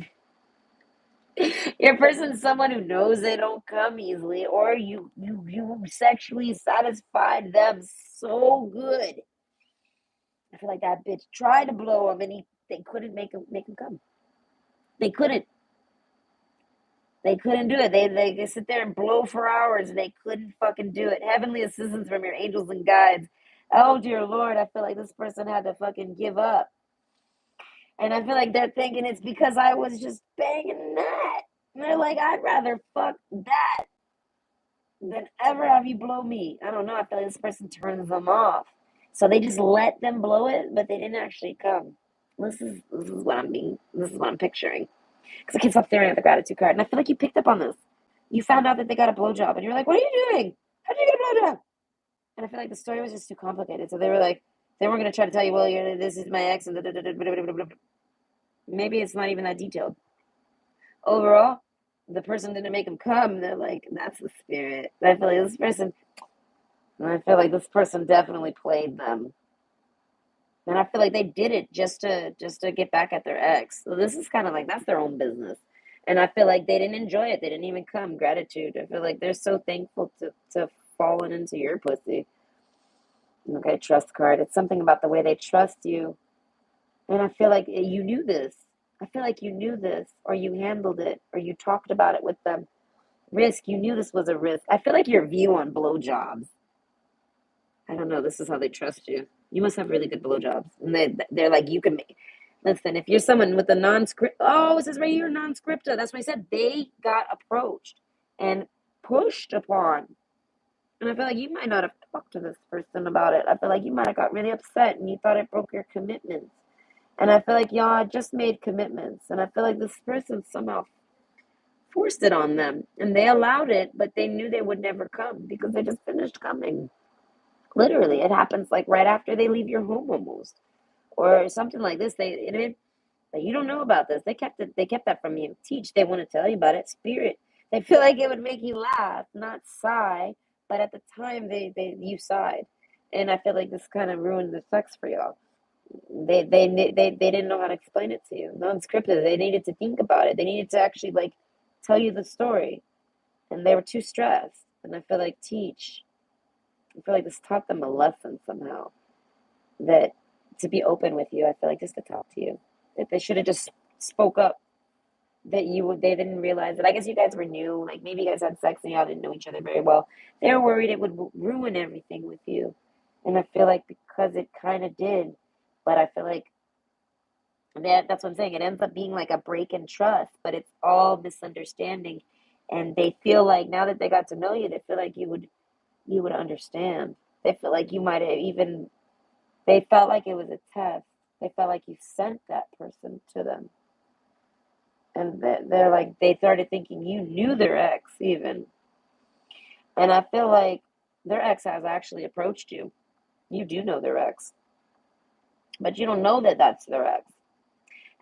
Speaker 1: your person's someone who knows they don't come easily, or you sexually satisfied them so good. I feel like that bitch tried to blow him and they couldn't make him come. They couldn't. They couldn't do it. They sit there and blow for hours and they couldn't fucking do it. Heavenly assistance from your angels and guides. Oh dear Lord, I feel like this person had to fucking give up. And I feel like they're thinking it's because I was just banging that. And they're like, I'd rather fuck that than ever have you blow me. I don't know. I feel like this person turns them off. So they just let them blow it, but they didn't actually come. This is what I'm picturing. Because it keeps up staring at the gratitude card. And I feel like you picked up on this. You found out that they got a blowjob, and you're like, what are you doing? How did you get a blowjob? And I feel like the story was just too complicated. So they were like, they weren't going to try to tell you, well, this is my ex, and maybe it's not even that detailed. Overall, the person didn't make them come. They're like, that's the spirit. I feel like this person definitely played them. And I feel like they did it just to get back at their ex. So this is kind of like that's their own business. And I feel like they didn't enjoy it. They didn't even come. Gratitude. I feel like they're so thankful to fallen into your pussy. Okay, trust card. It's something about the way they trust you. And I feel like you knew this. I feel like you knew this, or you handled it, or you talked about it with them. Risk. You knew this was a risk. I feel like your view on blowjobs. I don't know. This is how they trust you. You must have really good blowjobs, and they're like you can make. Listen, if you're someone with a non-script, oh, it says right here non-scripta. That's what I said. They got approached and pushed upon, and I feel like you might not have talked to this person about it. I feel like you might have got really upset and you thought it broke your commitments. And I feel like y'all just made commitments, and I feel like this person somehow forced it on them, and they allowed it, but they knew they would never come because they just finished coming. Literally, it happens like right after they leave your home almost, or something like this. Like you don't know about this. They kept it. They kept that from you. Teach. They want to tell you about it. Spirit. They feel like it would make you laugh, not sigh. But at the time, you sighed, and I feel like this kind of ruined the sex for y'all. They didn't know how to explain it to you. Non-scripted. They needed to think about it. They needed to actually like tell you the story, and they were too stressed. And I feel like teach. I feel like this taught them a lesson somehow that to be open with you. I feel like just to talk to you, that they should have just spoke up. That they didn't realize that. I guess you guys were new. Like maybe you guys had sex and y'all didn't know each other very well. They were worried it would ruin everything with you, and I feel like because it kind of did. But I feel like that's what I'm saying. It ends up being like a break in trust, but it's all misunderstanding. And they feel like now that they got to know you, they feel like you would understand. They feel like you might have even, they felt like it was a test. They felt like you sent that person to them. And they're like, they started thinking you knew their ex even. And I feel like their ex has actually approached you. You do know their ex, but you don't know that that's their ex.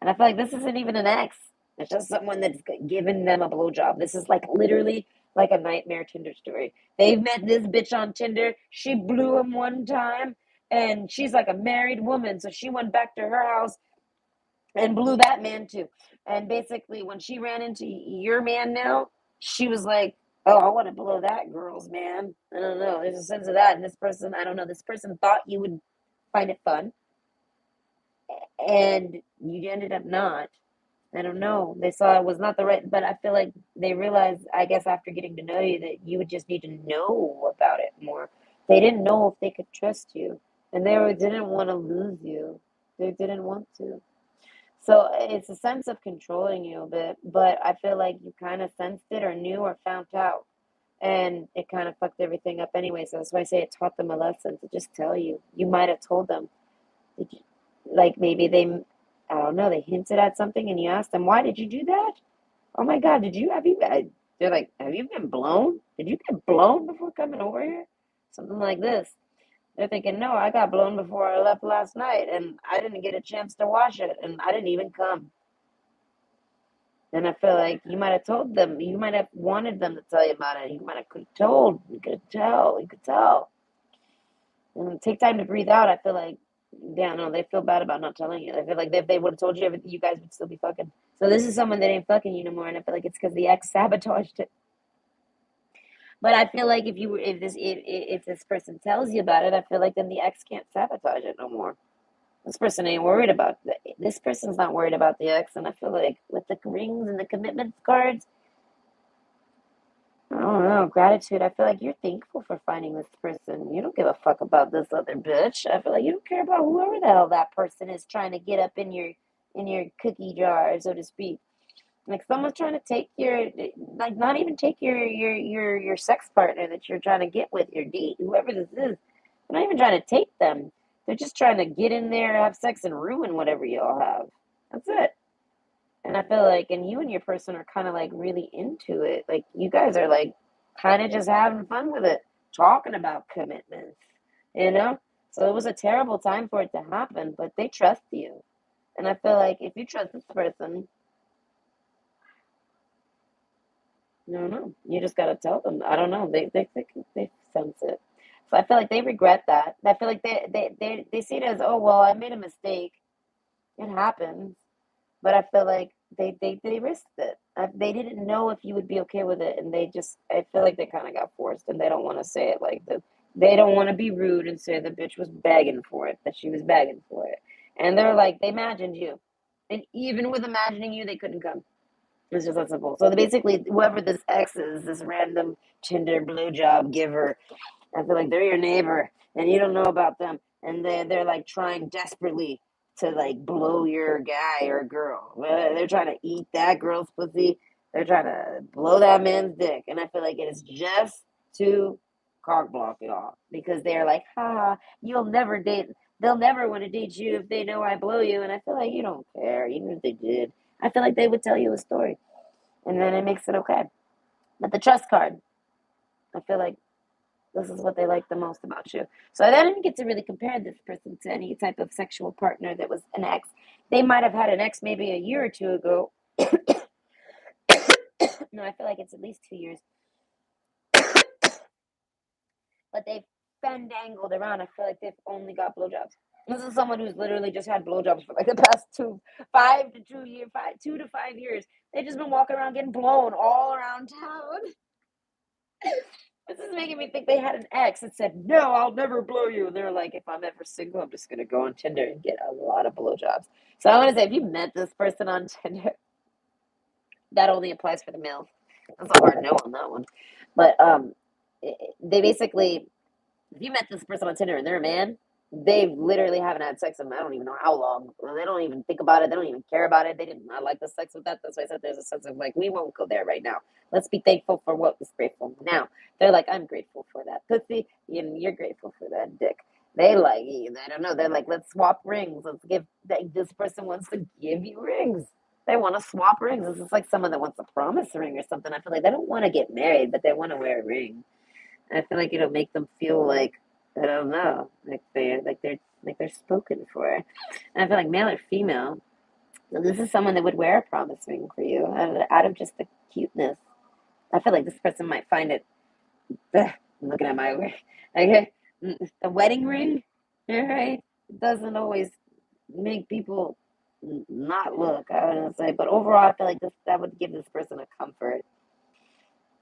Speaker 1: And I feel like this isn't even an ex. It's just someone that's given them a blowjob. This is like literally like a nightmare Tinder story. They met this bitch on Tinder. She blew him one time, and she's like a married woman, so she went back to her house and blew that man too. And basically, when she ran into your man now, she was like, "Oh, I want to blow that girl's man." I don't know. There's a sense of that. And this person, I don't know. This person thought you would find it fun, and you ended up not. I don't know. They saw it was not the right, but I feel like they realized, I guess, after getting to know you, that you would just need to know about it more. They didn't know if they could trust you, and didn't want to lose you. They didn't want to. So it's a sense of controlling you a bit, but I feel like you kind of sensed it or knew or found out, and it kind of fucked everything up anyway. So that's why I say it taught them a lesson to just tell you. You might have told them, did you, like maybe I don't know, they hinted at something, and you asked them, why did you do that? Oh my God, they're like, have you been blown? Did you get blown before coming over here? Something like this. They're thinking, no, I got blown before I left last night, and I didn't get a chance to wash it, and I didn't even come. And I feel like you might have told them, you might have wanted them to tell you about it. You might have could have told, you could tell. And take time to breathe out. I feel like, yeah, no, they feel bad about not telling you. I feel like if they would have told you everything, you guys would still be fucking. So this is someone that ain't fucking you no more, and I feel like it's because the ex sabotaged it. But I feel like if this person tells you about it, I feel like then the ex can't sabotage it no more. This person ain't worried about this person's not worried about the ex, and I feel like with the rings and the commitment cards, I don't know, gratitude. I feel like you're thankful for finding this person. You don't give a fuck about this other bitch. I feel like you don't care about whoever the hell that person is trying to get up in your cookie jar, so to speak. Like someone's trying to take your, like not even take your sex partner that you're trying to get with your date, whoever this is. They're not even trying to take them. They're just trying to get in there, have sex, and ruin whatever you all have. That's it. And I feel like, and you and your person are kind of like really into it. Like you guys are like kind of just having fun with it, talking about commitments, you know? So it was a terrible time for it to happen, but they trust you. And I feel like if you trust this person, no, no. You just gotta tell them. I don't know. They sense it. So I feel like they regret that. I feel like they see it as, oh well, I made a mistake. It happens. But I feel like they risked it. They didn't know if you would be okay with it, and they just I feel like they kind of got forced, and they don't want to say it like that. They don't want to be rude and say the bitch was begging for it, that she was begging for it, and they're like they imagined you, and even with imagining you, they couldn't come. It's just that simple. So basically, whoever this ex is, this random Tinder blowjob giver, I feel like they're your neighbor, and you don't know about them, and they're like trying desperately to like blow your guy or girl. They're trying to eat that girl's pussy. They're trying to blow that man's dick, and I feel like it is just to cock block it off because they're like, ha, you'll never date. They'll never want to date you if they know I blow you, and I feel like you don't care, even if they did. I feel like they would tell you a story, and then it makes it okay. But the trust card, I feel like this is what they like the most about you. So I didn't get to really compare this person to any type of sexual partner that was an ex. They might have had an ex maybe a year or two ago. No, I feel like it's at least 2 years. But they've fandangled around. I feel like they've only got blowjobs. This is someone who's literally just had blowjobs for like the past 2 to 5 years. They've just been walking around getting blown all around town. This is making me think they had an ex that said, no, I'll never blow you. And they're like, if I'm ever single, I'm just going to go on Tinder and get a lot of blowjobs. So I want to say, if you met this person on Tinder, that only applies for the males. That's a hard no on that one. But they basically, if you met this person on Tinder and they're a man, they literally haven't had sex in I don't even know how long. They don't even think about it. They don't even care about it. They did not like the sex with that. That's why I said there's a sense of like, we won't go there right now. Let's be thankful for what was grateful now. They're like, I'm grateful for that pussy, and you're grateful for that dick. They like, I don't know. They're like, let's swap rings. Let's give, this person wants to give you rings. They want to swap rings. This is like someone that wants a promise ring or something. I feel like they don't want to get married, but they want to wear a ring. I feel like it'll make them feel like I don't know, like they're spoken for. And I feel like male or female, So this is someone that would wear a promise ring for you out of just the cuteness. I feel like this person might find it. I'm looking at my ring. Okay, the wedding ring. All right, it doesn't always make people not look. I would say, but overall, I feel like this that would give this person a comfort.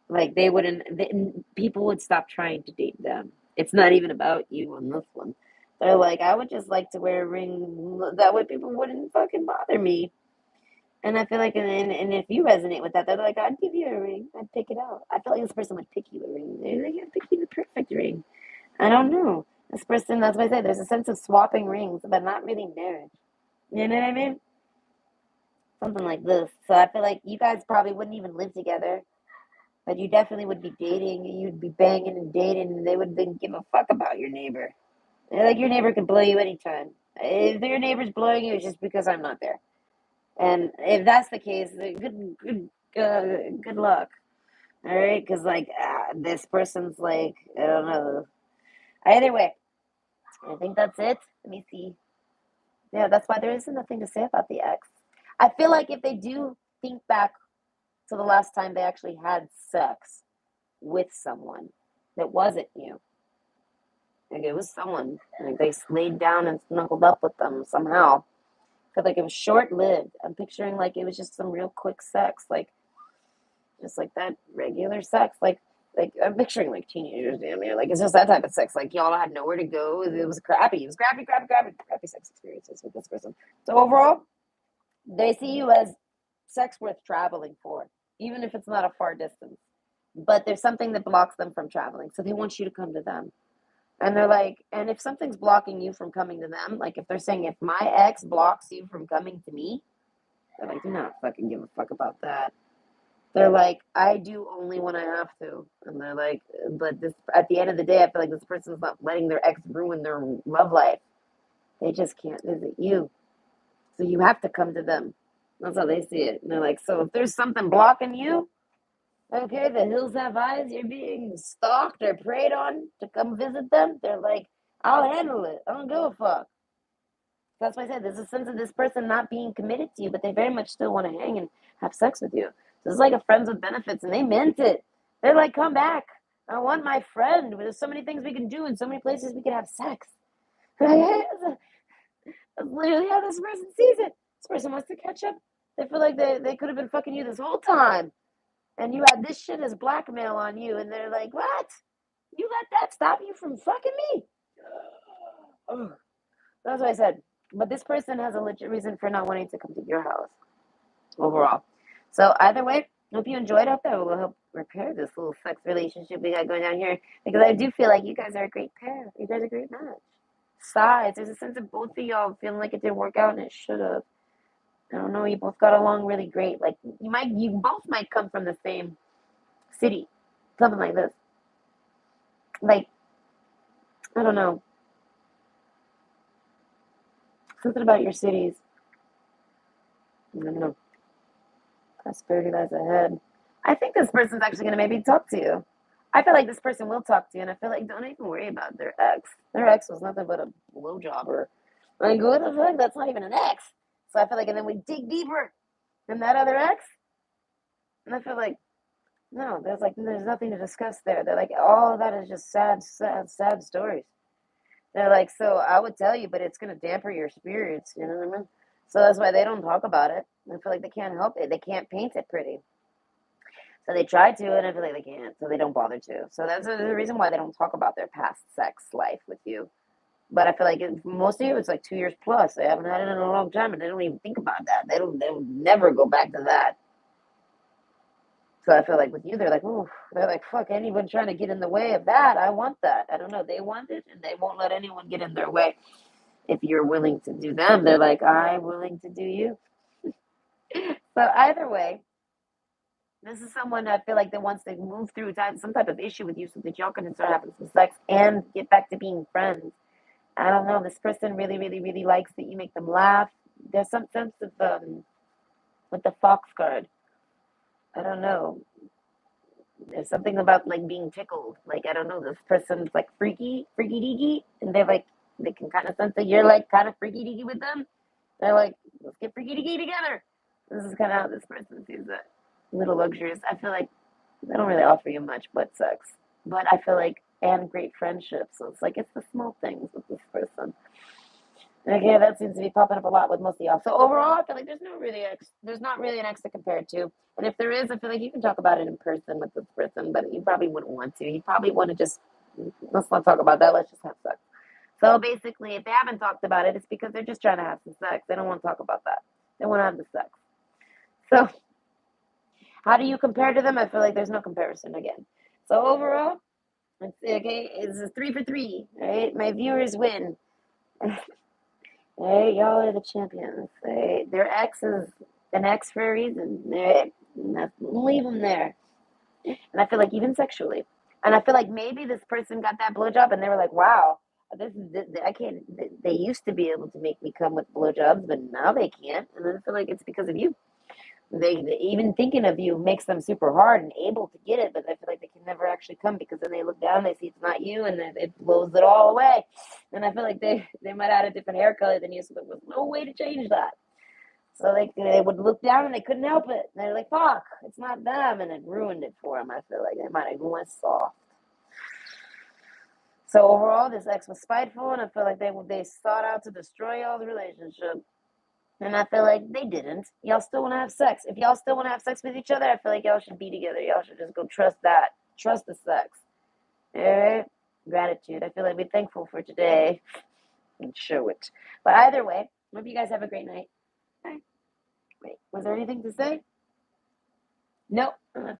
Speaker 1: Like they wouldn't, people would stop trying to date them. It's not even about you on this one. They're like, I would just like to wear a ring. That way, people wouldn't fucking bother me. And I feel like, and if you resonate with that, they're like, I'd give you a ring. I'd pick it out. I feel like this person would pick you a ring. They're like, I'd pick you the perfect ring. I don't know. This person, that's what I said. There's a sense of swapping rings, but not really marriage. You know what I mean? Something like this. So I feel like you guys probably wouldn't even live together, but you definitely would be dating. You'd be banging and dating, and they wouldn't give a fuck about your neighbor. Like your neighbor could blow you anytime. If your neighbor's blowing you, it's just because I'm not there. And if that's the case, good luck. All right, because like this person's like I don't know. Either way, I think that's it. Let me see. Yeah, that's why there isn't nothing to say about the ex. I feel like if they do think back to the last time they actually had sex with someone that wasn't you, like it was someone, like they laid down and snuggled up with them somehow. I feel like it was short lived. I'm picturing like it was just some real quick sex, like just like that regular sex, like I'm picturing like teenagers, damn near. Like it's just that type of sex. Like y'all had nowhere to go. It was crappy. It was crappy sex experiences with this person. So overall, they see you as sex worth traveling for, even if it's not a far distance. But there's something that blocks them from traveling, so they want you to come to them. And they're like, and if something's blocking you from coming to them, like if they're saying if my ex blocks you from coming to me, they're like, do not fucking give a fuck about that. They're like, I do only when I have to. And they're like, but this at the end of the day, I feel like this person's not letting their ex ruin their love life. They just can't visit you. So you have to come to them. That's how they see it. And they're like, so if there's something blocking you, okay, the hills have eyes, you're being stalked or preyed on to come visit them. They're like, I'll handle it. I don't give a fuck. That's why I said there's a sense of this person not being committed to you, but they very much still want to hang and have sex with you. So it's like a friends with benefits, and they meant it. They're like, come back. I want my friend. There's so many things we can do and so many places we can have sex. That's literally how this person sees it. This person wants to catch up. They feel like they could have been fucking you this whole time. And you had this shit as blackmail on you. And they're like, what? You let that stop you from fucking me? Oh, that's what I said. But this person has a legit reason for not wanting to come to your house overall. So either way, hope you enjoyed. I hope that will help repair this little sex relationship we got going on here. Because I do feel like you guys are a great pair. You guys are a great match. Sides, there's a sense of both of y'all feeling like it didn't work out and it should have. I don't know. You both got along really great. Like you both might come from the same city, something like this. Like I don't know, something about your cities. I don't know. Prosperity lies ahead. I think this person's actually going to maybe talk to you. I feel like this person will talk to you, and I feel like don't even worry about their ex. Their ex was nothing but a blowjob or like what the fuck? That's not even an ex. So I feel like, and then we dig deeper than that other ex, and I feel like no, there's nothing to discuss there. They're like all of that is just sad stories. They're like, so I would tell you, but it's gonna damper your spirits. You know what I mean? So that's why they don't talk about it. I feel like they can't help it. They can't paint it pretty. So they try to, and I feel like they can't, so they don't bother to. So that's the reason why they don't talk about their past sex life with you. But I feel like most of you, it's like 2 years plus. They haven't had it in a long time, and they don't even think about that. They'll never go back to that. So I feel like with you, they're like, ooh, they're like, fuck, anyone trying to get in the way of that, I want that. I don't know, they want it, and they won't let anyone get in their way. If you're willing to do them, they're like, I'm willing to do you. So either way, this is someone I feel like that wants to move through some type of issue with you so that y'all can start having some sex and get back to being friends. I don't know. This person really, really, really likes that you make them laugh. There's some sense of with the fox card. I don't know. There's something about like being tickled. Like I don't know. This person's like freaky deaky, and they can kind of sense that you're like kind of freaky deaky with them. They're like Let's get freaky together. This is kind of how this person sees it. Little luxuries. I feel like they don't really offer you much but sex. But I feel like, and great friendships. So it's like, it's the small things with this person. Okay, that seems to be popping up a lot with most of y'all. So overall, I feel like there's not really an X to compare it to. And if there is, I feel like you can talk about it in person with this person, but you probably wouldn't want to. You probably want to just, let's not talk about that. Let's just have sex. So basically, if they haven't talked about it, it's because they're just trying to have some sex. They don't want to talk about that. They want to have the sex. So how do you compare to them? I feel like there's no comparison again. So overall, okay, it's a 3 for 3. Right, my viewers win. Hey, y'all are the champions. Hey, their ex is an ex for a reason. Hey, leave them there. And I feel like even sexually, and I feel like maybe this person got that blowjob and they were like, "Wow, this is I can't." They used to be able to make me come with blowjobs, but now they can't. And I feel like it's because of you. They even thinking of you makes them super hard and able to get it, but I feel like they can never actually come because then they look down, they see it's not you, and then it blows it all away. And I feel like they might have had a different hair color than you, so there was no way to change that. So they would look down and they couldn't help it. And they're like, "Fuck, it's not them," and it ruined it for them. I feel like they might have went soft. So overall, this ex was spiteful, and I feel like they sought out to destroy y'all's relationship. And I feel like they didn't. Y'all still want to have sex. If y'all still want to have sex with each other, I feel like y'all should be together. Y'all should just go trust that. Trust the sex. All right? Gratitude. I feel like be thankful for today and show it. But either way, hope you guys have a great night. Bye. Wait, was there anything to say? Nope.